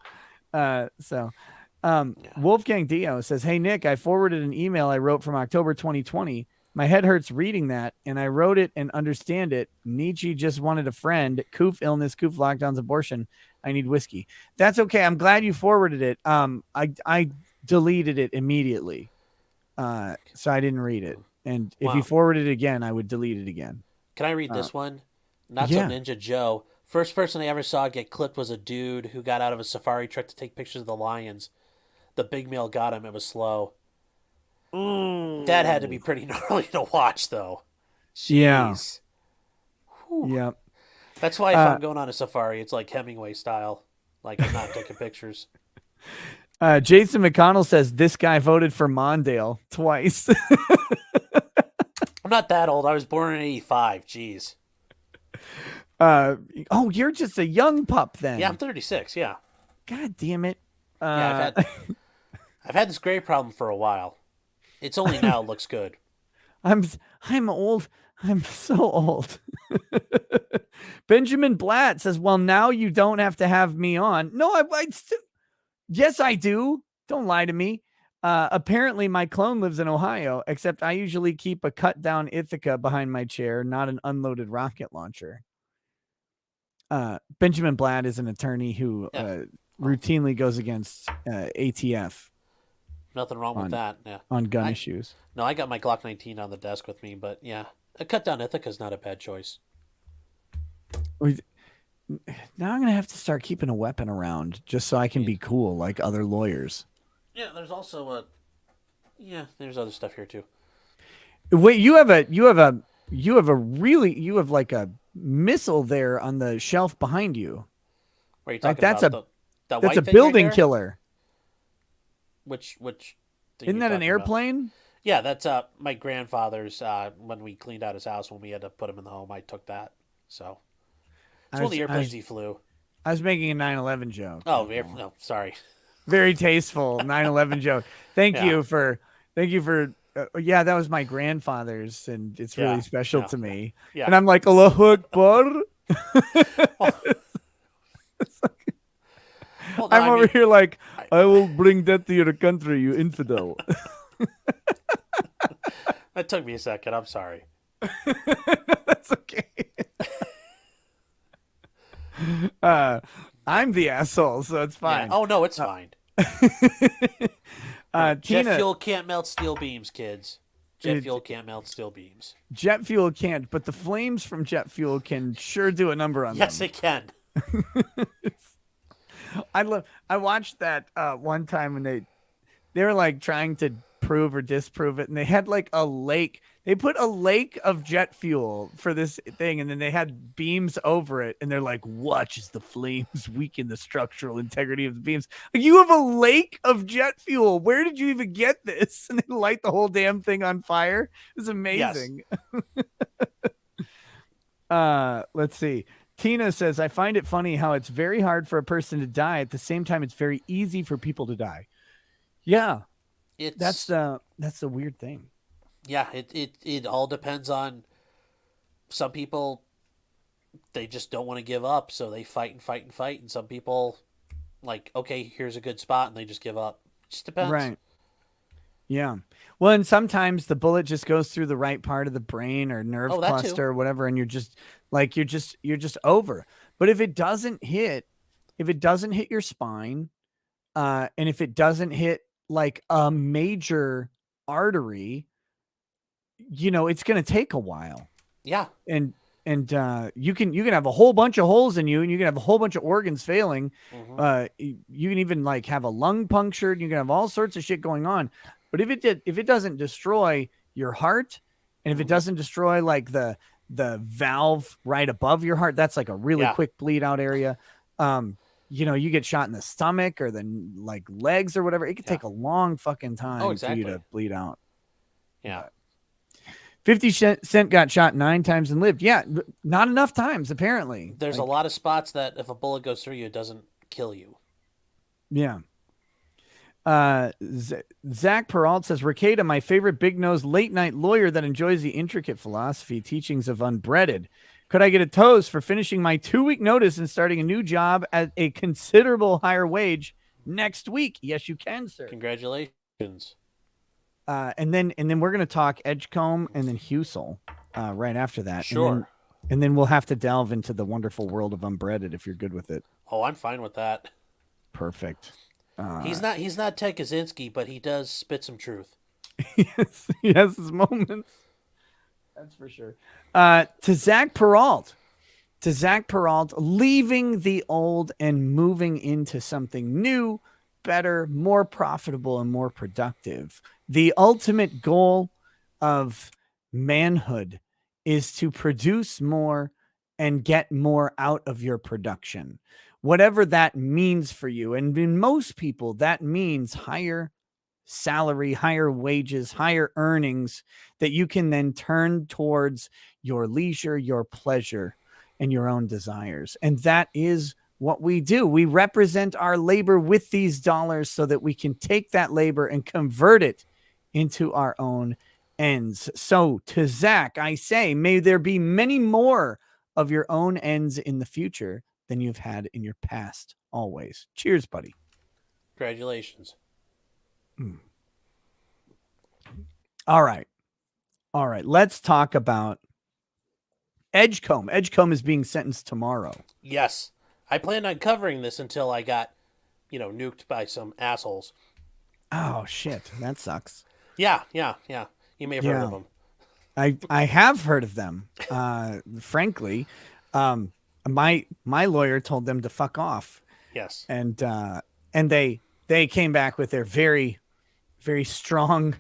Wolfgang Dio says, hey, Nick, I forwarded an email I wrote from October 2020. My head hurts reading that, and I wrote it and understand it. Nietzsche just wanted a friend. Coof illness, coof lockdowns, abortion. I need whiskey. That's okay. I'm glad you forwarded it. I deleted it immediately, so I didn't read it. And if you forwarded it again, I would delete it again. Can I read this one? Not so Ninja Joe. First person I ever saw get clipped was a dude who got out of a safari truck to take pictures of the lions. The big male got him. It was slow. That had to be pretty gnarly to watch, though. Jeez. Yeah. Yep. That's why if I'm going on a safari, it's like Hemingway style. Like I'm not taking pictures. Jason McConnell says this guy voted for Mondale twice. I'm not that old. I was born in 85. Jeez. You're just a young pup then. Yeah, I'm 36. Yeah. God damn it. I've had this gray problem for a while. It's only now it looks good. I'm old. I'm so old. Benjamin Blatt says, well, now you don't have to have me on. No, I still. Yes, I do. Don't lie to me. Apparently my clone lives in Ohio, except I usually keep a cut down Ithaca behind my chair, not an unloaded rocket launcher. Benjamin Blatt is an attorney who routinely goes against ATF. Nothing wrong with that. Yeah. On gun issues. No, I got my Glock 19 on the desk with me, but yeah, a cut down Ithaca is not a bad choice. Now I'm going to have to start keeping a weapon around just so I can be cool like other lawyers. Yeah, there's also there's other stuff here too. Wait, you have like a missile there on the shelf behind you. What are you talking about? That's a building killer. Which isn't that an airplane? About? Yeah, that's my grandfather's. When we cleaned out his house, when we had to put him in the home, I took that. So it's one of the airplanes he flew. I was making a 9/11 joke. Oh, no, sorry. Very tasteful 9/11 joke. Thank you for. Yeah, that was my grandfather's, and it's really special to me. Yeah. And I'm like, Allahu Akbar. I'm over here like, I will bring that to your country, you infidel. That took me a second. I'm sorry. That's okay. I'm the asshole, so it's fine. Yeah. Oh, no, it's fine. Jet fuel can't melt steel beams, kids. Jet fuel can't melt steel beams. Jet fuel can't, but the flames from jet fuel can sure do a number on them. Yes, it can. I watched that one time when they were like trying to prove or disprove it, and they had like a lake. They put a lake of jet fuel for this thing, and then they had beams over it, and they're like, watch as the flames weaken the structural integrity of the beams. Like, you have a lake of jet fuel. Where did you even get this? And they light the whole damn thing on fire. It's amazing. Yes. Let's see. Tina says, I find it funny how it's very hard for a person to die. At the same time, it's very easy for people to die. Yeah. That's the weird thing. Yeah, it all depends on some people. They just don't want to give up, so they fight and fight and fight. And some people like, okay, here's a good spot, and they just give up. Just depends. Right. Yeah. Well, and sometimes the bullet just goes through the right part of the brain or nerve Oh, that too. cluster or whatever, and you're just like you're just over. But if it doesn't hit your spine, and if it doesn't hit like a major artery, it's gonna take a while. Yeah. And you can have a whole bunch of holes in you, and you can have a whole bunch of organs failing. Hmm. You can even like have a lung punctured. You can have all sorts of shit going on. But if it doesn't destroy your heart, and if it Hmm. doesn't destroy like the valve right above your heart, that's like a really Yeah. quick bleed out area. You get shot in the stomach or the like legs or whatever. It could Yeah. take a long fucking Oh, time for you exactly. to bleed out. Yeah. 50 Cent got shot 9 times and lived. Yeah, not enough times apparently. There's a Like, lot of spots that if a bullet goes through you, it doesn't kill you. yeah. Zach Peralt says, Ricada, my favorite big nose late night lawyer that enjoys the intricate philosophy teachings of unbreaded. Could I get a toast for finishing my 2 week notice and starting a new job at a considerable higher wage next week? Yes, you can, sir. Congratulations. And then we're gonna talk Edgecombe and then Husel right after that, Sure. and then we'll have to delve into the wonderful world of unbreaded if you're good with it. Oh, I'm fine with that. Perfect. He's not Ted Kaczynski, but he does spit some truth. Yes, he has his moments. That's for sure. To Zach Peralt. To Zach Peralt, leaving the old and moving into something new, better, more profitable, and more productive. The ultimate goal of manhood is to produce more and get more out of your production, whatever that means for you. And in most people, that means higher salary, higher wages, higher earnings that you can then turn towards your leisure, your pleasure, and your own desires. And that is what we do. We represent our labor with these dollars so that we can take that labor and convert it into our own ends. So to Zach, I say, may there be many more of your own ends in the future than you've had in your past always. Cheers, buddy. Congratulations. Mm. All right. All right. Let's talk about Edgecombe. Edgecombe is being sentenced tomorrow. Yes. I planned on covering this until I got, nuked by some assholes. Oh shit, that sucks. Yeah, yeah, yeah. You may have heard of Yeah. them. I have heard of them. Frankly, my lawyer told them to fuck off, Yes. and they came back with their very very strongly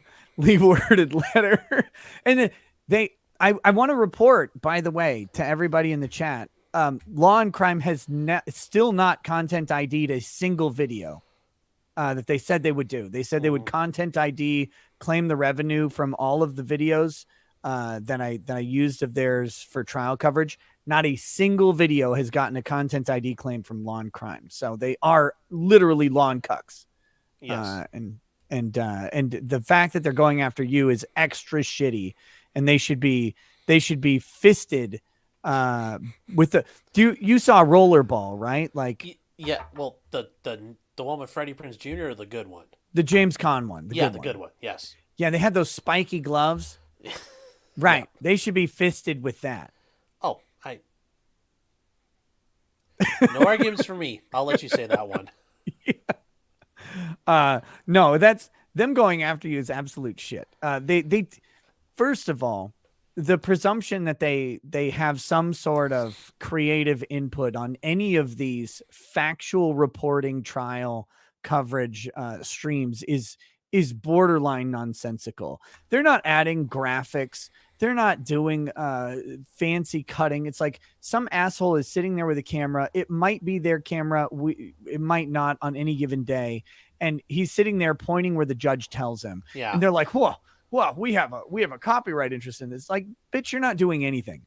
worded letter, and I want to report, by the way, to everybody in the chat. Law and Crime has still not content ID'd a single video that they said they would do. They said they would Hmm. content ID, claim the revenue from all of the videos that I used of theirs for trial coverage. Not a single video has gotten a content ID claim from Law and Crime. So they are literally lawn cucks. Yes. And the fact that they're going after you is extra shitty, and they should be fisted with you saw Rollerball, right? Like Yeah. Well, the one with Freddie Prinze Jr. or the good one? the James Caan one, the Yeah, good the one. good one. Yes. Yeah, they had those spiky gloves. Yeah. Right. They should be fisted with that. Oh, no arguments for me. I'll let you say that one. No, that's them going after you is absolute shit. They first of all, the presumption that they have some sort of creative input on any of these factual reporting trial coverage streams is borderline nonsensical. They're not adding graphics. They're not doing fancy cutting. It's like some asshole is sitting there with a camera. It might be their camera. It might not on any given day. And he's sitting there pointing where the judge tells him. Yeah. And they're like, whoa, well, we have a copyright interest in this. Like, bitch, you're not doing anything.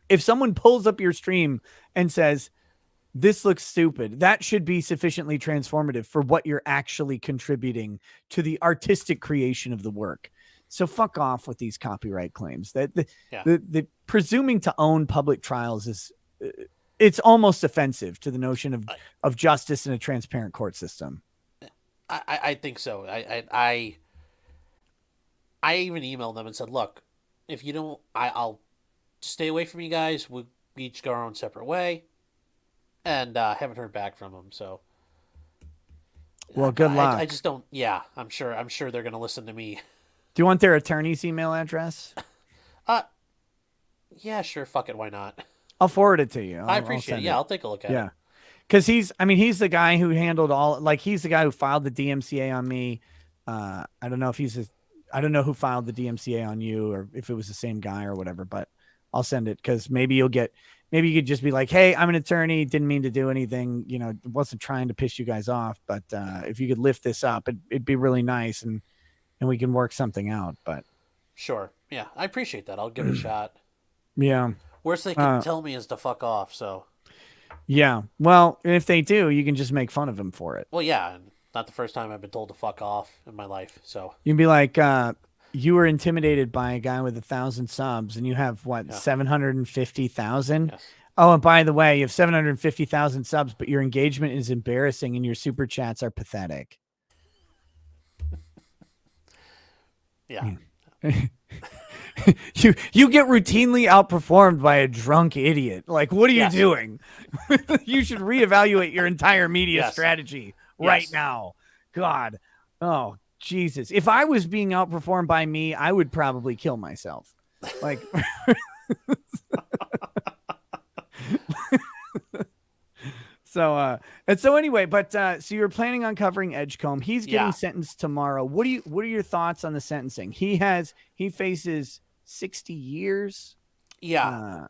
If someone pulls up your stream and says, this looks stupid, that should be sufficiently transformative for what you're actually contributing to the artistic creation of the work. So fuck off with these copyright claims. That Yeah. the presuming to own public trials is it's almost offensive to the notion of justice in a transparent court system. I think so. I even emailed them and said, look, if you don't, I'll stay away from you guys. We each go our own separate way, and haven't heard back from them. So, Well, good I luck. just don't. Yeah, I'm sure they're gonna listen to me. Do you want their attorney's email address? Uh, yeah, sure. Fuck it. Why not? I'll forward it to you. I I'll appreciate it. send Yeah, it. I'll take a look at it. Yeah. Because he's the guy who handled all, like, he's the guy who filed the DMCA on me. I don't know if I don't know who filed the DMCA on you or if it was the same guy or whatever, but I'll send it because maybe you could just be like, hey, I'm an attorney, didn't mean to do anything, wasn't trying to piss you guys off, but if you could lift this up, it'd be really nice, and we can work something out. But Sure. Yeah, I appreciate that. I'll give it a shot. yeah, Worst they can tell me is to fuck off. So, yeah. Well, if they do, you can just make fun of him for it. well, yeah, and not the first time I've been told to fuck off in my life. So, You can be like, you were intimidated by a guy with 1,000 subs, and you have what, yeah, 750,000? yes, Oh, and by the way, you have 750,000 subs, but your engagement is embarrassing, and your super chats are pathetic. yeah, You get routinely outperformed by a drunk idiot. Like, what are you yes, doing? You should reevaluate your entire media yes, strategy right yes. now. God. Oh, Jesus. If I was being outperformed by me, I would probably kill myself. Like, so anyway, but so you're planning on covering Edgecombe. He's getting Yeah, sentenced tomorrow. What are your thoughts on the sentencing? He faces 60 years. yeah. Uh,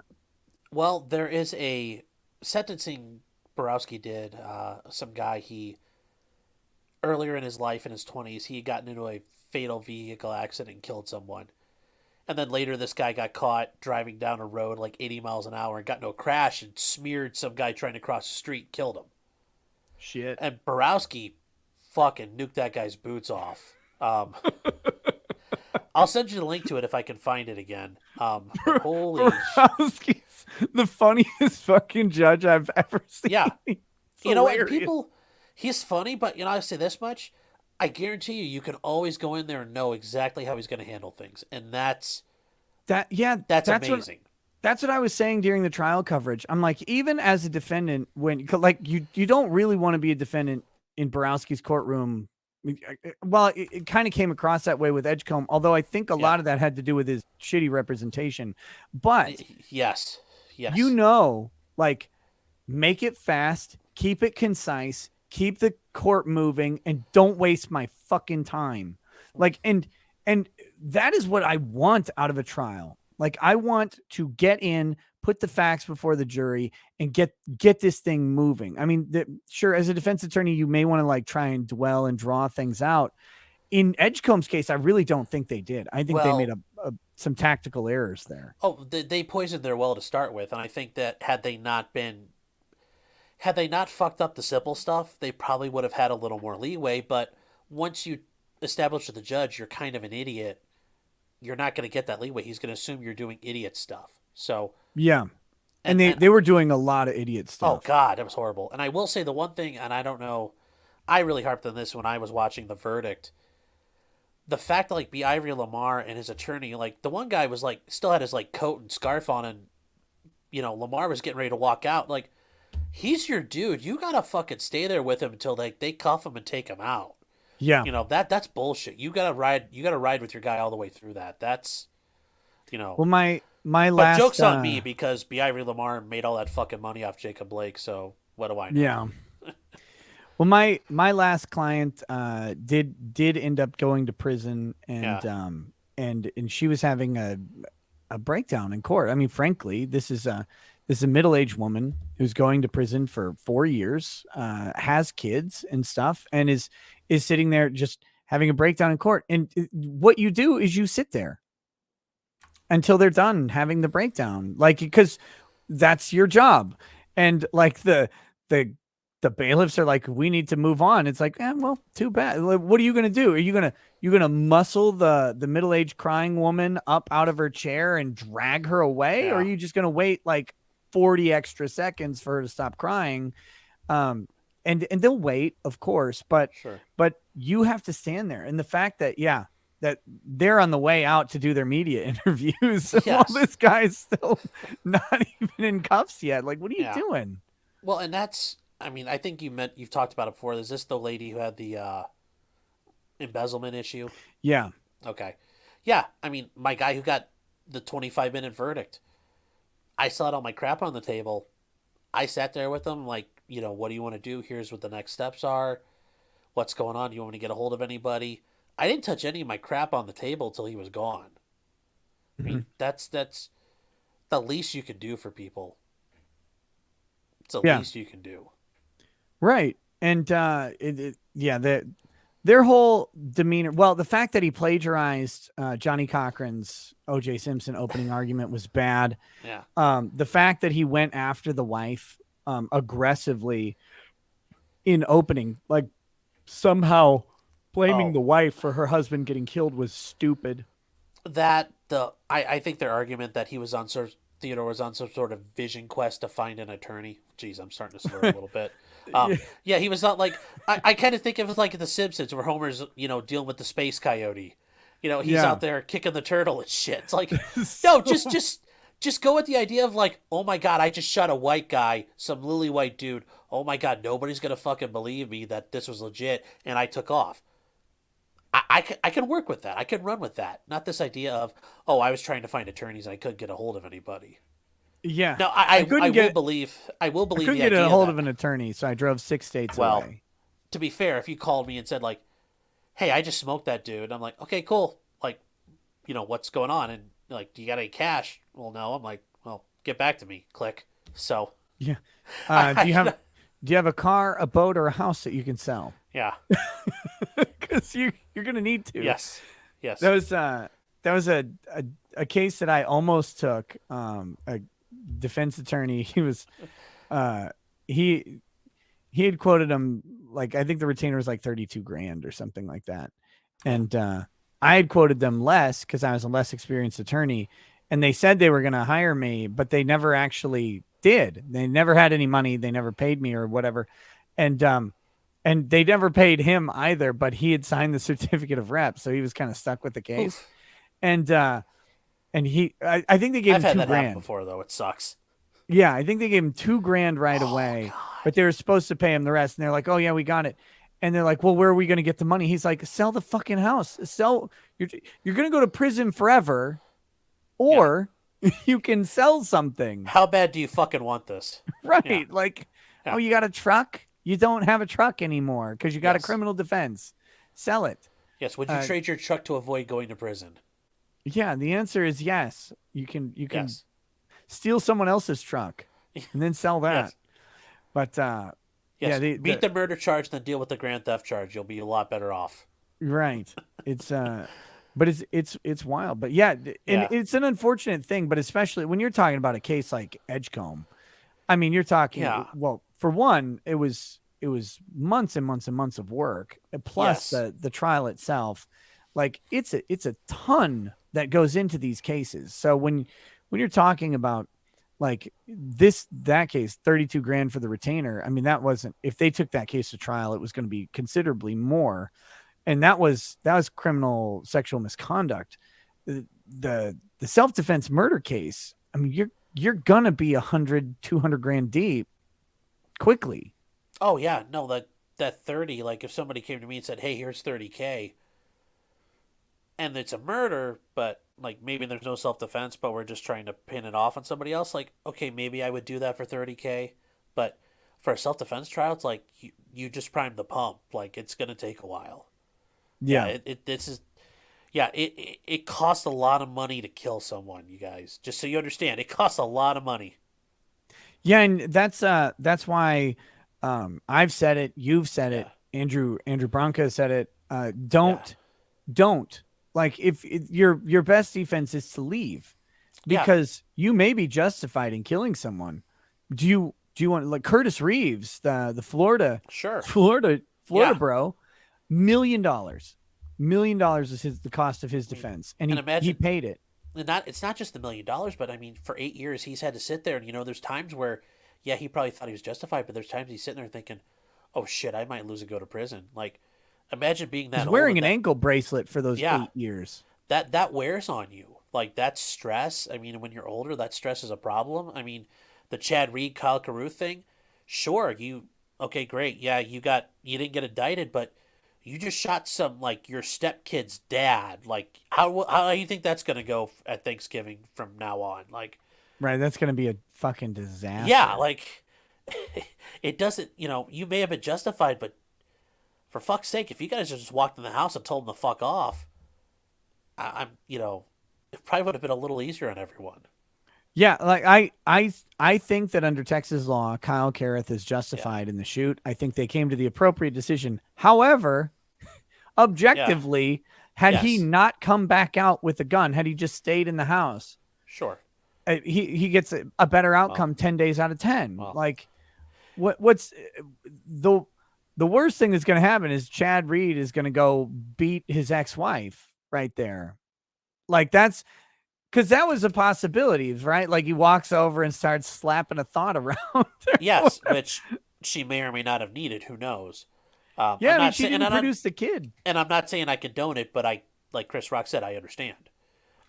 Well, there is a sentencing Borowski did. Some guy he earlier in his life in his 20s he had gotten into a fatal vehicle accident and killed someone. And then later, this guy got caught driving down a road like 80 miles an hour and got into a crash and smeared some guy trying to cross the street and killed him. Shit. And Borowski fucking nuked that guy's boots off. I'll send you the link to it if I can find it again. But holy Borowski's the funniest fucking judge I've ever seen. yeah. It's You know, and hilarious. people, he's funny, but I say this much. I guarantee you can always go in there and know exactly how he's going to handle things. And that's That's amazing. that's what I was saying during the trial coverage. I'm like, even as a defendant, when like you don't really want to be a defendant in Borowski's courtroom. Well, it kind of came across that way with Edgecombe, although I think a Yeah. lot of that had to do with his shitty representation. But Yes. Yes. like, make it fast, keep it concise, keep the court moving, and don't waste my fucking time. Like, and that is what I want out of a trial. Like, I want to get in, put the facts before the jury, and get this thing moving. I mean, sure, as a defense attorney, you may want to like try and dwell and draw things out. In Edgecombe's case, I really don't think they did. I think they made Well, some tactical errors there. oh, they poisoned their well to start with, and I think that had they not fucked up the simple stuff, they probably would have had a little more leeway. But once you establish to the judge you're kind of an idiot, you're not going to get that leeway. He's going to assume you're doing idiot stuff. So, Yeah. And and they were doing a lot of idiot oh stuff. god, it was horrible. And I will say the one thing, and I don't know, I really harped on this when I was watching the verdict. The fact that like B. Ivory Lamar and his attorney, like the one guy was like still had his like coat and scarf on, and Lamar was getting ready to walk out. Like, he's your dude. You gotta fucking stay there with him until they cuff him and take him out. Yeah. That's bullshit. You gotta ride. You gotta ride with your guy all the way through that. That's Well, my But last joke's on me because B. Ivory Lamar made all that fucking money off Jacob Blake. So what do I know? yeah. Well, my last client did end up going to prison, and Yeah. and she was having a breakdown in court. I mean, frankly, this is a middle-aged woman who's going to prison for 4 years, has kids and stuff, and is sitting there just having a breakdown in court. And what you do is you sit there until they're done having the breakdown, like, because that's your job. And like the the bailiffs are like, we need to move on. It's like, well, too bad. Like, what are you gonna do? Are you gonna muscle the middle aged crying woman up out of her chair and drag her away, or are Yeah, you just gonna wait like 40 extra seconds for her to stop crying? Um, and they'll wait, of course, sure. but you have to stand there. And the fact that that they're on the way out to do their media interviews while Yes. this guy's still not even in cuffs yet. Like, what are you Yeah. doing? Well, and that's. I mean, I think you've talked about it before. Is this the lady who had the embezzlement issue? Yeah. Okay. Yeah. I mean, my guy who got the 25-minute verdict. I still had all my crap on the table. I sat there with him, like, what do you want to do? Here's what the next steps are. What's going on? Do you want me to get a hold of anybody? I didn't touch any of my crap on the table till he was gone. I Mhm. mean, that's the least you can do for people. It's the Yeah. least you can do. Right. And yeah, their whole demeanor. Well, the fact that he plagiarized Johnny Cochran's O.J. Simpson opening argument was bad. Yeah. The fact that he went after the wife aggressively in opening, like somehow blaming Oh, the wife for her husband getting killed, was stupid. I think their argument that Theodore was on some sort of vision quest to find an attorney. Jeez, I'm starting to slur a little bit. Yeah. Yeah, he was not like I kind of think of it like The Simpsons, where Homer's dealing with the space coyote. He's Yeah. out there kicking the turtle and shit. It's like, no, So- just go with the idea of like, oh my god, I just shot a white guy, some lily white dude. Oh my god, nobody's gonna fucking believe me that this was legit, and I took off. I can work with that. I can run with that. Not this idea of, oh, I was trying to find attorneys and I couldn't get a hold of anybody. yeah. No, I couldn't get I will I believe couldn't the get a idea hold of that, an attorney, so I drove 6 states well, away. to be fair, if you called me and said like, hey, I just smoked that dude, I'm like, okay, cool. Like, what's going on? And like, do you got any cash? Well, no. I'm like, well, get back to me. Click. So, Yeah. I, Do you have a car, a boat, or a house that you can sell? yeah, Because you're gonna need to. yes, yes. That was a case that I almost took. A defense attorney. He was uh he he had quoted him, like, I think the retainer was like 32 grand or something like that. And I had quoted them less because I was a less experienced attorney, and they said they were going to hire me, but they never actually did. They never had any money. They never paid me or whatever. And they never paid him either, but he had signed the certificate of rep. So he was kind of stuck with the case. Oof. And, I think they gave I've him had two that happen grand. before though. It sucks. Yeah, I think they gave him 2 grand right away, but they were supposed to pay him the rest. And they're like, "Oh yeah, we got it." And they're like, "Well, where are we going to get the money?" He's like, "Sell the fucking house. Sell. You're going to go to prison forever, Yeah. or you can sell something." How bad do you fucking want this? Right? Yeah. Like, Yeah. oh, you got a truck? You don't have a truck anymore because you got a Yes. criminal defense. Sell it. Yes. Would you Uh, trade your truck to avoid going to prison? Yeah, the answer is yes. You can Yes. steal someone else's truck and then sell that. Yes. But Yes. yeah, Beat the murder charge, then deal with the grand theft charge. You'll be a lot better off. right. It's but it's wild. But yeah, and Yeah. it's an unfortunate thing, but especially when you're talking about a case like Edgecombe. I mean, you're talking, Yeah. well, for one, it was months and months and months of work, plus Yes. the trial itself. Like, it's a ton that goes into these cases. So when you're talking about like that case, 32 grand for the retainer, I mean, that wasn't, if they took that case to trial, it was going to be considerably more. And that was criminal sexual misconduct. The self-defense murder case, I mean, you're gonna be 100, 200 grand deep quickly. Oh yeah. No, that 30. Like if somebody came to me and said, "Hey, here's 30K," and it's a murder, but like maybe there's no self defense, but we're just trying to pin it off on somebody else. Like, okay, maybe I would do that for 30K, but for a self defense trial, it's like you just primed the pump. Like it's gonna take a while. Yeah, it costs a lot of money to kill someone, you guys. Just so you understand, it costs a lot of money. Yeah, and that's why I've said it, you've said it, Yeah, Andrew Branca said it. yeah, Don't, like, if your best defense is to leave, yeah. because you may be justified in killing someone. Do do you want like Curtis Reeves, the Florida, Sure. Florida, Yeah. bro, $1 million. $1 million is the cost of his I mean, defense, and and he imagine paid it. it's not just the $1 million, but I mean, for 8 years he's had to sit there, and there's times where, yeah, he probably thought he was justified, but there's times he's sitting there thinking, oh shit, I might lose and go to prison. Like, imagine being He's that old wearing and an that, ankle bracelet for those yeah, 8 years. that wears on you. Like, that's stress. I mean, when you're older, that stress is a problem. I mean, the Chad Reed, Kyle Caruth thing, sure, okay, great, yeah, you didn't get indicted, but you just shot some like your stepkid's dad. Like, how do you think that's gonna go at Thanksgiving from now on? Like, Right, that's going to be a fucking yeah, disaster. like it doesn't. You may have been justified, but for fuck's sake, if you guys just walked in the house and told him to fuck off, I'm it probably would have been a little easier on everyone. Yeah, like I think that under Texas law, Kyle Kareth is Yeah, justified in the shoot. I think they came to the appropriate decision. However, yeah, objectively, had he yes, not come back out with a gun, had he just stayed in the house, sure. he gets a better Well, outcome 10 days out of 10. well, Like what's the the worst thing that's going to happen is Chad Reed is going to go beat his ex-wife right there. Like that's because that was a possibility, right? Like he walks over and starts slapping a thought around. yes, which she may or may not have needed. Who knows? Yeah, I'm I mean, not she saying, didn't produce the kid. and I'm not saying I condone it, but like Chris Rock said, I understand.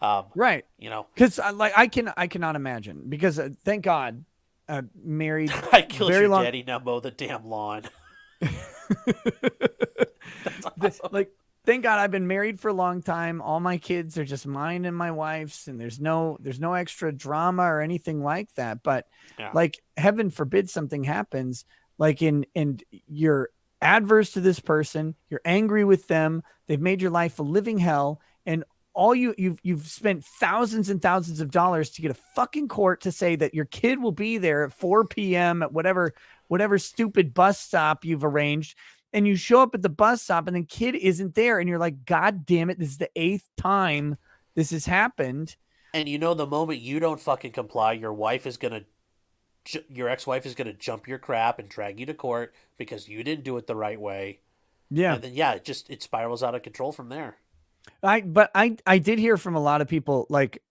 Um, Right. you know, Because I cannot imagine because thank God, married I killed very your long. daddy. Now mow the damn lawn. That's awesome. Like thank God I've been married for a long time. All my kids are just mine and my wife's, and there's no extra drama or anything like that. But Yeah. like heaven forbid something happens, like in you're adverse to this person, you're angry with them, they've made your life a living hell, and all you've spent thousands and thousands of dollars to get a fucking court to say that your kid will be there at 4 p.m. at whatever stupid bus stop you've arranged, and you show up at the bus stop and the kid isn't there, and you're like, God damn it, this is the 8th time this has happened. And the moment you don't fucking comply, your ex-wife is gonna jump your crap and drag you to court because you didn't do it the right way. Yeah. And then yeah, it spirals out of control from there. I did hear from a lot of people, like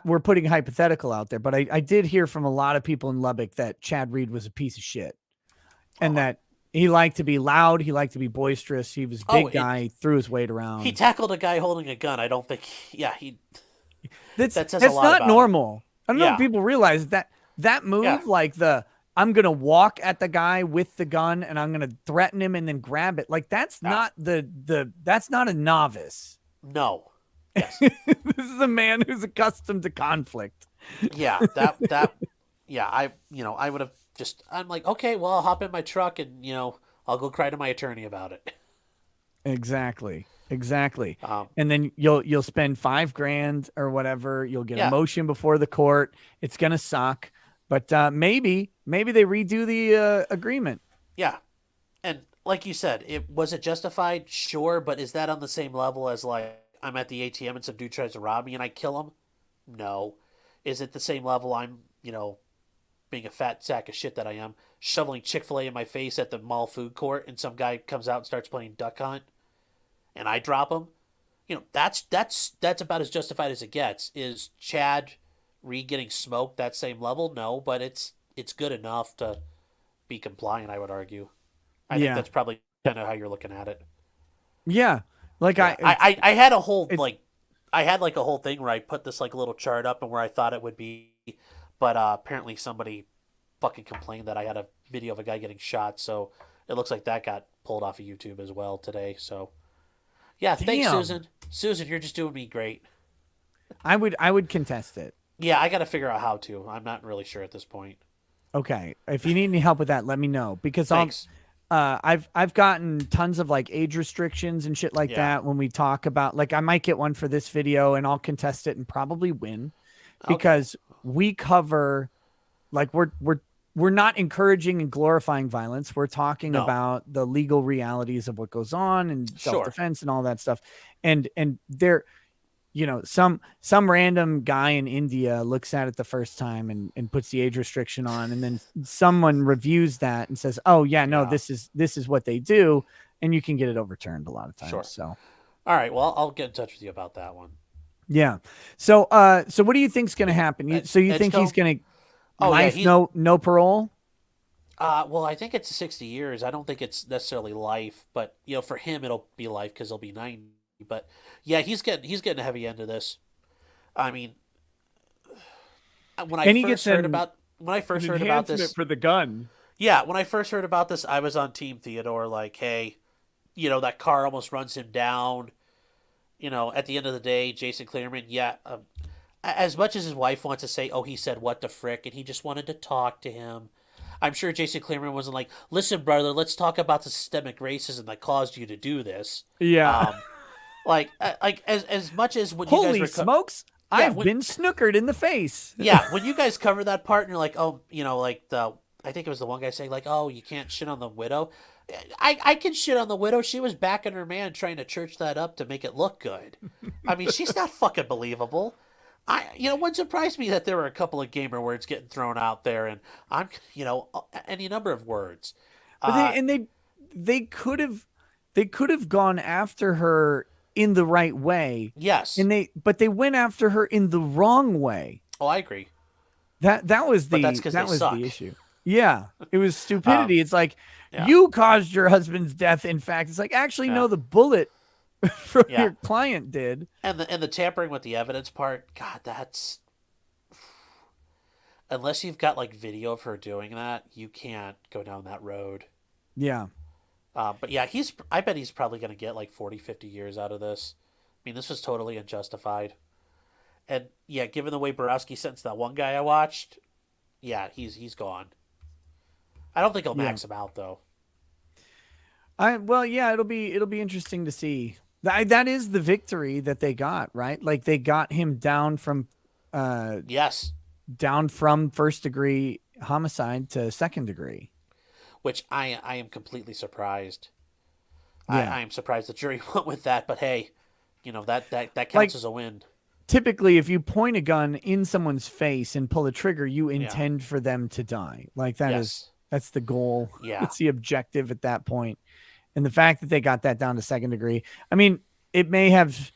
we're putting hypothetical out there, but I did hear from a lot of people in Lubbock that Chad Reed was a piece of shit, and Oh, that he liked to be loud, he liked to be boisterous, he was a oh, big guy, threw his weight he around. tackled a guy holding a gun. I don't think. Yeah, that says a That's lot not about him. normal. I don't know if Yeah, people realize that yeah, move, like I'm gonna walk at the guy with the gun and I'm gonna threaten him and then grab it. Like that's yeah. not that's not a novice. No. Yes. This is a man who's accustomed to conflict. Yeah. That. Yeah. I would have just. I'm like, okay, well, I'll hop in my truck and I'll go cry to my attorney about it. Exactly. Um. And then you'll spend $5,000 or whatever. You'll get a Yeah. motion before the court. It's gonna suck, but maybe they redo the agreement. Yeah. And like you said, it justified, sure, but is that on the same level as like I'm at the ATM and some dude tries to rob me and I kill him? No. Is it the same level I'm, being a fat sack of shit that I am, shoveling Chick-fil-A in my face at the mall food court and some guy comes out and starts playing duck hunt and I drop him? That's about as justified as it gets. Is Chad Reed getting smoked that same level? No, but it's good enough to be compliant, I would argue. I think Yeah. that's probably kind of how you're looking at it. Yeah. Like Yeah, I had a whole like I had like a whole thing where I put this like little chart up and where I thought it would be, but apparently somebody fucking complained that I had a video of a guy getting shot, so it looks like that got pulled off of YouTube as well today. So yeah, thanks, damn. Susan. Susan, you're just doing me great. I would contest it. Yeah, I got to figure out how to. I'm not really sure at this point. Okay. If you need any help with that, let me know because Thanks. I've gotten tons of like age restrictions and shit like Yeah. that when we talk about, like, I might get one for this video and I'll contest it and probably win Okay. because we cover, like, we're not encouraging and glorifying violence. We're talking No. about the legal realities of what goes on and Sure. self-defense and all that stuff. And there some random guy in India looks at it the first time and puts the age restriction on, and then someone reviews that and says, "Oh yeah, no, Yeah. this is what they do," and you can get it overturned a lot of times. Sure. So All right. Well, I'll get in touch with you about that one. yeah. So what do you think's going to happen? So you think he's Edgecombe? going to Oh yeah, life, he's. no parole? Well, I think it's 60 years. I don't think it's necessarily life, but for him it'll be life because he'll be 90. But yeah, he's getting a heavy end of this. I mean, when I And he gets first heard about when I an first heard about enhancement this, for the gun. yeah, when I first heard about this, I was on Team Theodore. Like, hey, that car almost runs him down. At the end of the day, Jason Clearman, yeah, as much as his wife wants to say, oh, he said what the frick, and he just wanted to talk to him. I'm sure Jason Clearman wasn't like, listen, brother, let's talk about the systemic racism that caused you to do this. Yeah. Um, like as much as when you guys Holy were, smokes! yeah, I've been snookered in the face. yeah, when you guys cover that part and you're like, oh, like I think it was the one guy saying like, oh, you can't shit on the widow. I can shit on the widow. She was backing her man trying to church that up to make it look good. I mean, she's not fucking believable. Wouldn't surprise me that there were a couple of gamer words getting thrown out there, and any number of words. But Uh, they could have gone after her in the right way, yes. and they went after her in the wrong way. Oh, I agree. That was But the that's because they suck. issue. Yeah, it was stupidity. It's like Yeah. you caused your husband's death. In fact, it's like actually Yeah. no, the bullet from Yeah. your client did. And the tampering with the evidence part, God, that's unless you've got like video of her doing that, you can't go down that road. Yeah. But yeah, I bet he's probably going to get like 40, 50 years out of this. I mean, this was totally unjustified. And yeah, given the way Borowski sentenced that one guy I watched, yeah, he's gone. I don't think he'll Yeah. max him out though. Well, yeah, it'll be interesting to see. That is the victory that they got, right? Like they got him Yes, down from first degree homicide to second degree. which I am completely surprised. Yeah. I am surprised the jury went with that, but hey, that counts Like as a win. typically if you point a gun in someone's face and pull a trigger, you Yeah. intend for them to die. Like Yes. that's the goal. Yeah. That's the objective at that point. And the fact that they got that down to second degree, I mean, it may have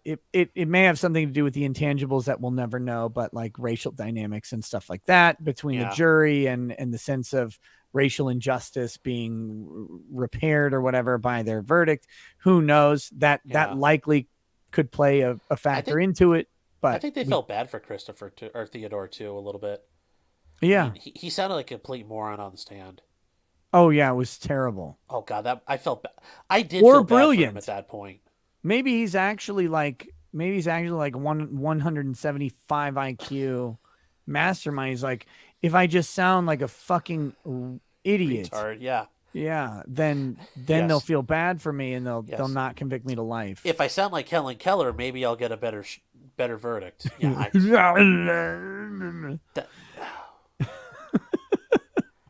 it may have something to do with the intangibles that we'll never know, but like racial dynamics and stuff like that between the Yeah. jury and the sense of racial injustice being repaired or whatever by their verdict. Who knows? That Yeah. likely could play a factor into it. I But think they felt bad for Christopher too, or Theodore too, a little bit. I yeah. mean, he sounded like a complete moron on the stand. Oh yeah, it was terrible. Oh God, that I felt bad. I did Or feel bad for him brilliant. at that point. Maybe he's actually like 175 IQ mastermind. He's like, if I just sound like a fucking idiot, Retard. Yeah. yeah, then Yes. they'll feel bad for me and they'll Yes. not convict me to life. If I sound like Helen Keller, maybe I'll get a better verdict. Yeah. That,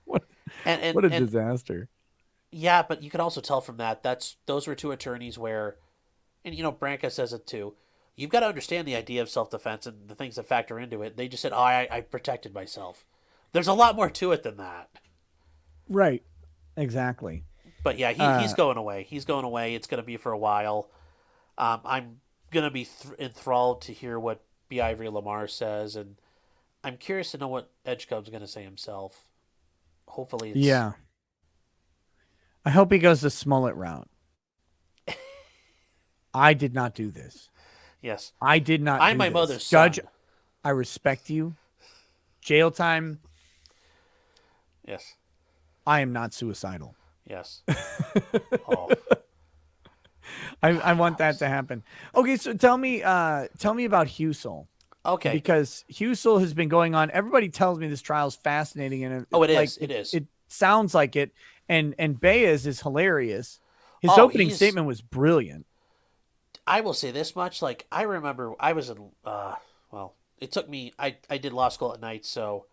what and what a and disaster. yeah, but you could also tell from those were two attorneys where, and Branca says it too. You've got to understand the idea of self-defense and the things that factor into it. They just said, "Oh, I protected myself." There's a lot more to it than that. Right. Exactly. But yeah, he's going away. He's going away. It's going to be for a while. I'm going to be enthralled to hear what B. Ivory Lamar says, and I'm curious to know what Edgecomb's going to say himself. Hopefully, it's Yeah. I hope he goes the Smollett route. I did not do this. yes. I did not I'm do my this. mother's Judge, son. I respect you. Jail time. Yes, I am not suicidal. yes. Oh, I want that to happen. Okay, so tell me about Husel. okay. Because Husel has been going on. Everybody tells me this trial is fascinating, and Oh, it like, is. It is. It sounds like it. And Baez is hilarious. His Oh, opening statement was brilliant. I will say this much: like I remember, I was in. Well, it took me. I did law school at night, so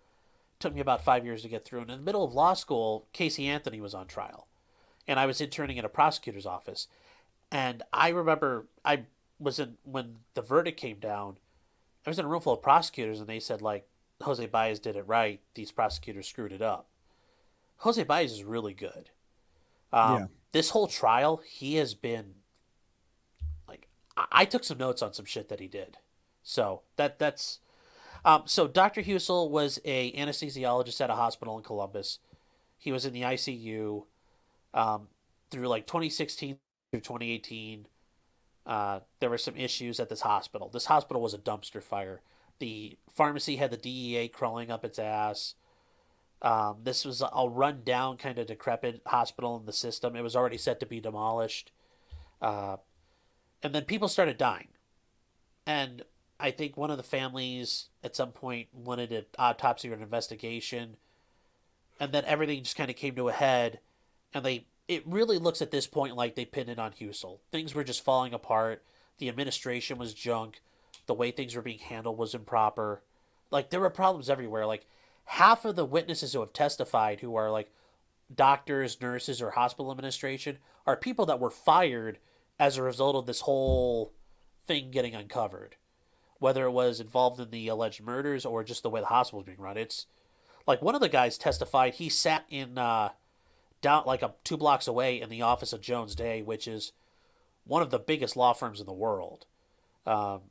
it took me about 5 years to get through. And in the middle of law school, Casey Anthony was on trial, and I was interning at a prosecutor's office. And I remember I was in when the verdict came down. I was in a room full of prosecutors, and they said like Jose Baez did it right. These prosecutors screwed it up. Jose Baez is really good. Yeah. This whole trial, he has been like I took some notes on some shit that he did. So that's so Dr. Husel was a anesthesiologist at a hospital in Columbus. He was in the ICU um, through like 2016 through 2018. There were some issues at this hospital. This hospital was a dumpster fire. The pharmacy had the DEA crawling up its ass. This was a run down, kind of decrepit hospital in the system. It was already set to be demolished. Uh, and then people started dying. And I think one of the families at some point wanted an autopsy or an investigation. And then everything just kind of came to a head. And it really looks at this point like they pinned it on Husel. Things were just falling apart. The administration was junk. The way things were being handled was improper. Like, there were problems everywhere. Like, half of the witnesses who have testified, who are like doctors, nurses, or hospital administration, are people that were fired as a result of this whole thing getting uncovered. Whether it was involved in the alleged murders or just the way the hospital was being run. It's like one of the guys testified he sat in down like 2 blocks away in the office of Jones Day, which is one of the biggest law firms in the world. Um,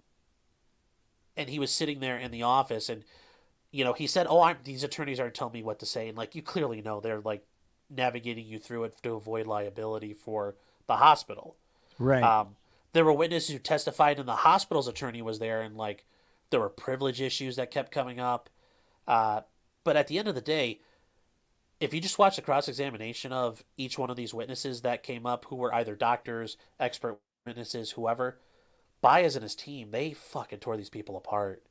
and he was sitting there in the office, and he said, "Oh, these attorneys aren't telling me what to say," and like you clearly know they're like navigating you through it to avoid liability for the hospital. Right. Um, there were witnesses who testified, and the hospital's attorney was there, and like there were privilege issues that kept coming up. Uh, but at the end of the day, if you just watch the cross examination of each one of these witnesses that came up, who were either doctors, expert witnesses, whoever, Baez and his team, they fucking tore these people apart.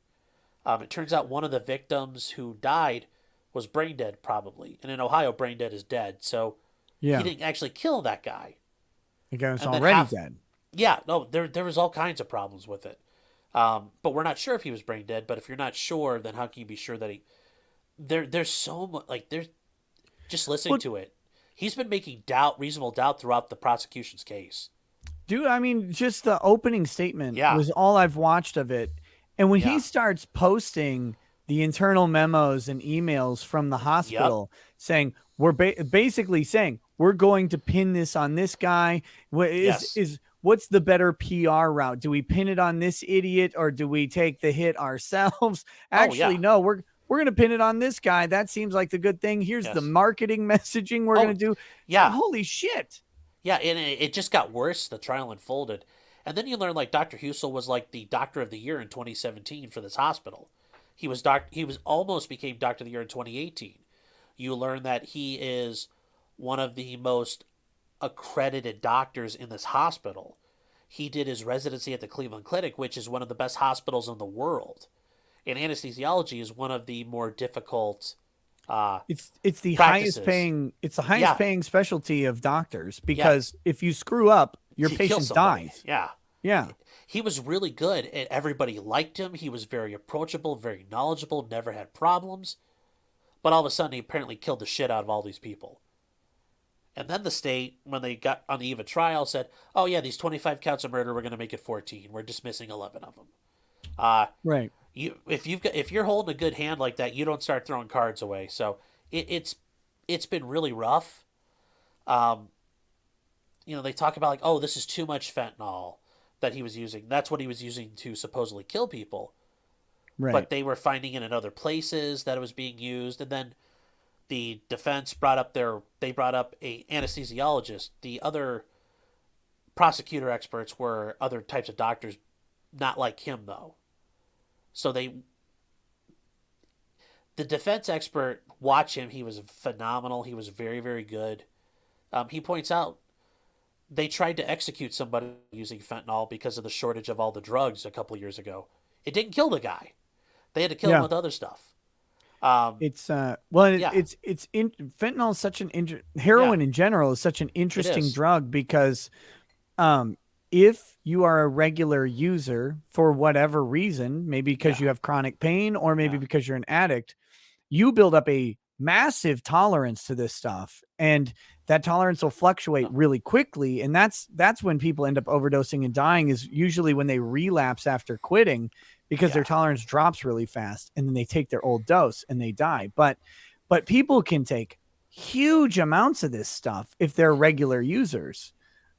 It turns out one of the victims who died was brain dead, probably. And in Ohio, brain dead is dead. So he Yeah. didn't actually kill that guy. The guy was And then already dead. yeah, no, there was all kinds of problems with it. But we're not sure if he was brain dead. But if you're not sure, then how can you be sure that he? There's so much like there's just listening Well, to it. He's been making reasonable doubt throughout the prosecution's case. dude, I mean, just the opening statement Yeah, was all I've watched of it. And when he yeah, starts posting the internal memos and emails from the yep, hospital saying, we're basically saying, we're going to pin this on this guy. yes, What's the better PR route? Do we pin it on this idiot or do we take the hit ourselves? oh Actually, yeah, no, we're going to pin it on this guy. That seems like the good thing. Here's the yes, marketing messaging we're going oh to do. It's like, yeah, holy shit. yeah, and it just got worse. The trial unfolded, and then you learn like Dr. Husel was like the Doctor of the Year in 2017 for this hospital. He was almost became Doctor of the Year in 2018. You learn that he is one of the most accredited doctors in this hospital. He did his residency at the Cleveland Clinic, which is one of the best hospitals in the world. And anesthesiology is one of the more difficult uh, It's the highest practices. paying Yeah, specialty of doctors yeah, because if you screw up, your he kills patient somebody. dies. Yeah. Yeah. He was really good, and everybody liked him. He was very approachable, very knowledgeable, never had problems. But all of a sudden, he apparently killed the shit out of all these people. And then the state, when they got on the eve of trial, said, "Oh yeah, these 25 counts of murder, we're going to make it 14. We're dismissing 11 of them." Uh, Right. if you're holding a good hand like that, you don't start throwing cards away. So it's been really rough. Um, they talk about like, oh, this is too much fentanyl that he was using. That's what he was using to supposedly kill people. Right. But they were finding it in other places that it was being used, and then the defense brought up they brought up a anesthesiologist. The other prosecutor experts were other types of doctors, not like him though. So the defense expert, watch him. He was phenomenal. He was very, very good. He points out they tried to execute somebody using fentanyl because of the shortage of all the drugs a couple of years ago. It didn't kill the guy. They had to kill him Yeah. with other stuff. Um, It's well, yeah, fentanyl is such an yeah, heroin in general is such an it interesting is. drug because um if you are a regular user for whatever reason, maybe because Yeah, you have chronic pain or maybe yeah, because you're an addict, you build up a massive tolerance to this stuff, and that tolerance will fluctuate really quickly, and that's when people end up overdosing and dying, is usually when they relapse after quitting, because their Yeah. tolerance drops really fast, and then they take their old dose and they die. But people can take huge amounts of this stuff if they're regular users.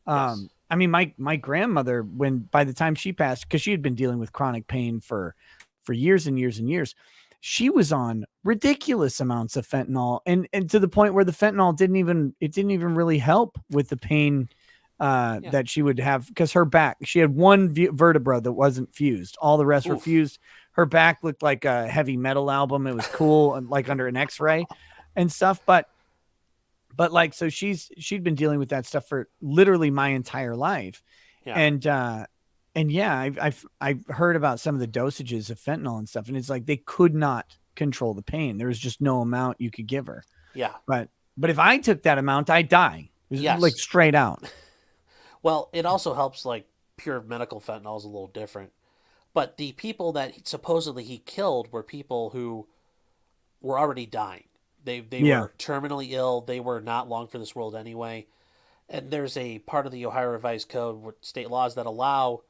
Yes. I mean, my grandmother, when by the time she passed, because she had been dealing with chronic pain for years and years and years, she was on ridiculous amounts of fentanyl, and to the point where the fentanyl didn't even really help with the pain Yeah. that she would have, because her back, she had one vertebra that wasn't fused, all the rest were Oof. fused. Her back looked like a heavy metal album. It was cool, and like under an x-ray and stuff. But like, so she'd been dealing with that stuff for literally my entire life. Yeah. And yeah, I've heard about some of the dosages of fentanyl and stuff, and it's like they could not control the pain. There was just no amount you could give her. Yeah. But if I took that amount, I'd die. It was like Yes. straight out. Well, it also helps, like, pure medical fentanyl is a little different. But the people that supposedly he killed were people who were already dying. They Yeah. were terminally ill. They were not long for this world anyway. And there's a part of the Ohio Revised Code with state laws that allow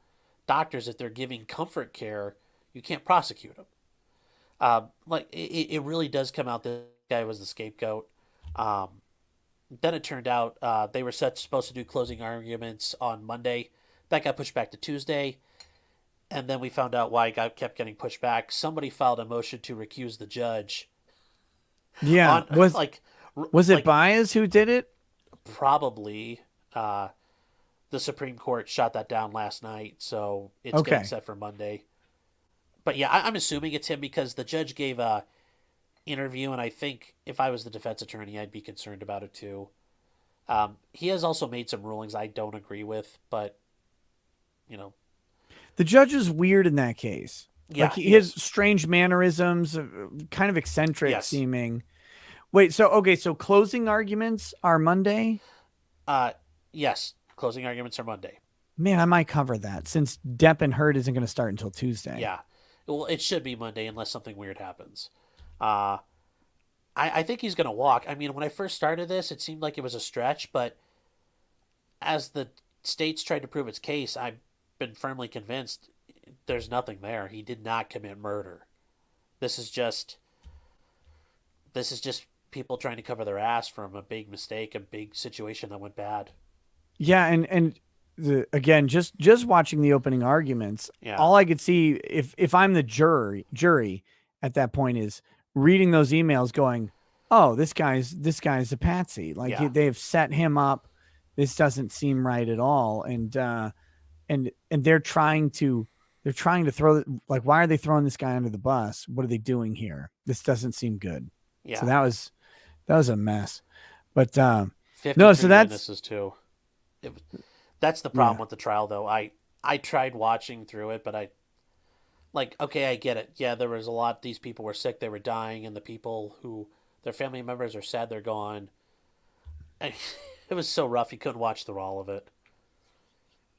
doctors, if they're giving comfort care, you can't prosecute them. Like it really does come out this guy was the scapegoat. Um, then it turned out they were supposed to do closing arguments on Monday. That got pushed back to Tuesday, and then we found out why it kept getting pushed back. Somebody filed a motion to recuse the judge Yeah. on Was like was it like Baez who did it? probably the Supreme Court shot that down last night, so it's getting Okay. set for Monday. But yeah, I'm assuming it's him because the judge gave a interview, and I think if I was the defense attorney, I'd be concerned about it too. He has also made some rulings I don't agree with, but you know, The judge is weird in that case. Like yeah, he his is. strange mannerisms, kind of eccentric Yes. seeming. Wait, so okay, so closing arguments are Monday? Uh, yes. Closing arguments are Monday. Man, I might cover that since Depp and Heard isn't going to start until Tuesday. Yeah. Well, it should be Monday unless something weird happens. Uh, I think he's going to walk. I mean, when I first started this, it seemed like it was a stretch, but as the states tried to prove its case, I've been firmly convinced there's nothing there. He did not commit murder. This is just this is just people trying to cover their ass from a big mistake, a big situation that went bad. Yeah, and again, just watching the opening arguments, Yeah. all I could see, if I'm the jury at that point, is reading those emails going, "Oh, this guy's a patsy. Like Yeah. they have set him up. This doesn't seem right at all." And they're trying to throw, like, why are they throwing this guy under the bus? What are they doing here? This doesn't seem good. So Yeah. that was a mess. But no, so 53 that's witnesses too. It, that's the problem yeah. with the trial though. I tried watching through it, but I like okay, I get it. Yeah, there was a lot these people were sick, they were dying, and the people who their family members are sad they're gone. And it was so rough you couldn't watch through all of it.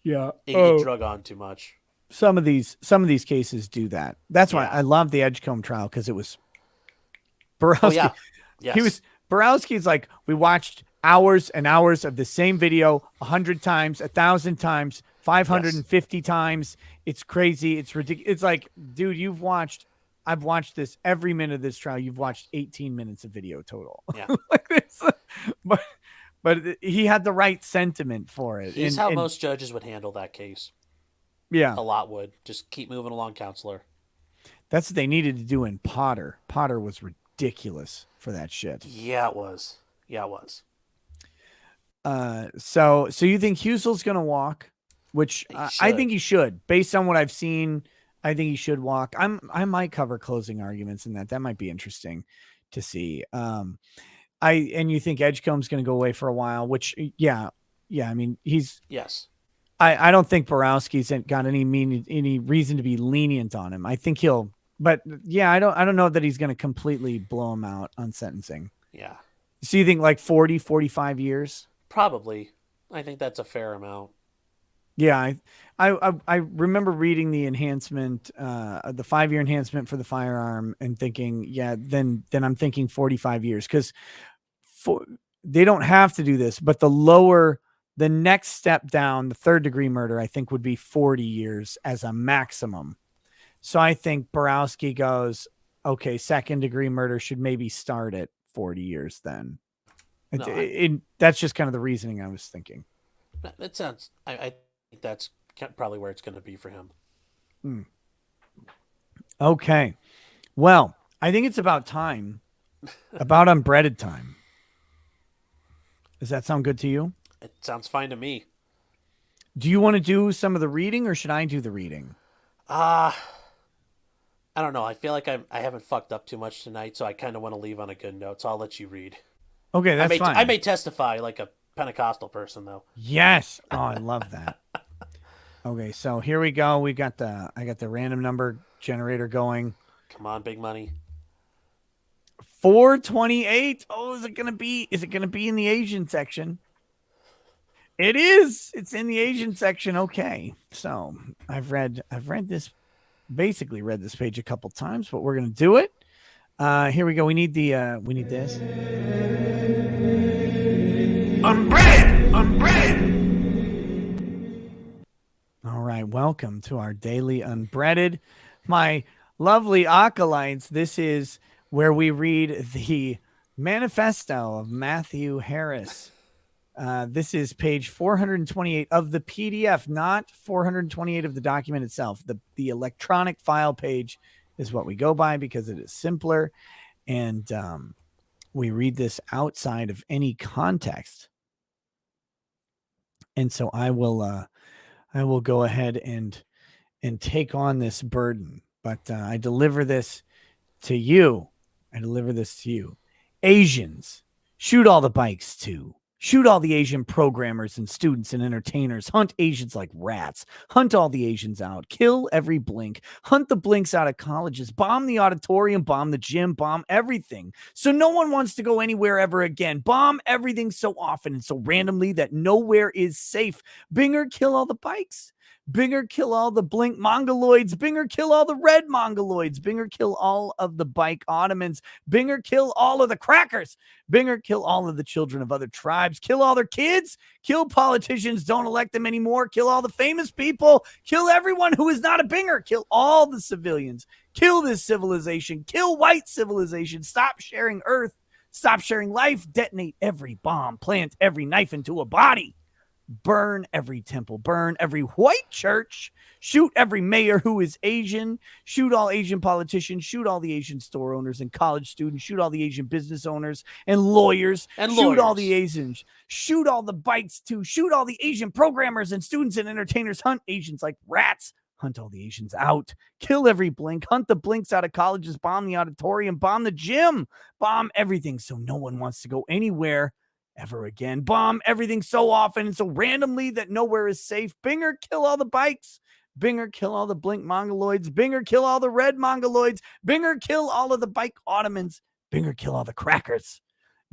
Yeah. It drug on too much. Some of these cases do that. That's why Yeah. I love the Edgecombe trial, because it was Oh Borowski. yeah. He Yes. was Borowski's like, we watched hours and hours of the same video 100 times, 1,000 times, Yes. 550 times. It's crazy. It's ridiculous. It's like, dude, I've watched this every minute of this trial. You've watched 18 minutes of video total. Yeah. Like this. But he had the right sentiment for it. He's And how and most judges would handle that case. yeah, A lot would. Just keep moving along, counselor. that's what they needed to do in Potter. Potter was ridiculous for that shit. Yeah, it was. Yeah, it was. So you think Husel's gonna walk? Which He I think should. he should, based on what I've seen. I think he should walk. I might cover closing arguments in that. That might be interesting to see. And you think Edgecombe's gonna go away for a while? Which yeah. I mean, Yes. I don't think Borowski's got any reason to be lenient on him. I think he'll. But yeah, I don't know that he's going to completely blow him out on sentencing. Yeah. So you think like 40, 45 years? Probably. I think that's a fair amount. Yeah, I remember reading the enhancement, the 5-year enhancement for the firearm, and thinking, yeah, then I'm thinking 45 years because for they don't have to do this, but the next step down, the third degree murder, I think would be 40 years as a maximum. So I think Borowski goes, okay, second degree murder should maybe start at 40 years then. No, That's just kind of the reasoning I was thinking. that sounds. I think that's probably where it's going to be for him. Hmm. Okay. Well, I think it's about time, about unbreaded time. Does that sound good to you? It sounds fine to me. Do you want to do some of the reading or should I do the reading? Ah, I don't know. I feel like I haven't fucked up too much tonight, so I kind of want to leave on a good note. So I'll let you read. Okay, that's I fine. may testify like a Pentecostal person though. Yes. Oh, I love that. Okay, so here we go. I got the random number generator going. Come on, big money. 428. Oh, is it gonna be in the Asian section? It is. It's in the Asian section. Okay. So I've basically read this page a couple times, but we're gonna do it. Here we go. We need this. Unbread! Unbread! All right. Welcome to our daily unbreaded. My lovely acolytes, this is where we read the manifesto of Matthew Harris. This is page 428 of the PDF, not 428 of the document itself. The electronic file page is what we go by because it is simpler. And we read this outside of any context. And so I will go ahead and take on this burden, but I deliver this to you. Asians, shoot all the bikes too. Shoot all the Asian programmers and students and entertainers. Hunt Asians like rats. Hunt all the Asians out. Kill every blink. Hunt the blinks out of colleges. Bomb the auditorium. Bomb the gym. Bomb everything. So no one wants to go anywhere ever again. Bomb everything so often and so randomly that nowhere is safe. Binger, kill all the bikes. Binger, kill all the blink mongoloids. Binger, kill all the red mongoloids. Binger, kill all of the bike ottomans. Binger, kill all of the crackers. Binger, kill all of the children of other tribes. Kill all their kids. Kill politicians. Don't elect them anymore. Kill all the famous people. Kill everyone who is not a Binger. Kill all the civilians. Kill this civilization. Kill white civilization. Stop sharing earth. Stop sharing life. Detonate every bomb. Plant every knife into a body. Burn every temple, burn every white church, shoot every mayor who is Asian, shoot all Asian politicians, shoot all the Asian store owners and college students, shoot all the Asian business owners and lawyers, shoot all the Asians, shoot all the bikes too, shoot all the Asian programmers and students and entertainers, hunt Asians like rats, hunt all the Asians out, kill every blink, hunt the blinks out of colleges, bomb the auditorium, bomb the gym, bomb everything so no one wants to go anywhere ever again. Bomb everything so often and so randomly that nowhere is safe. Binger, kill all the bikes. Binger, kill all the blink mongoloids. Binger, kill all the red mongoloids. Binger, kill all of the bike ottomans. Binger, kill all the crackers.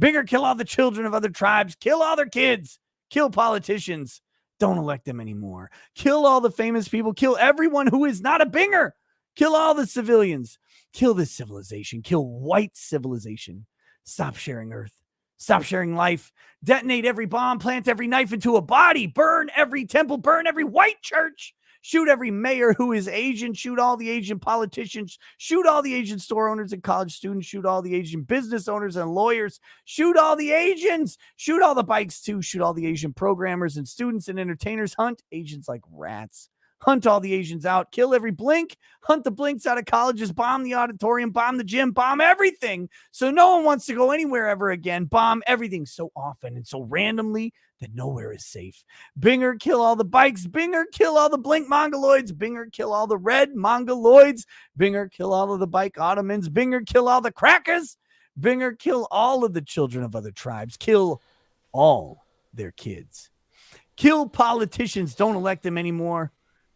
Binger, kill all the children of other tribes. Kill all their kids. Kill politicians. Don't elect them anymore. Kill all the famous people. Kill everyone who is not a Binger. Kill all the civilians. Kill this civilization. Kill white civilization. Stop sharing earth. Stop sharing life. Detonate every bomb. Plant every knife into a body. Burn every temple. Burn every white church. Shoot every mayor who is Asian. Shoot all the Asian politicians. Shoot all the Asian store owners and college students. Shoot all the Asian business owners and lawyers. Shoot all the Asians. Shoot all the bikes too. Shoot all the Asian programmers and students and entertainers. Hunt Asians like rats. Hunt all the Asians out. Kill every blink. Hunt the blinks out of colleges. Bomb the auditorium. Bomb the gym. Bomb everything so no one wants to go anywhere ever again. Bomb everything so often and so randomly that nowhere is safe. Binger, kill all the bikes. Binger, kill all the blink mongoloids. Binger, kill all the red mongoloids. Binger, kill all of the bike ottomans. Binger, kill all the crackers. Binger, kill all of the children of other tribes. Kill all their kids. Kill politicians. Don't elect them anymore.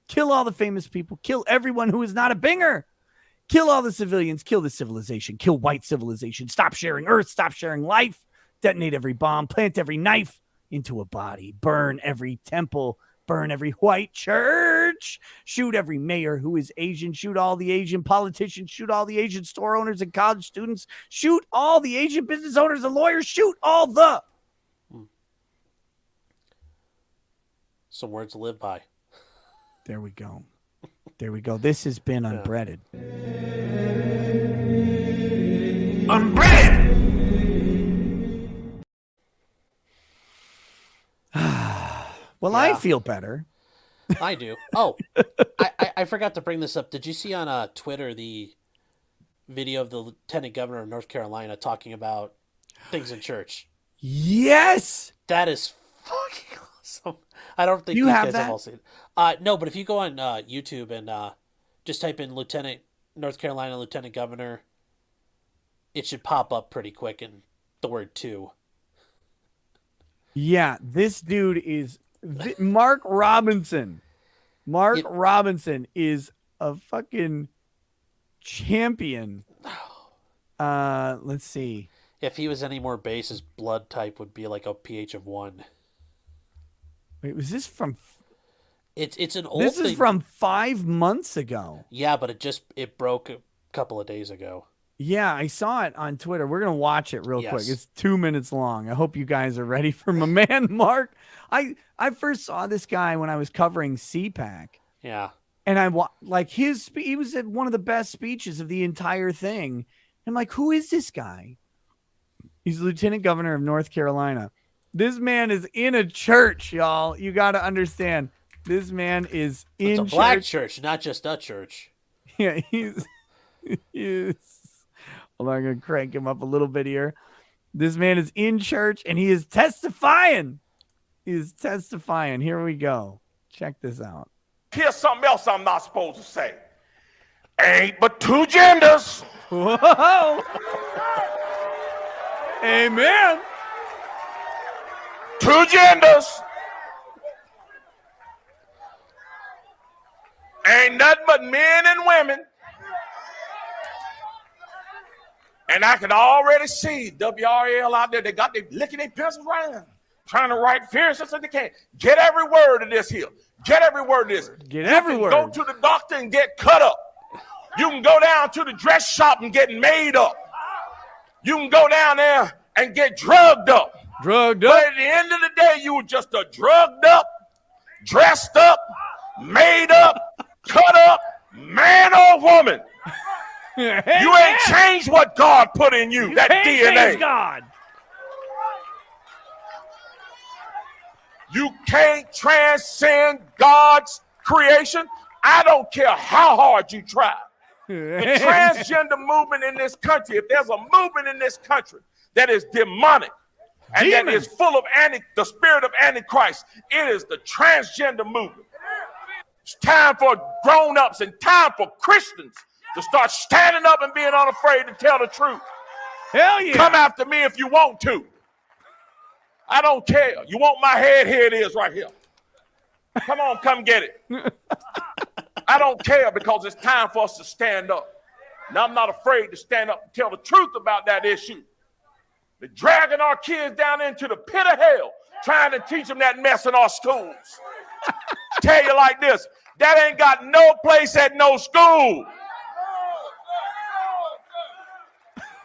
Kill all the famous people. Kill everyone who is not a Binger. Kill all the civilians. Kill the civilization. Kill white civilization. Stop sharing earth. Stop sharing life. Detonate every bomb. Plant every knife into a body. Burn every temple. burn every white church, shoot every mayor who is Asian, shoot all the Asian politicians, shoot all the Asian store owners and college students, shoot all the Asian business owners and lawyers, shoot all the. Some words to live by. There we go. There we go. This has been Unbreaded. Unbreaded! Well, I feel better. I do. Oh, I forgot to bring this up. Did you see on Twitter the video of the Lieutenant Governor of North Carolina talking about things in church? Yes! That is fucking awesome. I don't think You these have guys that? have all seen it. No, but if you go on YouTube and just type in North Carolina Lieutenant Governor, it should pop up pretty quick in the word "to." Yeah, this dude is Mark Robinson. Robinson is a fucking champion. Let's see. If he was any more base, his blood type would be like a pH of 1. Wait, was this from? It's an old. This is from 5 months ago. Yeah, but it broke a couple of days ago. Yeah, I saw it on Twitter. We're gonna watch it real Yes. quick. It's 2 minutes long. I hope you guys are ready for my man Mark. I first saw this guy when I was covering CPAC, Yeah. and he was at one of the best speeches of the entire thing. I'm like, who is this guy? He's Lieutenant Governor of North Carolina. This man is in a church, y'all. You got to understand. This man is in It's a black church, not just a church. Yeah, he's. Hold on, I'm going to crank him up a little bit here. This man is in church and he is testifying. He is testifying. Here we go. Check this out. Here's something else I'm not supposed to say. Ain't but two genders. Whoa! Amen. Two genders. Ain't nothing but men and women. And I can already see WRL out there. They got they licking their pencils right now, trying to write fierce as they can. Get every word of this here. Get every word of this. Get every word. Go to the doctor and get cut up. You can go down to the dress shop and get made up. You can go down there and get drugged up. Drugged But up. at the end of the day, you were just a drugged up, dressed up, made up, cut up, man or woman. You ain't changed what God put in you, that DNA. God. You can't transcend God's creation. I don't care how hard you try. The transgender movement in this country, if there's a movement in this country that is demonic and that is full of the spirit of Antichrist, it is the transgender movement. It's time for grown-ups and time for Christians to start standing up and being unafraid to tell the truth. Hell yeah. Come after me if you want to. I don't care. You want my head? Here it is right here. Come on, come get it. I don't care because it's time for us to stand up. Now, I'm not afraid to stand up and tell the truth about that issue. They're dragging our kids down into the pit of hell, trying to teach them that mess in our schools. Tell you like this, that ain't got no place at no school.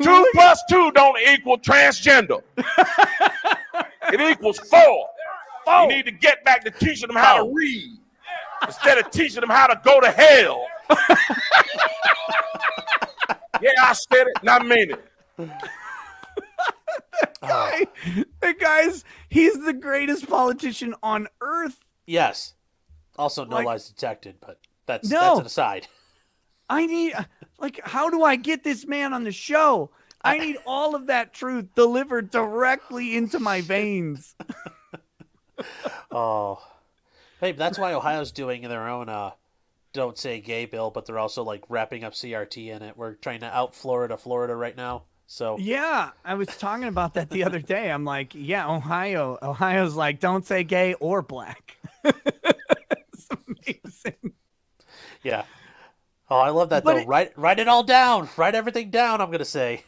2 plus 2 don't equal transgender. It equals 4. You need to get back to teaching them how to read instead of teaching them how to go to hell. Yeah, I said it and I mean it. He's the greatest politician on earth. Yes. Also, no Like- lies detected, but that's No. an aside. I need, how do I get this man on the show? I need all of that truth delivered directly into my veins. Oh, hey, that's why Ohio's doing their own "Don't Say Gay" bill, but they're also like wrapping up CRT in it. We're trying to out Florida right now. So Yeah, I was talking about that the other day. I'm like, yeah, Ohio's like, don't say gay or black. It's amazing. yeah. Oh, I love that But though. Write it all down. Write everything down. I'm gonna say.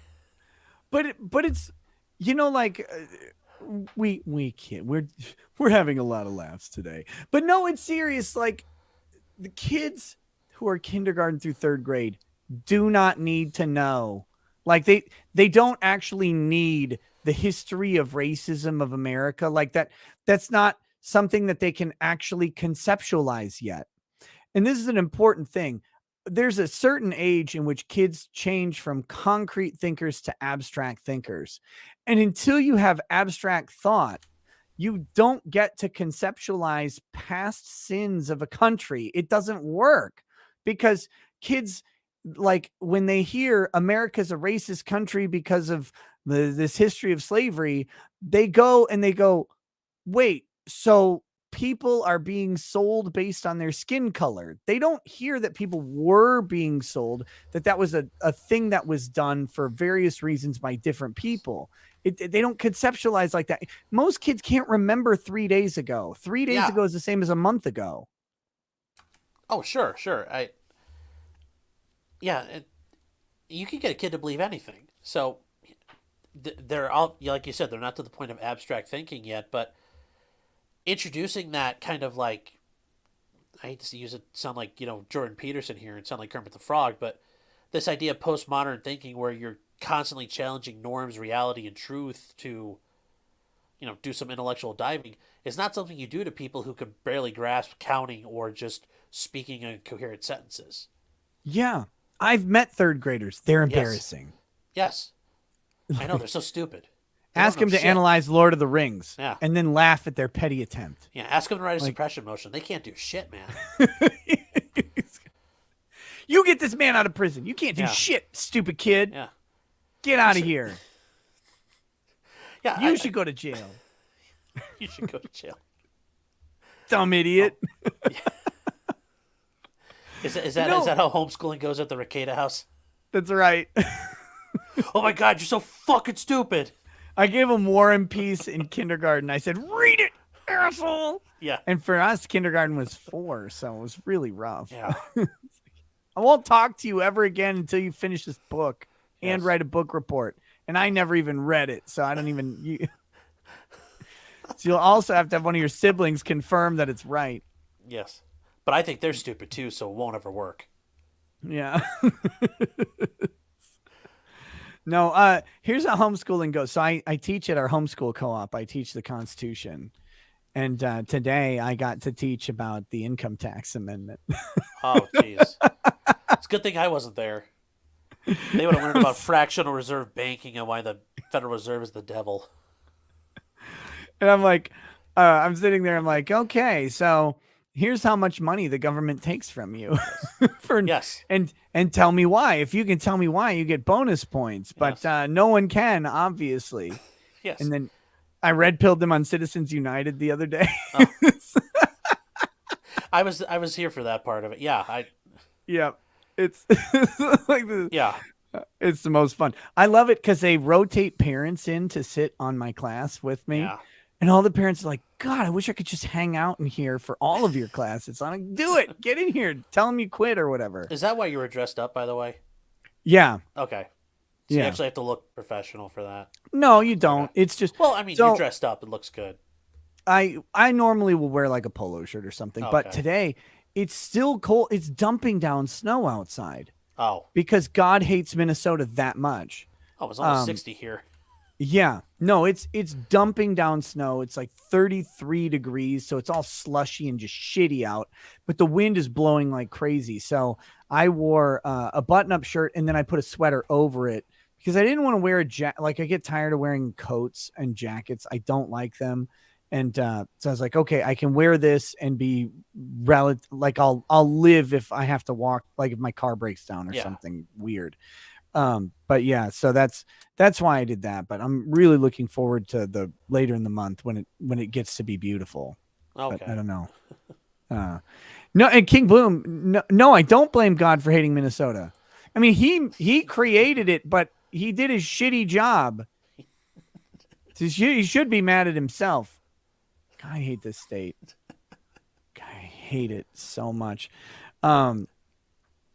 But it's, we can't. We're having a lot of laughs today, but no, it's serious. Like the kids who are kindergarten through third grade do not need to know. Like they don't actually need the history of racism of America. Like that's not something that they can actually conceptualize yet. And this is an important thing. There's a certain age in which kids change from concrete thinkers to abstract thinkers. And until you have abstract thought, you don't get to conceptualize past sins of a country. It doesn't work because kids, like when they hear America's a racist country because of this history of slavery, they go, wait, so people are being sold based on their skin color. They don't hear that people were being sold, that was a thing that was done for various reasons by different people. They don't conceptualize like that. Most kids can't remember 3 days ago. 3 days ago is the same as a month ago. Oh, sure. You can get a kid to believe anything. So they're all, like you said, they're not to the point of abstract thinking yet, but introducing that kind of like, I hate to use it, sound like, Jordan Peterson here and sound like Kermit the Frog, but this idea of postmodern thinking where you're constantly challenging norms, reality, and truth to, do some intellectual diving is not something you do to people who can barely grasp counting or just speaking in coherent sentences. Yeah. I've met third graders. They're embarrassing. Yes. I know, they're so stupid. Ask them to analyze Lord of the Rings and then laugh at their petty attempt. Yeah, ask them to write a suppression motion. They can't do shit, man. You get this man out of prison. You can't do shit, stupid kid. Yeah. Get out of here. Yeah, you should go to jail. You should go to jail. Dumb idiot. Oh. Is that how homeschooling goes at the Ricada house? That's right. Oh my God, you're so fucking stupid. I gave him War and Peace in kindergarten. I said, read it, asshole. Yeah. And for us, kindergarten was 4, so it was really rough. Yeah. I won't talk to you ever again until you finish this book and write a book report. And I never even read it, so I don't even... So you'll also have to have one of your siblings confirm that it's right. Yes. But I think they're stupid too, so it won't ever work. Yeah. No, here's how homeschooling goes. So I teach at our homeschool co-op. I teach the Constitution. And today I got to teach about the income tax amendment. Oh, jeez. It's a good thing I wasn't there. They would have learned about fractional reserve banking and why the Federal Reserve is the devil. And I'm like, I'm sitting there. I'm like, okay, so here's how much money the government takes from you. And tell me why. If you can tell me why, you get bonus points. But no one can, obviously. Yes. And then I red pilled them on Citizens United the other day. Oh. I was here for that part of it. Yeah. Yeah. It's like yeah. It's the most fun. I love it because they rotate parents in to sit on my class with me. Yeah. And all the parents are like, God, I wish I could just hang out in here for all of your classes. I'm like, do it. Get in here. Tell them you quit or whatever. Is that why you were dressed up, by the way? Yeah. Okay. So you actually have to look professional for that. No, you don't. Okay. It's just... Well, I mean, you're dressed up. It looks good. I normally will wear like a polo shirt or something. Okay. But today, it's still cold. It's dumping down snow outside. Oh. Because God hates Minnesota that much. Oh, it was almost 60 here. Yeah, no, it's dumping down snow. It's like 33 degrees, so it's all slushy and just shitty out. But the wind is blowing like crazy. So I wore a button-up shirt and then I put a sweater over it because I didn't want to wear a jacket. Like I get tired of wearing coats and jackets. I don't like them. And so I was like, okay, I can wear this and be like I'll live if I have to walk, like if my car breaks down or something weird. But yeah, so that's why I did that. But I'm really looking forward to the later in the month when it gets to be beautiful. Okay. But I don't know. No, and King Bloom, no, I don't blame God for hating Minnesota. I mean, he created it, but he did his shitty job. So he should be mad at himself. God, I hate this state. God, I hate it so much.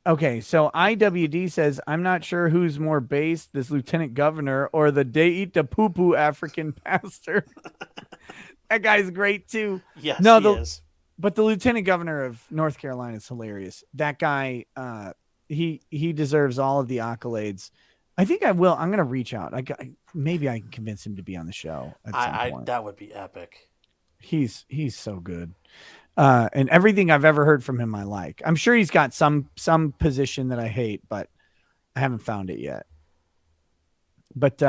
Okay, so IWD says, I'm not sure who's more based, this lieutenant governor or the they eat the poo poo African pastor. That guy's great too. Yes, No, he is. but the lieutenant governor of North Carolina is hilarious. That guy, he deserves all of the accolades. I think I will. I'm gonna reach out. Maybe I can convince him to be on the show at some point. That would be epic. He's so good. And everything I've ever heard from him, I like. I'm sure he's got some position that I hate, but I haven't found it yet. But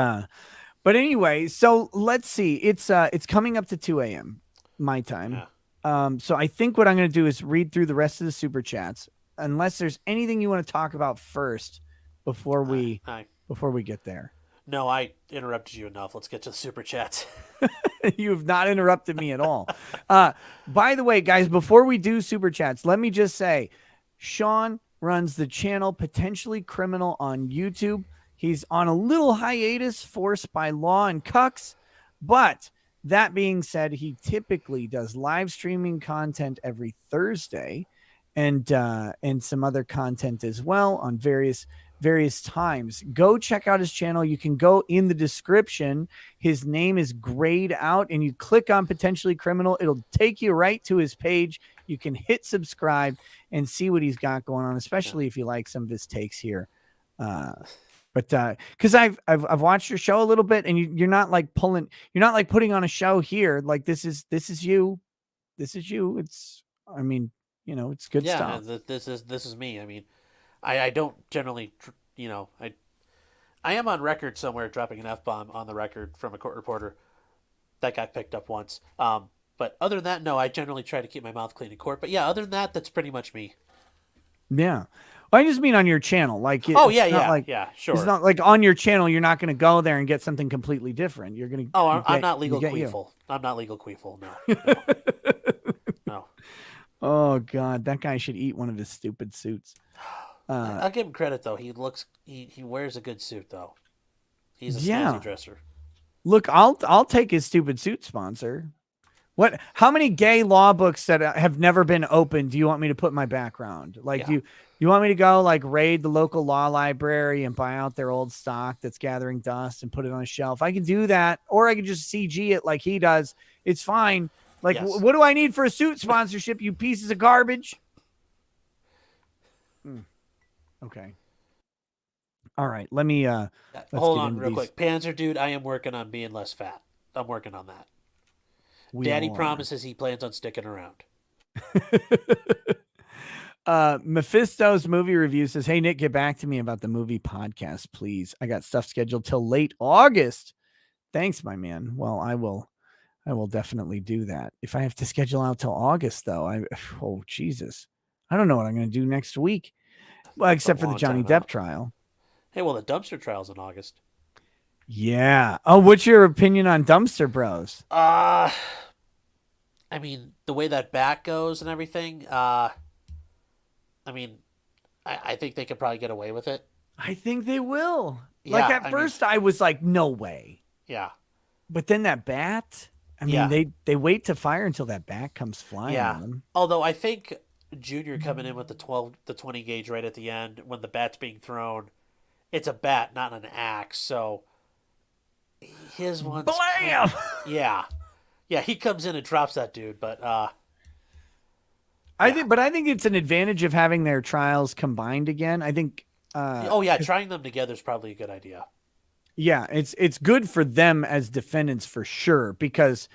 anyway, so let's see. It's coming up to 2 a.m. my time. Yeah. So I think what I'm going to do is read through the rest of the super chats, unless there's anything you want to talk about first before we get there. No, I interrupted you enough. Let's get to the super chats. You have not interrupted me at all. By the way, guys, before we do super chats, let me just say, Sean runs the channel Potentially Criminal on YouTube. He's on a little hiatus forced by law and cucks, but that being said, he typically does live streaming content every Thursday and some other content as well on various times. Go check out his channel. You can go in the description. His name is grayed out and you click on Potentially Criminal. It'll take you right to his page. You can hit subscribe and see what he's got going on, especially if you like some of his takes here. But because I've watched your show a little bit, and you're not like putting on a show here. Like this is you. It's, I mean, it's good stuff. Yeah, this is me. I mean, I don't generally, I am on record somewhere dropping an F-bomb on the record from a court reporter. That got picked up once. But other than that, no, I generally try to keep my mouth clean in court. But yeah, other than that, that's pretty much me. Yeah. Well, I just mean on your channel. Like, sure. It's not like on your channel, you're not going to go there and get something completely different. You're going to. Oh, I'm not legal queeful. I'm not legal queeful. No. No. Oh God, that guy should eat one of his stupid suits. I'll give him credit though. He wears a good suit though. He's a snazzy dresser. Look, I'll take his stupid suit sponsor. How many gay law books that have never been opened do you want me to put in my background? Like, you want me to go like raid the local law library and buy out their old stock that's gathering dust and put it on a shelf? I can do that, or I can just CG it like he does. It's fine. Like, what do I need for a suit sponsorship, you pieces of garbage? Okay. All right. Let me hold on real quick. Panzer dude, I am working on being less fat. I'm working on that. Daddy promises he plans on sticking around. Mephisto's movie review says, "Hey Nick, get back to me about the movie podcast, please. I got stuff scheduled till late August." Thanks, my man. Well, I will definitely do that. If I have to schedule out till August, though, oh Jesus, I don't know what I'm going to do next week. Well, except for the Johnny Depp trial. Hey, well, the dumpster trial's in August. Yeah. Oh, what's your opinion on Dumpster Bros? I mean, the way that back goes and everything, I mean, I think they could probably get away with it. I think they will. Yeah, like at first I was like, no way. Yeah. But then that bat, I mean, they wait to fire until that bat comes flying on them. Although I think Junior coming in with the 20 gauge right at the end when the bat's being thrown, it's a bat, not an axe. So his one's blam. Yeah, he comes in and drops that dude. But I think it's an advantage of having their trials combined again. I think. Trying them together is probably a good idea. Yeah, it's good for them as defendants for sure, because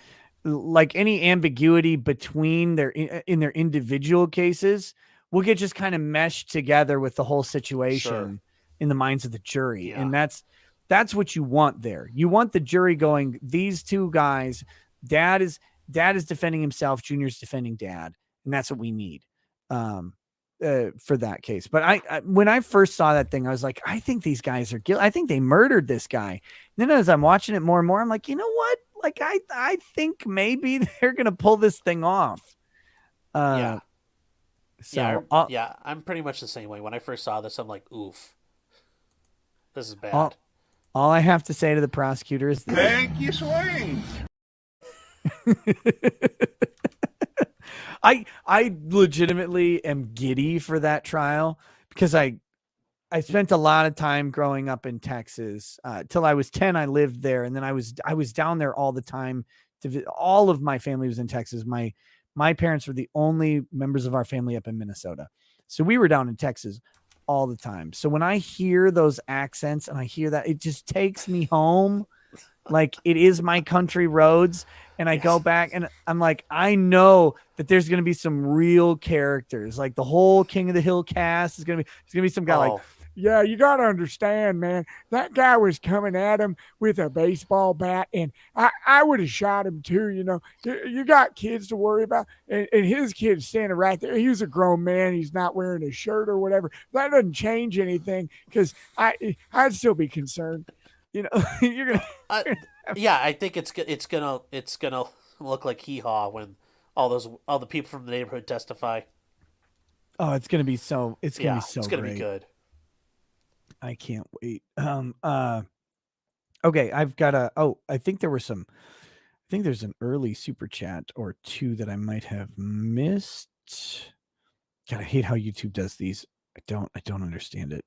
like any ambiguity between their individual cases will get just kind of meshed together with the whole situation in the minds of the jury. And that's what you want there. You want the jury going, these two guys, dad is defending himself, Junior's defending dad, and that's what we need for that case. But I when I first saw that thing, I was like, I think these guys are guilty. I think they murdered this guy. And then as I'm watching it more and more, I'm like, you know what? Like, I think maybe they're going to pull this thing off. I'm pretty much the same way. When I first saw this, I'm like, oof, this is bad. All I have to say to the prosecutor is this. Thank you, swing. I legitimately am giddy for that trial because I spent a lot of time growing up in Texas. Till I was 10, I lived there, and then I was down there all the time. All of my family was in Texas. My parents were the only members of our family up in Minnesota, so we were down in Texas all the time. So when I hear those accents and I hear that, it just takes me home, like it is my country roads. And I go back and I'm like, I know that there's going to be some real characters, like the whole King of the Hill cast is going to be some guy like, yeah, you got to understand, man, that guy was coming at him with a baseball bat, and I would have shot him too. You know, you got kids to worry about, and his kid's standing right there. He was a grown man. He's not wearing a shirt or whatever. That doesn't change anything because I'd still be concerned. You know, you're gonna. Yeah, I think it's gonna look like hee haw when all the people from the neighborhood testify. Oh, it's gonna be so. It's gonna be so. It's gonna great. be good. I can't wait. Okay, I've got a. Oh, I think there's an early super chat or two that I might have missed. God, I hate how YouTube does these. I don't understand it,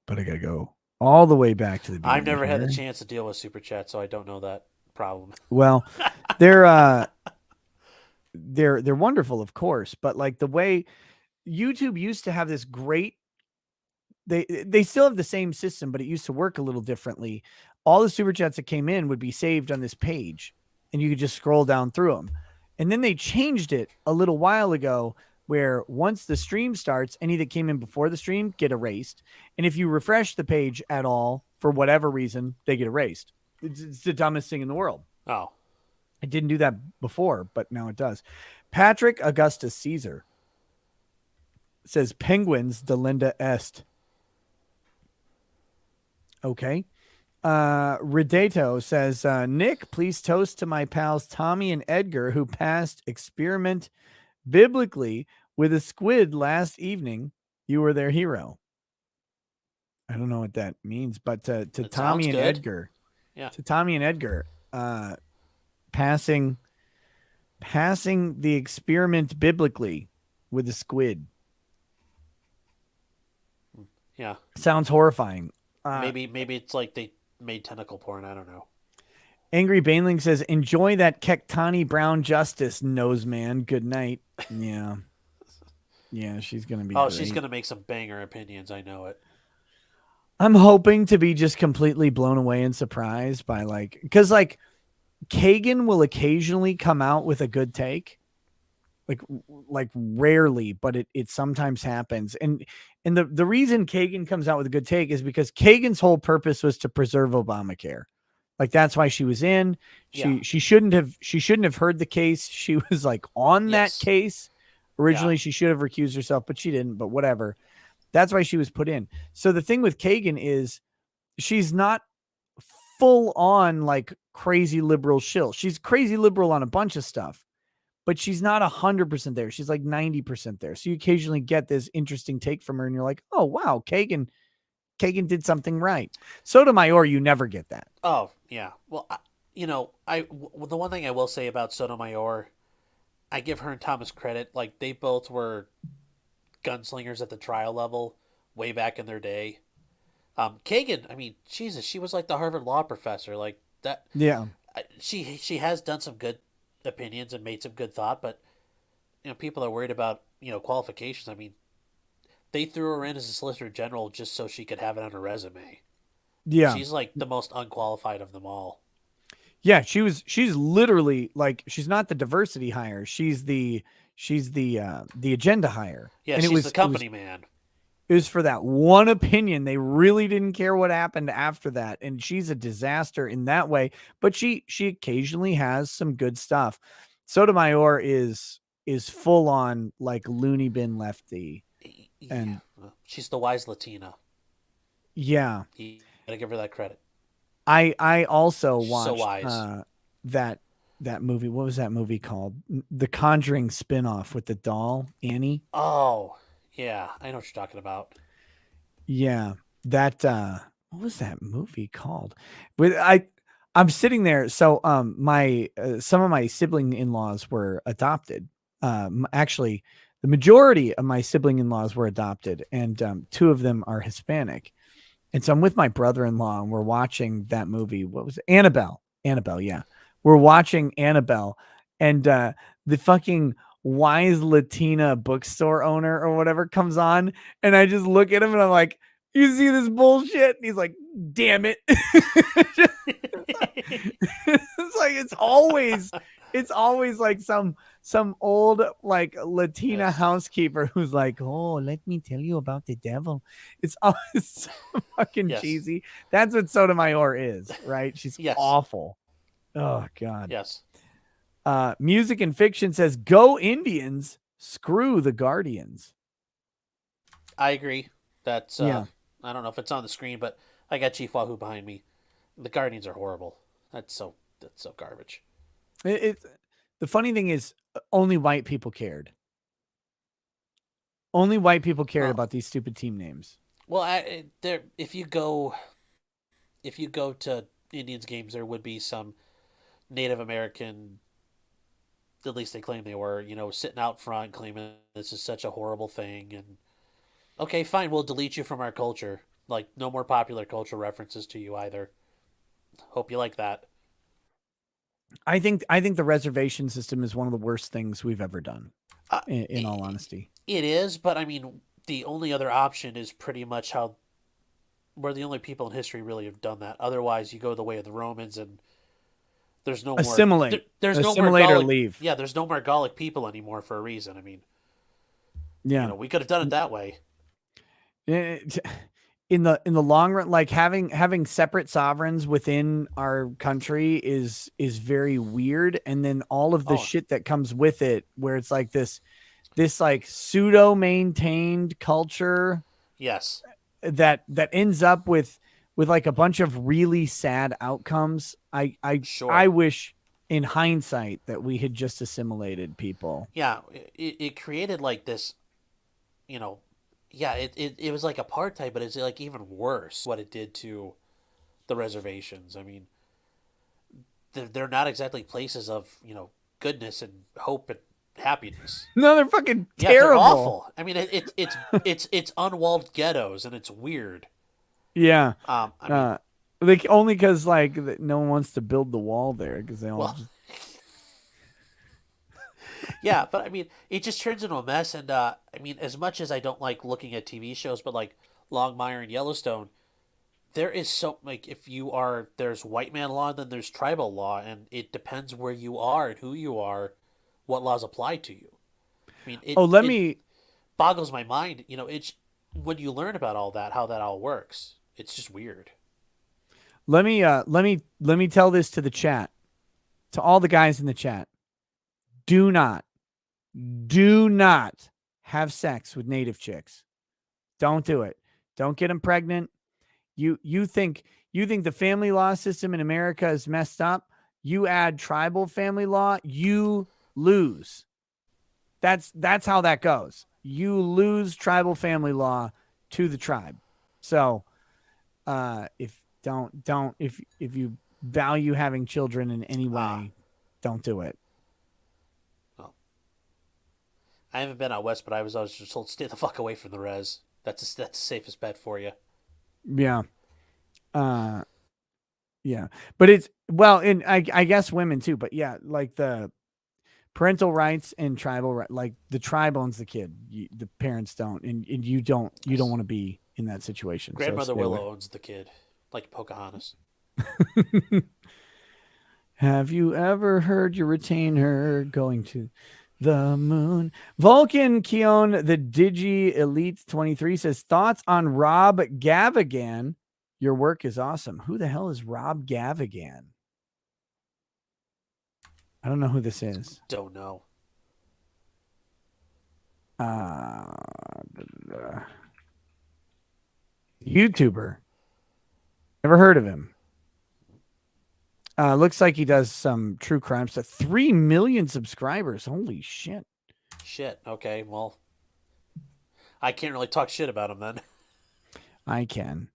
but I gotta go all the way back to the beginning. I've never had the chance to deal with super chat, so I don't know that problem. Well, they're wonderful, of course, but like the way YouTube used to have this great, they still have the same system, but it used to work a little differently. All the super chats that came in would be saved on this page, and you could just scroll down through them. And then they changed it a little while ago, where once the stream starts, any that came in before the stream get erased. And if you refresh the page at all, for whatever reason, they get erased. It's the dumbest thing in the world. Oh. It didn't do that before, but now it does. Patrick Augustus Caesar says, Penguins Delinda Est. Okay. Redato says, Nick, please toast to my pals Tommy and Edgar, who passed experiment biblically with a squid last evening. You were their hero. I don't know what that means, but to Tommy and Edgar, to Tommy and Edgar, passing the experiment biblically with a squid. Yeah, sounds horrifying. Maybe it's like they made tentacle porn. I don't know. Angry Baneling says, enjoy that Kektani Brown Justice, nose man. Good night. Yeah. Yeah, she's going to be great. She's going to make some banger opinions. I know it. I'm hoping to be just completely blown away and surprised by because Kagan will occasionally come out with a good take. Like rarely, but it sometimes happens. And the reason Kagan comes out with a good take is because Kagan's whole purpose was to preserve Obamacare. Like that's why she was in. She shouldn't have heard the case. She was like on that case. Originally, she should have recused herself, but she didn't. But whatever. That's why she was put in. So the thing with Kagan is she's not full on like crazy liberal shill. She's crazy liberal on a bunch of stuff, but she's not 100% there. She's like 90% there. So you occasionally get this interesting take from her and you're like, oh, wow, Kagan did something right. Sotomayor, you never get that. Oh, yeah. Well, the one thing I will say about Sotomayor, I give her and Thomas credit. Like, they both were gunslingers at the trial level way back in their day. Kagan, I mean, Jesus, she was like the Harvard law professor. Like that. Yeah. She has done some good opinions and made some good thought, but people are worried about qualifications. I mean, they threw her in as a solicitor general just so she could have it on her resume. Yeah, she's like the most unqualified of them all. Yeah, she's literally like, she's not the diversity hire, she's the agenda hire. Yeah, and she's the company man. It was for that one opinion. They really didn't care what happened after that. And she's a disaster in that way, but she occasionally has some good stuff. Sotomayor is full on like loony bin lefty. And she's the wise Latina. Yeah. You gotta give her that credit. I also watched so wise. that movie. What was that movie called? The Conjuring spinoff with the doll, Annie. Oh, yeah, I know what you're talking about. Yeah, that what was that movie called? I'm sitting there. So my some of my sibling in-laws were adopted. Actually, the majority of my sibling-in-laws were adopted, and 2 of them are Hispanic. And so I'm with my brother-in-law, and we're watching that movie. What was it? Annabelle? Annabelle, yeah. We're watching Annabelle, and the fucking wise Latina bookstore owner or whatever comes on, and I just look at him and I'm like, "You see this bullshit?" And he's like, "Damn it!" It's like it's always like some old like Latina Yes. housekeeper who's like, "Oh, let me tell you about the devil." It's always so fucking Yes. cheesy. That's what Sotomayor is, right? She's Yes. awful. Oh God. Yes. Music and Fiction says, "Go Indians, screw the Guardians." I agree. That's Yeah. I don't know if it's on the screen, but I got Chief Wahoo behind me. The Guardians are horrible. That's so garbage. The funny thing is, only white people cared. Only white people cared Well- about these stupid team names. Well, if you go to Indians games, there would be some Native American. At least they claim they were, sitting out front claiming this is such a horrible thing. And okay, fine, we'll delete you from our culture. Like, no more popular culture references to you either. Hope you like that. I think the reservation system is one of the worst things we've ever done. In all honesty, It is, but I mean, the only other option is pretty much how we're the only people in history really have done that. Otherwise, you go the way of the Romans, and there's no assimilate. more. There's no Assimilate more or Gallic, leave. Yeah, there's no more Gallic people anymore for a reason. I mean, Yeah. we could have done it that way. In the long run, like having separate sovereigns within our country is very weird, and then all of the shit that comes with it, where it's like this like pseudo maintained culture. Yes. That ends up with like a bunch of really sad outcomes. I wish in hindsight that we had just assimilated people. Yeah, it created like this, yeah, it was like apartheid, but it's like even worse what it did to the reservations. I mean, they're not exactly places of, goodness and hope and happiness. No, they're fucking Yeah, terrible. they're awful. I mean, it's unwalled ghettos, and it's weird. Yeah. I mean, like only because like no one wants to build the wall there because they all. Yeah, but I mean, it just turns into a mess. And I mean, as much as I don't like looking at TV shows, but like Longmire and Yellowstone, there is there's white man law, and then there's tribal law, and it depends where you are and who you are, what laws apply to you. I mean, it boggles my mind. It's when you learn about all that, how that all works. It's just weird. Let me tell this to the chat, to all the guys in the chat. Do not have sex with native chicks. Don't do it. Don't get them pregnant. You think the family law system in America is messed up? You add tribal family law, you lose. That's how that goes. You lose tribal family law to the tribe. So, if you value having children in any way, don't do it. Well, I haven't been out west, but I was just told stay the fuck away from the res. That's the safest bet for you. Yeah. Yeah. But it's and I guess women too, but yeah, like the parental rights and tribal like the tribe owns the kid. The parents don't, and you don't want to be in that situation. Grandmother Willow owns the kid, like Pocahontas. Have you ever heard your retainer going to the moon? Vulcan Keon, the Digi Elite 23 says, thoughts on Rob Gavigan? Your work is awesome. Who the hell is Rob Gavigan? I don't know who this is. Don't know. YouTuber. Never heard of him. Looks like he does some true crime stuff. 3 million subscribers. Holy shit. Shit. Okay. Well, I can't really talk shit about him then. I can.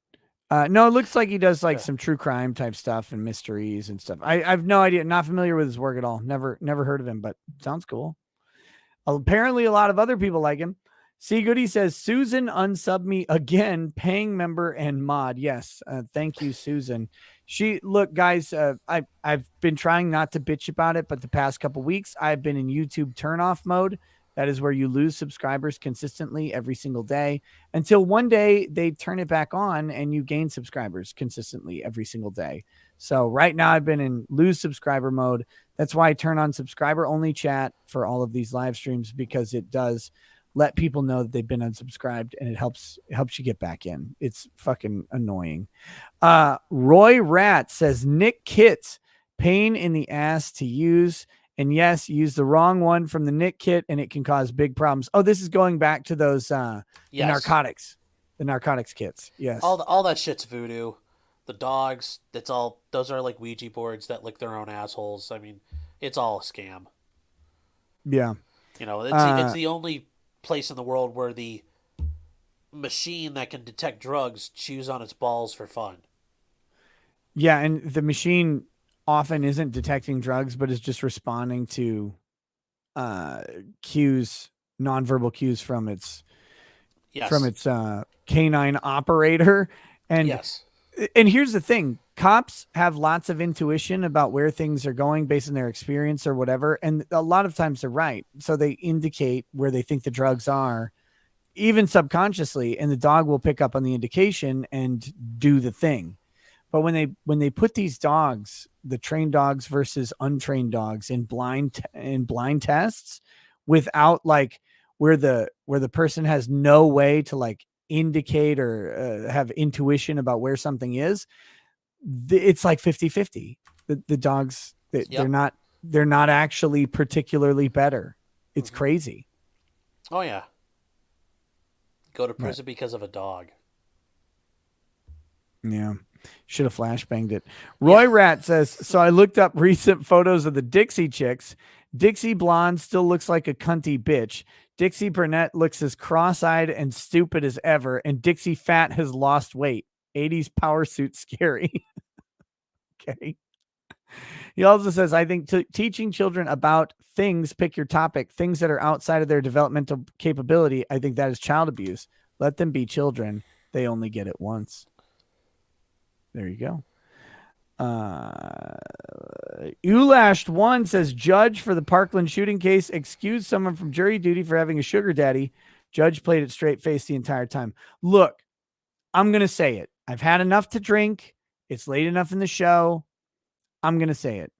No, it looks like he does like some true crime type stuff and mysteries and stuff. I have no idea. Not familiar with his work at all. Never heard of him, but sounds cool. Apparently, a lot of other people like him. See Goody says, Susan unsub me again, paying member and mod. Yes. Thank you, Susan. Look, guys, I've been trying not to bitch about it, but the past couple weeks I've been in YouTube turnoff mode. That is where you lose subscribers consistently every single day until one day they turn it back on and you gain subscribers consistently every single day. So right now I've been in lose subscriber mode. That's why I turn on subscriber only chat for all of these live streams, because it does let people know that they've been unsubscribed and it helps you get back in. It's fucking annoying. Roy Rat says Nick Kit, pain in the ass to use. And yes, use the wrong one from the Nick kit and it can cause big problems. Oh, this is going back to those the narcotics kits. Yes. All that shit's voodoo. The dogs, those are like Ouija boards that lick their own assholes. I mean, it's all a scam. Yeah. You know, it's the only place in the world where the machine that can detect drugs chews on its balls for fun. Yeah, and the machine often isn't detecting drugs, but is just responding to cues, nonverbal cues from its canine operator. And yes. And here's the thing: cops have lots of intuition about where things are going based on their experience or whatever, and a lot of times they're right. So they indicate where they think the drugs are, even subconsciously, and the dog will pick up on the indication and do the thing. But when they put these dogs, the trained dogs versus untrained dogs, in blind tests, without like where the person has no way to like indicate or have intuition about where something is, it's like 50-50. The dogs, they're not actually particularly better. It's crazy. Oh yeah. Go to prison because of a dog. Yeah. Should have flashbanged it. Roy Rat says, so I looked up recent photos of the Dixie chicks. Dixie blonde still looks like a cunty bitch. Dixie brunette looks as cross-eyed and stupid as ever. And Dixie fat has lost weight. 80s power suit scary. Okay. He also says, I think teaching children about things, pick your topic, things that are outside of their developmental capability, I think that is child abuse. Let them be children. They only get it once. There you go. Ulashed1 says, judge for the Parkland shooting case excused someone from jury duty for having a sugar daddy. Judge played it straight face the entire time. Look, I'm going to say it. I've had enough to drink. It's late enough in the show. I'm going to say it.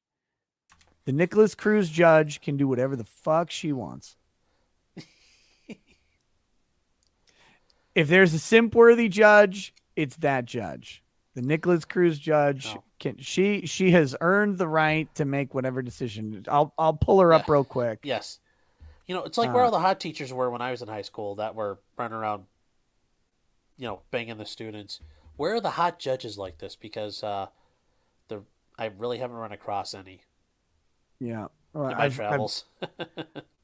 The Nicholas Cruz judge can do whatever the fuck she wants. If there's a simp-worthy judge, it's that judge. The Nicholas Cruz judge she has earned the right to make whatever decision. I'll pull her up real quick. Yes. You know, it's like where all the hot teachers were when I was in high school that were running around, you know, banging the students. Where are the hot judges like this? Because I really haven't run across any. Yeah. Well, in my travels.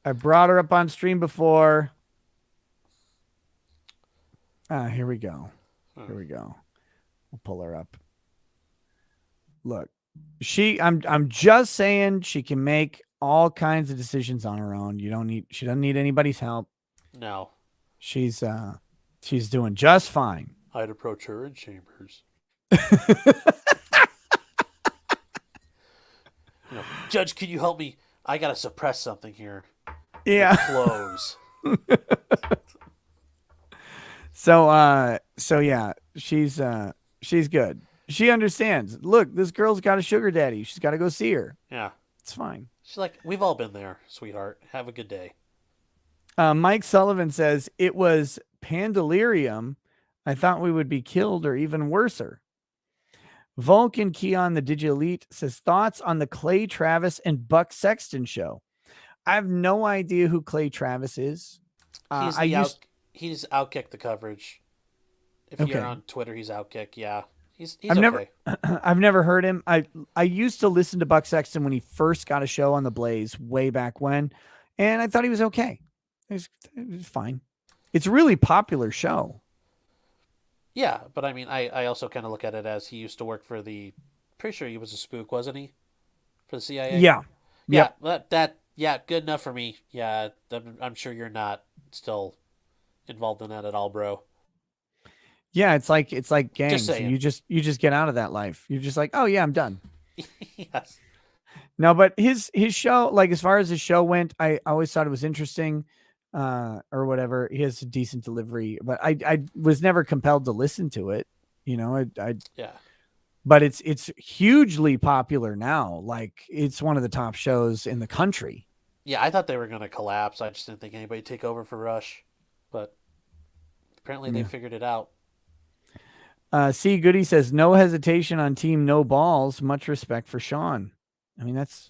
I brought her up on stream before. Here we go. Here we go. We'll pull her up. Look, I'm just saying she can make all kinds of decisions on her own. She doesn't need anybody's help. No. She's doing just fine. I'd approach her in chambers. You know, Judge, can you help me? I gotta suppress something here. Yeah. Close. So yeah, she's good. She understands. Look, this girl's got a sugar daddy. She's got to go see her. Yeah. It's fine. She's like, we've all been there, sweetheart. Have a good day. Mike Sullivan says, it was Pandelirium. I thought we would be killed or even worser. Vulcan Keon, the Digilite, says, thoughts on the Clay Travis and Buck Sexton show. I have no idea who Clay Travis is. He's Outkick the coverage. If you're on Twitter, he's Outkick. Yeah. He's I've never heard him. I used to listen to Buck Sexton when he first got a show on the Blaze way back when, and I thought he was okay. It was fine. It's a really popular show. Yeah, but I mean, I also kind of look at it as he used to work pretty sure he was a spook, wasn't he? For the CIA? Yeah. Yeah. Yeah, good enough for me. Yeah, I'm sure you're not still involved in that at all, bro. Yeah, it's like Just gangs. saying. You just get out of that life. You're just like, oh yeah, I'm done. Yes. No, but his show, like as far as his show went, I always thought it was interesting, or whatever. He has a decent delivery, but I was never compelled to listen to it. You know, I Yeah. but it's hugely popular now. Like it's one of the top shows in the country. Yeah, I thought they were going to collapse. I just didn't think anybody'd take over for Rush. But apparently they Yeah. figured it out. C Goody says no hesitation on team no balls. Much respect for Sean. I mean, it's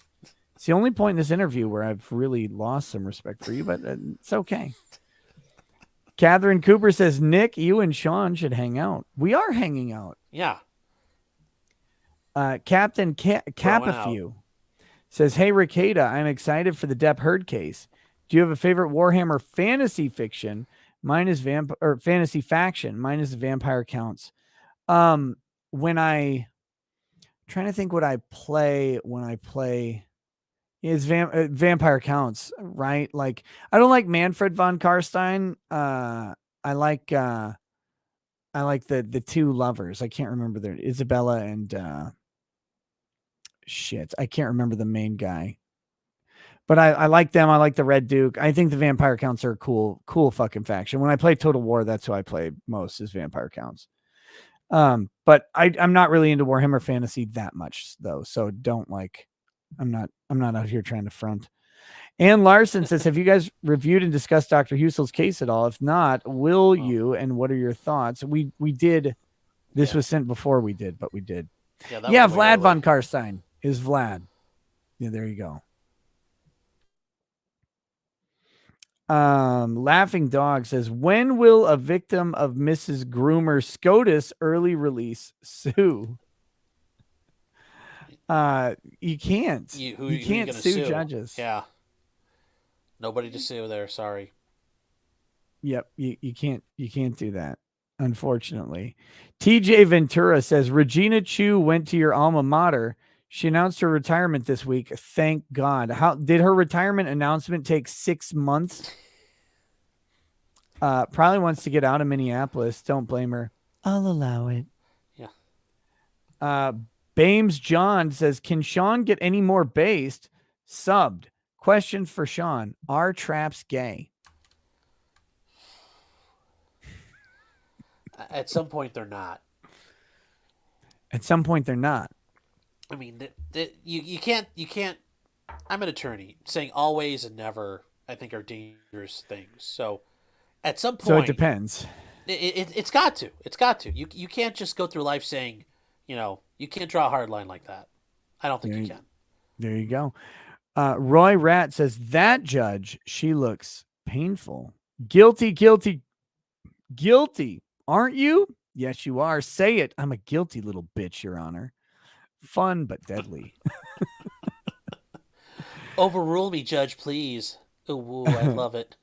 the only point in this interview where I've really lost some respect for you, but it's okay. Catherine Cooper says, Nick, you and Sean should hang out. We are hanging out. Yeah. Captain Capafew says, hey, Ricada, I'm excited for the Depp Heard case. Do you have a favorite Warhammer fantasy fiction? Mine is fantasy faction. Mine is the Vampire Counts. When trying to think what I play when I play is Vampire Counts, right? Like I don't like Manfred von Karstein. I like the two lovers. I can't remember their Isabella and shit. I can't remember the main guy. But I like them. I like the Red Duke. I think the Vampire Counts are a cool fucking faction. When I play Total War, that's who I play most is Vampire Counts. But I'm not really into Warhammer Fantasy that much though. So don't like, I'm not out here trying to front. Ann Larson says, have you guys reviewed and discussed Dr. Husel's case at all? If not, will you, and what are your thoughts? We did. This was sent before we did, but we did. Yeah, Vlad von Karstein is Vlad. Yeah, there you go. Laughing Dog says, when will a victim of Mrs. Groomer SCOTUS early release sue? You can't. You can't sue judges. Yeah. Nobody to sue there. Sorry. Yep. You can't do that. Unfortunately. TJ Ventura says, Regina Chu went to your alma mater. She announced her retirement this week. Thank God. How did her retirement announcement take 6 months? Probably wants to get out of Minneapolis. Don't blame her. I'll allow it. Yeah. Bames John says, can Sean get any more based? Subbed. Question for Sean. Are traps gay? At some point, they're not. At some point, they're not. I mean, you can't. I'm an attorney. Saying always and never, I think, are dangerous things. So, at some point, so it depends. It's got to. It's got to. You can't just go through life saying, you can't draw a hard line like that. I don't think you can. There you go. Roy Rat says, that judge, she looks painful. Guilty. Aren't you? Yes, you are. Say it. I'm a guilty little bitch, Your Honor. Fun, but deadly. Overrule me, Judge, please. Ooh, I love it.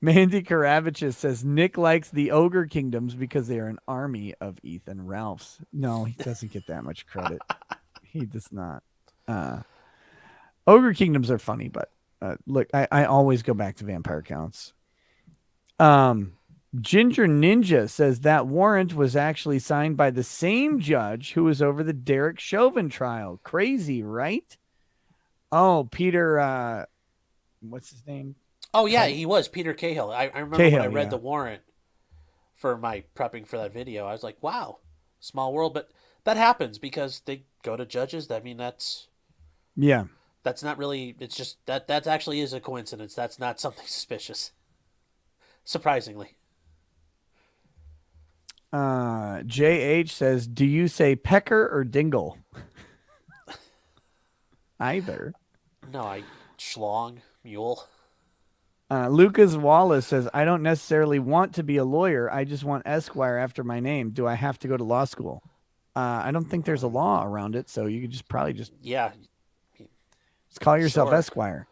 Mandy Karavichus says, Nick likes the Ogre Kingdoms because they are an army of Ethan Ralphs. No, he doesn't get that much credit. He does not. Ogre Kingdoms are funny, but look, I always go back to Vampire Counts. Ginger Ninja says that warrant was actually signed by the same judge who was over the Derek Chauvin trial. Crazy, right? Oh, Peter, what's his name? Oh, yeah, he was Peter Cahill. I remember Cahill, when I read the warrant for my prepping for that video. I was like, wow, small world. But that happens because they go to judges. I mean, that's not really, it's just, that actually is a coincidence. That's not something suspicious. Surprisingly. JH says, do you say pecker or dingle? Either. No, schlong, mule. Lucas Wallace says, I don't necessarily want to be a lawyer. I just want Esquire after my name. Do I have to go to law school? I don't think there's a law around it, so you could just yeah. Just call yourself Esquire.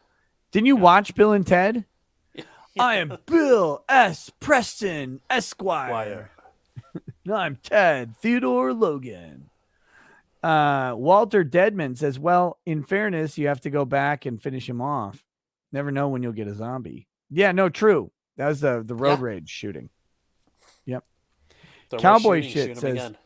Didn't you watch Bill and Ted? I am Bill S. Preston Esquire. I'm Ted Theodore Logan. Walter Deadman says, well, in fairness, you have to go back and finish him off. Never know when you'll get a zombie. Yeah, no, true. That was the road Yeah. rage shooting. Yep. They're worth Cowboy shooting, shit shoot 'em says again.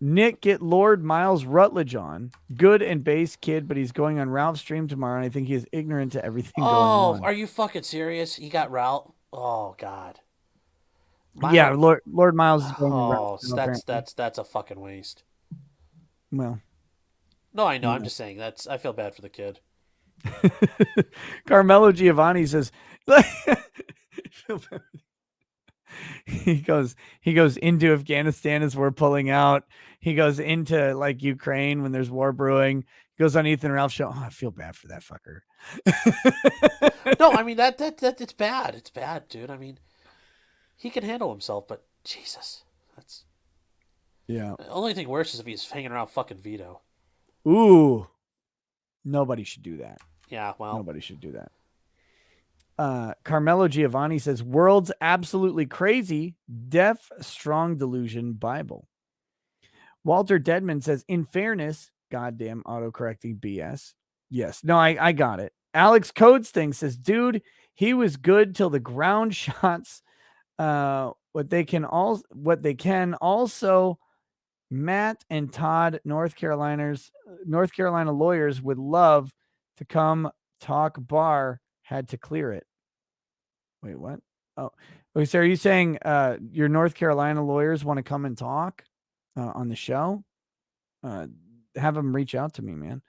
Nick, get Lord Miles Rutledge on. Good and base kid, but he's going on Ralph's stream tomorrow, and I think he is ignorant to everything going Oh, on. are you fucking serious? He got Ralph. Oh God. Yeah, Miles- Lord Miles is going on Oh, Ralph's so channel, apparently. that's a fucking waste. Well, No, I know. you I'm know. just saying I feel bad for the kid. Carmelo Giovanni says he goes into Afghanistan as we're pulling out. He goes into like Ukraine when there's war brewing. He goes on Ethan Ralph show. Oh, I feel bad for that fucker. No, I mean that it's bad. It's bad, dude. I mean, he can handle himself, but Jesus, that's Yeah. the only thing worse is if he's hanging around fucking Vito. Ooh. Nobody should do that. Yeah, well, Nobody should do that. Carmelo Giovanni says, world's absolutely crazy. Deaf, strong delusion Bible. Walter Deadman says, in fairness, goddamn autocorrecting BS. Yes. No, I got it. Alex Codes thing says, dude, he was good till the ground shots. What they can also Matt and Todd, North Carolina lawyers would love to come talk bar, had to clear it. Wait, what? Oh, okay, so are you saying your North Carolina lawyers want to come and talk on the show? Have them reach out to me, man.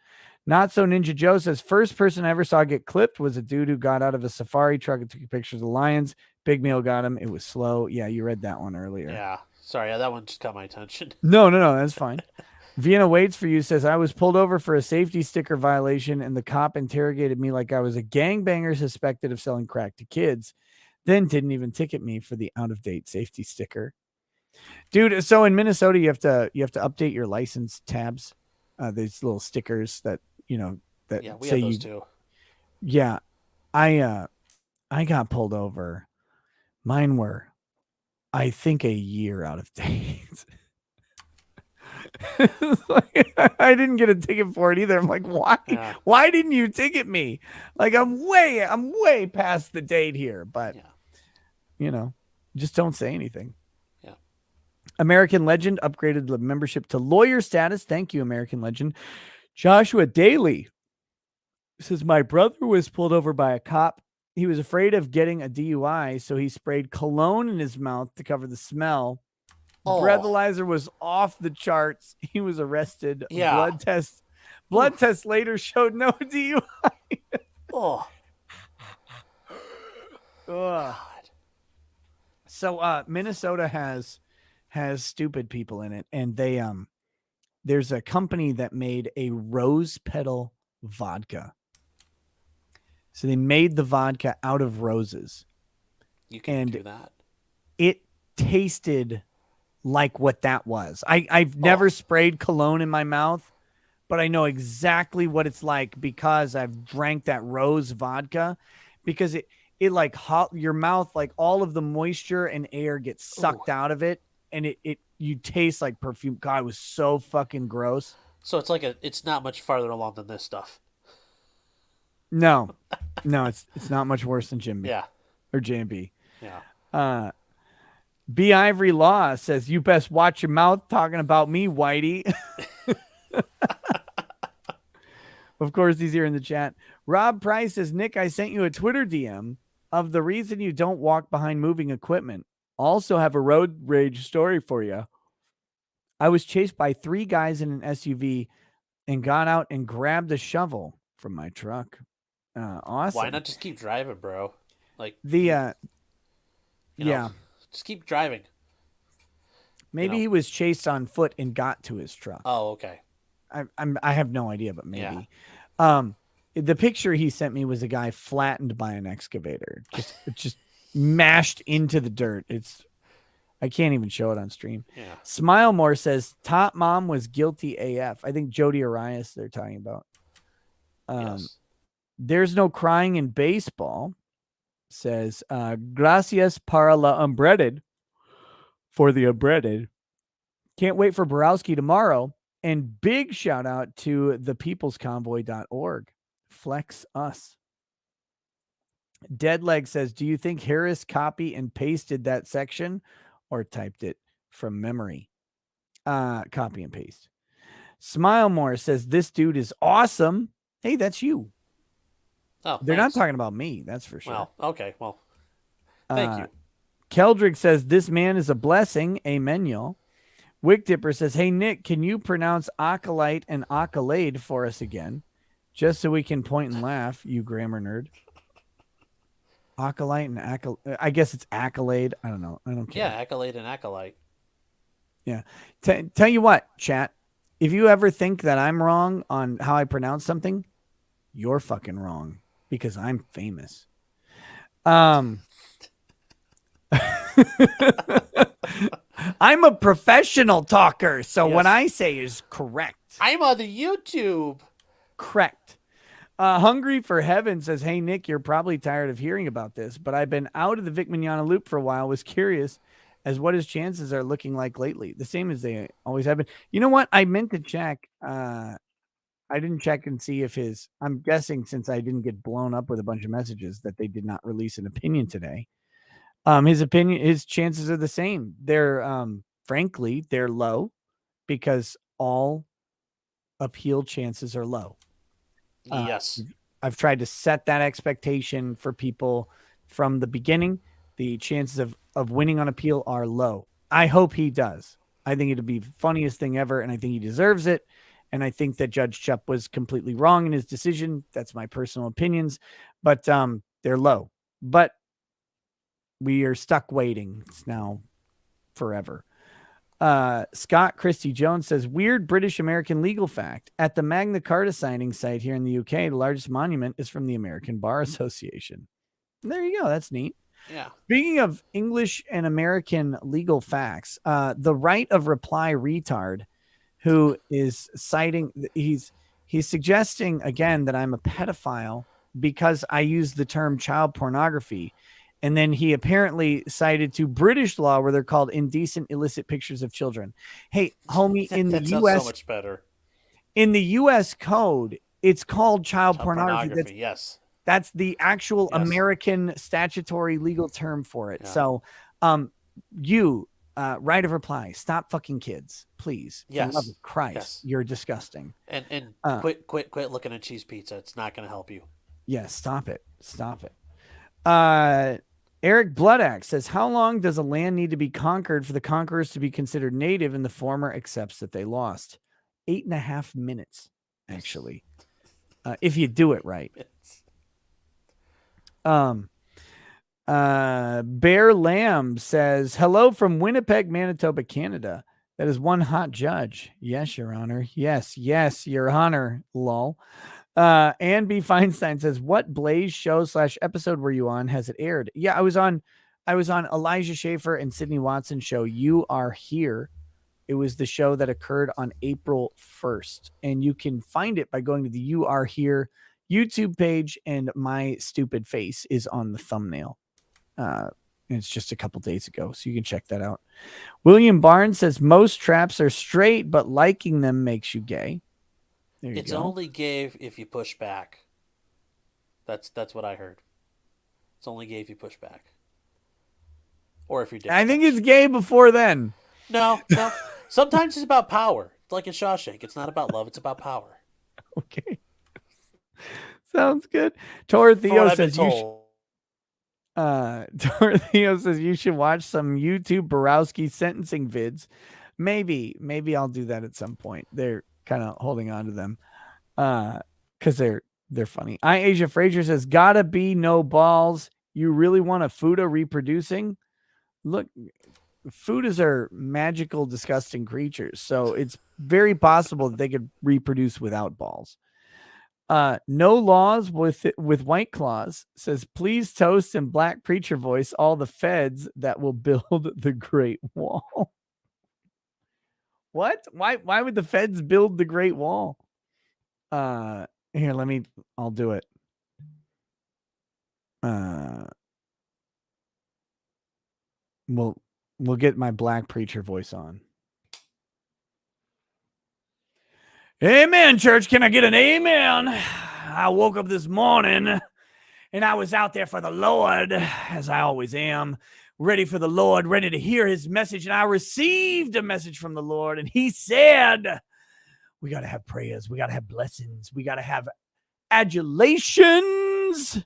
Not So Ninja Joe says, first person I ever saw get clipped was a dude who got out of a safari truck and took pictures of the lions. Big Meal got him. It was slow. Yeah, you read that one earlier. yeah. Sorry, that one just caught my attention. No, that's fine. Vienna Waits for You says, I was pulled over for a safety sticker violation and the cop interrogated me like I was a gangbanger suspected of selling crack to kids, then didn't even ticket me for the out-of-date safety sticker. Dude, so in Minnesota you have to update your license tabs. These little stickers that, that Yeah, we say have those too. Yeah. I got pulled over. Mine were, I think, a year out of date. I didn't get a ticket for it either. I'm like, why? Yeah. Why didn't you ticket me? Like, I'm way past the date here, but Yeah. Just don't say anything. Yeah. American Legend upgraded the membership to lawyer status. Thank you, American Legend. Joshua Daly says, my brother was pulled over by a cop. He was afraid of getting a DUI, so he sprayed cologne in his mouth to cover the smell. Oh. Breathalyzer was off the charts. He was arrested. Yeah. Blood test later showed no DUI. Oh. Ugh. So Minnesota has stupid people in it, and they there's a company that made a rose petal vodka. So they made the vodka out of roses. You can do that. It tasted like what that was. I've never sprayed cologne in my mouth, but I know exactly what it's like because I've drank that rose vodka, because it like your mouth, like all of the moisture and air gets sucked out of it, and you taste like perfume. God, it was so fucking gross. So it's not much farther along than this stuff. No, it's not much worse than Jim B. Yeah. Or J&B. Yeah. B. Ivory Law says, you best watch your mouth talking about me, Whitey. Of course, he's here in the chat. Rob Price says, Nick, I sent you a Twitter DM of the reason you don't walk behind moving equipment. Also have a road rage story for you. I was chased by 3 guys in an SUV and got out and grabbed a shovel from my truck. Awesome. Why not just keep driving, bro? Like yeah. Just keep driving. Maybe he was chased on foot and got to his truck. Oh, okay. I have no idea, but maybe. Yeah. The picture he sent me was a guy flattened by an excavator, just mashed into the dirt. I can't even show it on stream. Yeah. Smilemore says Top Mom was guilty AF. I think Jody Arias they're talking about. Yes. There's no crying in baseball. Says gracias para la unbreaded, for the unbreaded. Can't wait for Borowski tomorrow. And big shout out to thepeoplesconvoy.org. Flex us. Deadleg says, do you think Harris copy and pasted that section or typed it from memory? Copy and paste. Smilemore says, this dude is awesome. Hey, that's you. Oh, They're thanks. not talking about me, that's for sure. Well, okay. Well, thank you. Keldrick says, this man is a blessing. Amen, y'all. Wick Dipper says, hey, Nick, can you pronounce acolyte and accolade for us again? Just so we can point and laugh, you grammar nerd. Acolyte and accolade. I guess it's accolade. I don't know. I don't care. Yeah, accolade and acolyte. Yeah. Tell you what, chat. If you ever think that I'm wrong on how I pronounce something, you're fucking wrong because I'm famous. I'm a professional talker, so what I say is correct. I'm on the YouTube. Correct. Hungry for Heaven says, hey, Nick, you're probably tired of hearing about this, but I've been out of the Vic Mignogna loop for a while. Was curious as what his chances are looking like lately. The same as they always have been. You know what? I meant to check. I didn't check and see if I'm guessing since I didn't get blown up with a bunch of messages that they did not release an opinion today. His chances are the same. They're, frankly, they're low because all appeal chances are low. Yes. I've tried to set that expectation for people from the beginning. The chances of winning on appeal are low. I hope he does. I think it'll be the funniest thing ever, and I think he deserves it. And I think that Judge Chupp was completely wrong in his decision. That's my personal opinions, but they're low. But we are stuck waiting. It's now forever. Scott Christie Jones says, weird British American legal fact. At the Magna Carta signing site here in the UK, the largest monument is from the American Bar Association. There you go. That's neat. Yeah. Speaking of English and American legal facts, the right of reply retard who is citing, he's suggesting again that I'm a pedophile because I use the term child pornography. And then he apparently cited to British law where they're called indecent, illicit pictures of children. Hey, homie, in the U.S., so much better. In the U.S. code, it's called child pornography. Yes. That's the actual American statutory legal term for it. Yeah. So, right of reply, stop fucking kids, please. Yes. For the love of Christ, you're disgusting. And quit looking at cheese pizza. It's not going to help you. Yeah, stop it. Stop it. Eric Bloodaxe says, how long does a land need to be conquered for the conquerors to be considered native and the former accepts that they lost? 8.5 minutes, actually, if you do it right. Bear Lamb says, hello from Winnipeg, Manitoba, Canada. That is one hot judge. Yes, Your Honor. Yes, Your Honor. Lol. Ann B. Feinstein says, what Blaze show / episode were you on? Has it aired? Yeah, I was on Elijah Schaefer and Sydney Watson show. You Are Here. It was the show that occurred on April 1st. And you can find it by going to the You Are Here YouTube page, and my stupid face is on the thumbnail. It's just a couple days ago, so you can check that out. William Barnes says, most traps are straight, but liking them makes you gay. It's only gay if you push back. That's what I heard. It's only gay if you push back. Or if you're different. I think it's gay before then. No. Sometimes it's about power. It's like in Shawshank. It's not about love, it's about power. Okay. Sounds good. Tortheo says you should watch some YouTube Borowski sentencing vids. Maybe I'll do that at some point. They're kind of holding on to them because they're funny. Asia Frazier says, gotta be no balls. You really want a Fuda reproducing? Look, Fudas are magical, disgusting creatures, so it's very possible that they could reproduce without balls. No laws with White Claws says, please toast in black preacher voice all the feds that will build the Great Wall. What? Why would the feds build the Great Wall? Here, I'll do it. We'll get my black preacher voice on. Amen, church. Can I get an amen? I woke up this morning and I was out there for the Lord, as I always am, ready for the Lord, ready to hear his message. And I received a message from the Lord, and he said, we got to have prayers. We got to have blessings. We got to have adulations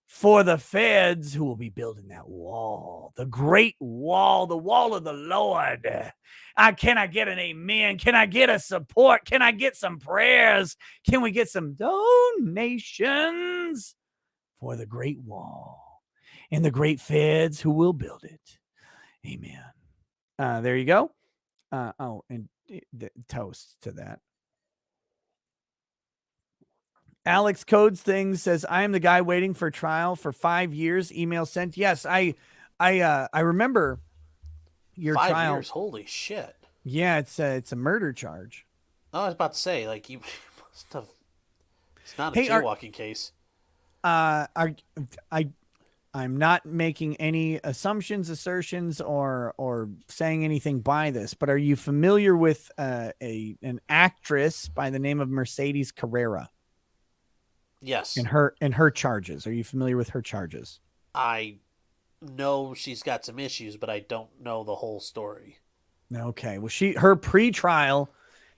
for the feds who will be building that wall, the great wall, the wall of the Lord. Can I get an amen? Can I get a support? Can I get some prayers? Can we get some donations for the great wall and the great feds who will build it? Amen. There you go. And toast to that. Alex Codes Things says, I am the guy waiting for trial for 5 years. Email sent. Yes, I remember your 5 trial. years. Holy shit. Yeah, it's a murder charge. I was about to say, like, you must have. It's not a jaywalking case. I'm not making any assumptions, assertions, or saying anything by this, but are you familiar with an actress by the name of Mercedes Carrera? Yes. And her charges. Are you familiar with her charges? I know she's got some issues, but I don't know the whole story. Okay. Well, her pre-trial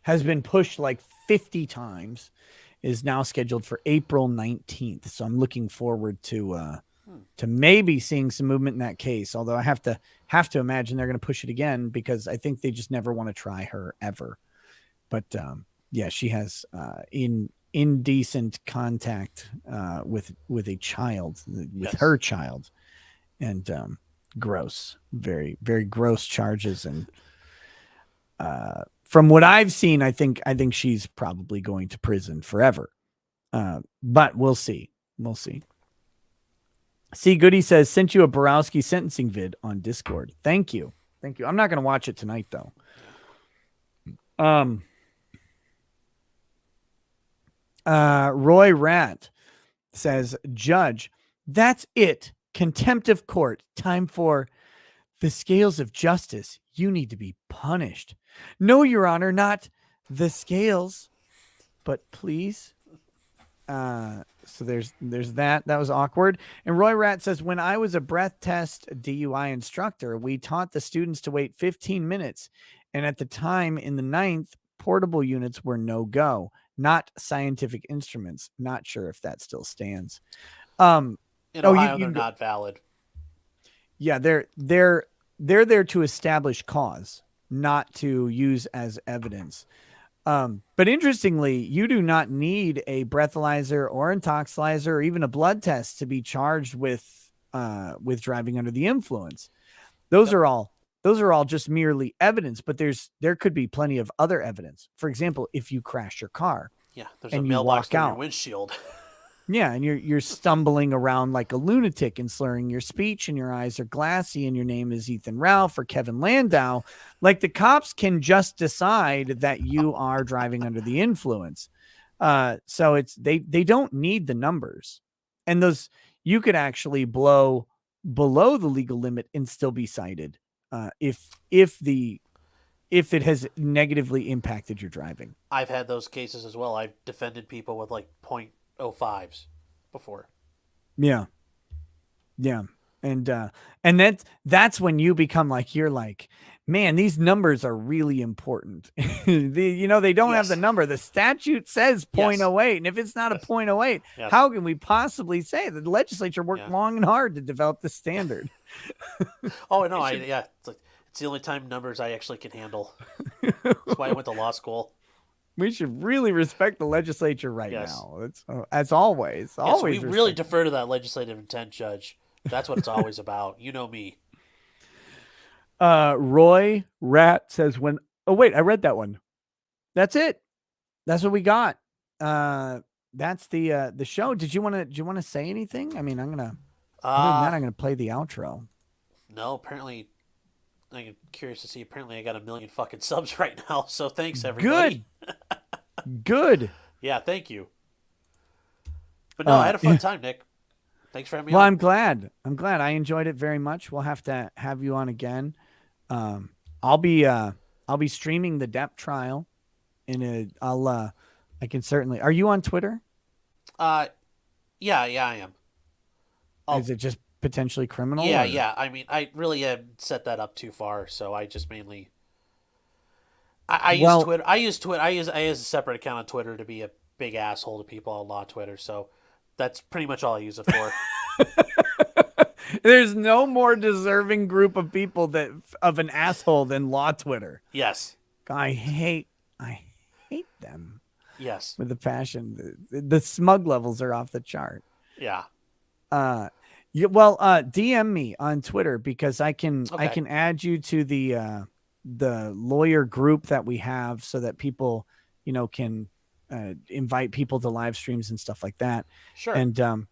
has been pushed like 50 times, is now scheduled for April 19th. So I'm looking forward to maybe seeing some movement in that case. Although I have to imagine they're going to push it again because I think they just never want to try her ever. But yeah, she has indecent contact with a child, with her child, and gross, very, very gross charges. And from what I've seen, I think she's probably going to prison forever. But we'll see. See, Goody says, sent you a Borowski sentencing vid on Discord. Thank you. I'm not going to watch it tonight though. Roy Rat says, Judge, that's it. Contempt of court. Time for the scales of justice. You need to be punished. No, Your Honor, not the scales, but please. So there's that. That was awkward. And Roy Rat says, when I was a breath test DUI instructor, we taught the students to wait 15 minutes. And at the time in the 9th, portable units were no go. Not scientific instruments. Not sure if that still stands. In Ohio, they're not valid. Yeah, they're there to establish cause, not to use as evidence. But interestingly, you do not need a breathalyzer or intoxilizer or even a blood test to be charged with driving under the influence. Those are all just merely evidence, but there could be plenty of other evidence. For example, if you crash your car, there's a mailbox on your windshield. Yeah, and you're stumbling around like a lunatic and slurring your speech, and your eyes are glassy, and your name is Ethan Ralph or Kevin Landau. Like, the cops can just decide that you are driving under the influence. So they don't need the numbers, and those you could actually blow below the legal limit and still be cited if it has negatively impacted your driving. I've had those cases as well. I've defended people with like 0.05s before. Yeah. And that's when you become like, you're like, man, these numbers are really important. They don't have the number. The statute says 0.08. And if it's not a 0.08, how can we possibly say that the legislature worked long and hard to develop the standard? Oh, no. It's the only time numbers I actually can handle. That's why I went to law school. We should really respect the legislature now. It's as always. We really defer to that legislative intent, Judge. That's what it's always about. You know me. Roy Rat says, oh wait, I read that one. That's it. That's what we got. That's the show. Do you want to say anything? I mean, other than that, I'm gonna play the outro. No, apparently. I'm curious to see. Apparently, I got 1 million fucking subs right now. So thanks, everybody. Good. Yeah, thank you. But no, I had a fun time, Nick. Thanks for having me on. Well, I'm glad. I enjoyed it very much. We'll have to have you on again. I'll be streaming the Depp trial. I can certainly. Are you on Twitter? Yeah, I am. Is it just potentially criminal? Yeah, or? yeah. I mean, I really had set that up too far, so I just mainly I use Well, Twitter. I use a separate account on Twitter to be a big asshole to people on law Twitter. So that's pretty much all I use it for. there's no more deserving group of people that of an asshole than law Twitter. Yes. I hate them Yes. with a passion. The smug levels are off the chart. Yeah. DM me on Twitter because I can Okay. add you to the lawyer group that we have so that people, can invite people to live streams and stuff like that. Sure. And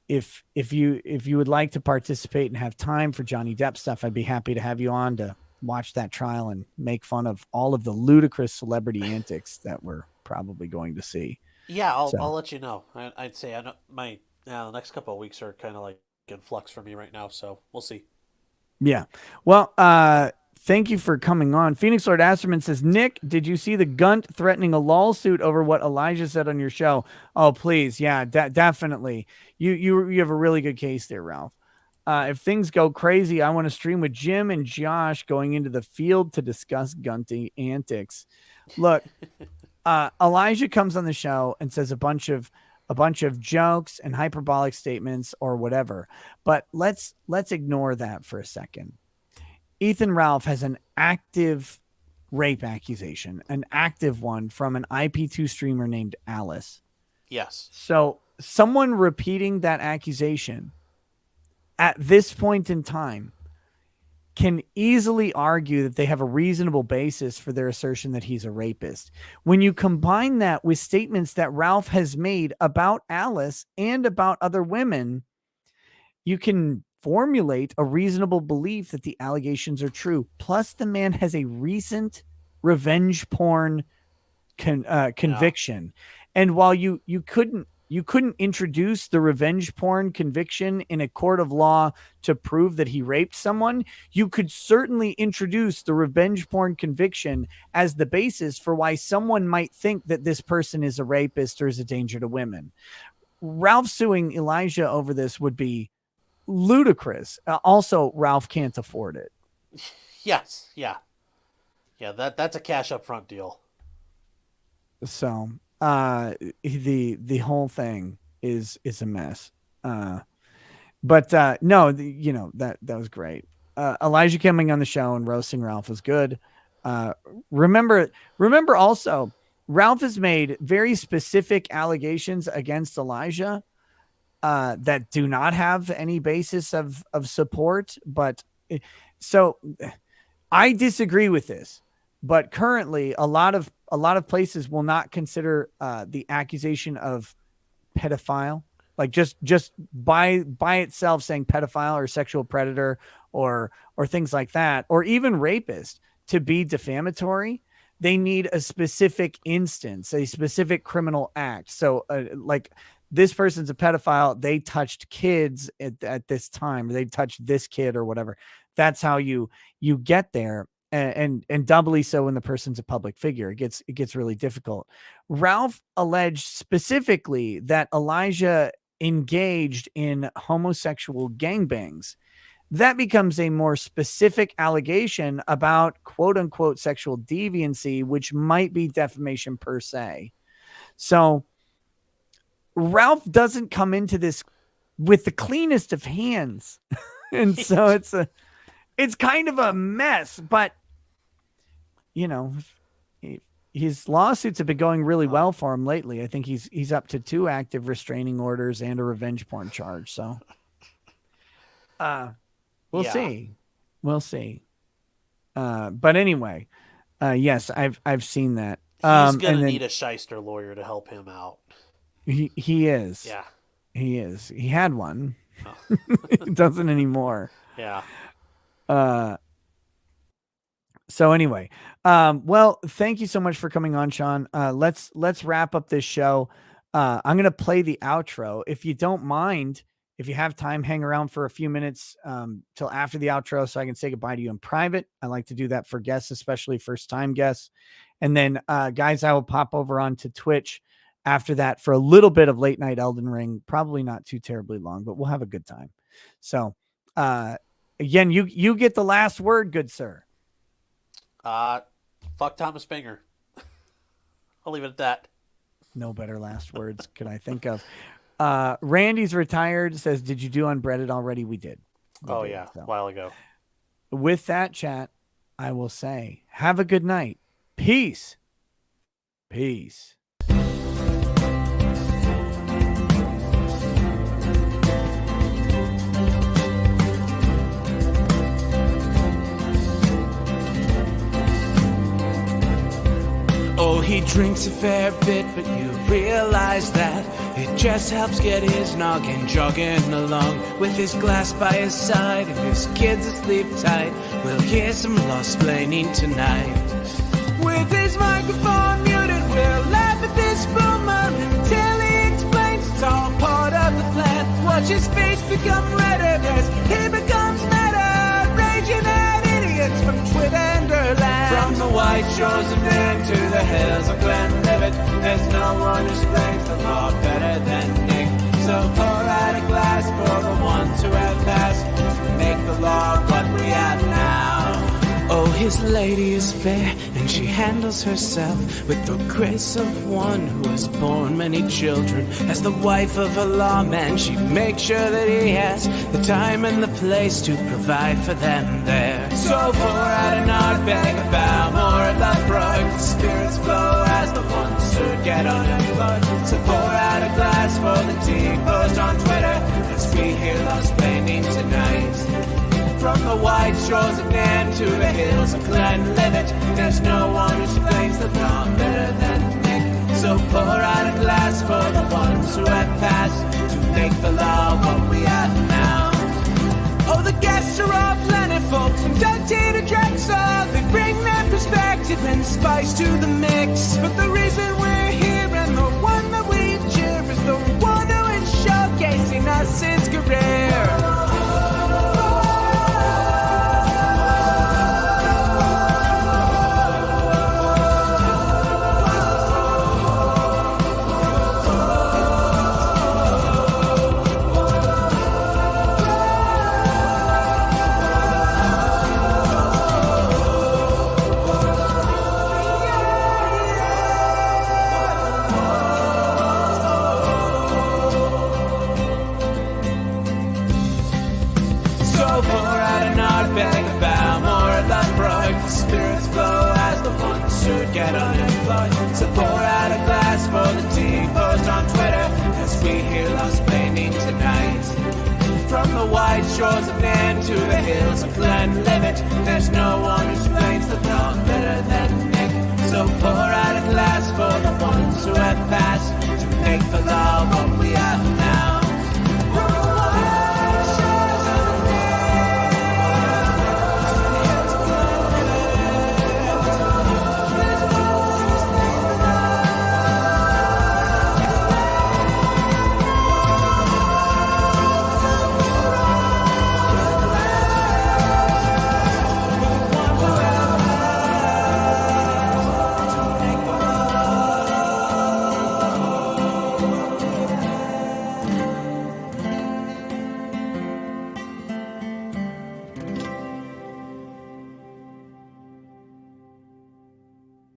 if you would like to participate and have time for Johnny Depp stuff, I'd be happy to have you on to watch that trial and make fun of all of the ludicrous celebrity antics that we're probably going to see. Yeah, I'll let you know. I'd say I know the next couple of weeks are kind of like in flux for me right now, so we'll see. Yeah. Well, thank you for coming on. Phoenix Lord Asterman says, Nick, did you see the Gunt threatening a lawsuit over what Elijah said on your show? Oh, please. Yeah, definitely. You have a really good case there, Ralph. If things go crazy, I want to stream with Jim and Josh going into the field to discuss Gunty antics. Look, Elijah comes on the show and says a bunch of jokes and hyperbolic statements or whatever. But let's ignore that for a second. Ethan Ralph has an active rape accusation, an active one from an IP2 streamer named Alice. Yes. So someone repeating that accusation at this point in time can easily argue that they have a reasonable basis for their assertion that he's a rapist. When you combine that with statements that Ralph has made about Alice and about other women, you can formulate a reasonable belief that the allegations are true. Plus, the man has a recent revenge porn conviction. And while you couldn't introduce the revenge porn conviction in a court of law to prove that he raped someone, you could certainly introduce the revenge porn conviction as the basis for why someone might think that this person is a rapist or is a danger to women. Ralph suing Elijah over this would be ludicrous. Also, Ralph can't afford it. Yes. Yeah. Yeah. That's a cash up front deal. So the whole thing is a mess. But no, that was great. Elijah coming on the show and roasting Ralph was good. Remember also, Ralph has made very specific allegations against Elijah that do not have any basis of support. But so I disagree with this. But currently, a lot of places will not consider the accusation of pedophile, like just by itself saying pedophile or sexual predator or things like that, or even rapist, to be defamatory. They need a specific instance, a specific criminal act. So, like, this person's a pedophile. They touched kids at this time, or they touched this kid or whatever. That's how you get there. And doubly so when the person's a public figure. It gets really difficult. Ralph alleged specifically that Elijah engaged in homosexual gangbangs. That becomes a more specific allegation about quote unquote sexual deviancy, which might be defamation per se. So Ralph doesn't come into this with the cleanest of hands. And so it's kind of a mess, but his lawsuits have been going really well for him lately. I think he's up to 2 active restraining orders and a revenge porn charge. So, we'll see. But anyway, yes, I've seen that. He's gonna need a shyster lawyer to help him out. He is. Yeah, he is. He had one. Oh. He doesn't anymore. Yeah. So anyway, well, thank you so much for coming on, Sean. Let's wrap up this show. I'm going to play the outro. If you don't mind, if you have time, hang around for a few minutes till after the outro so I can say goodbye to you in private. I like to do that for guests, especially first-time guests. And then, guys, I will pop over onto Twitch after that for a little bit of late night Elden Ring, probably not too terribly long, but we'll have a good time. So, again, you get the last word, good sir. Fuck Thomas Banger. I'll leave it at that. No better last words can I think of. Randy's retired says, did you do Unbreaded already? We did. We did, a while ago. With that, chat, I will say, have a good night. Peace. Peace. Oh, he drinks a fair bit, but you realize that it just helps get his noggin jogging along. With his glass by his side and his kids asleep tight, we'll hear some lost-plaining tonight. With his microphone muted, we'll laugh at this boomer until he explains it's all part of the plan. Watch his face become redder as he becomes meta, raging at idiots from Twitterland. From the white shores of Maine to the hills of Glenlivet, there's no one who explains the law better than Nick. So pour out a glass for the ones who have passed, to make the law what we have now. Oh, his lady is fair, and she handles herself with the grace of one who has borne many children. As the wife of a lawman, she makes sure that he has the time and the place to provide for them there. So pour out an Ardbeg, a Balmore, a Lethbrook. The spirits flow as the ones who get unemployed. So pour out a glass for the tea post on Twitter, as we hear lost-plaining tonight. From the white shores of Nan to the hills of Glenlivet, there's no one who explains the law better than Nick. So pour out a glass for the ones who have passed, to make the law what we have now. Oh, the guests are all planet folks, from Dante to Drexel. They bring their perspective and spice to the mix. But the reason we're here and the one that we cheer is the one who is showcasing us his career. Get unemployed. So pour out a glass for the tea post on Twitter, as we hear lost-plaining tonight. From the white shores of Nan to the hills of Glenlivet, there's no one who explains the law better than Nick. So pour out a glass for the ones who have passed,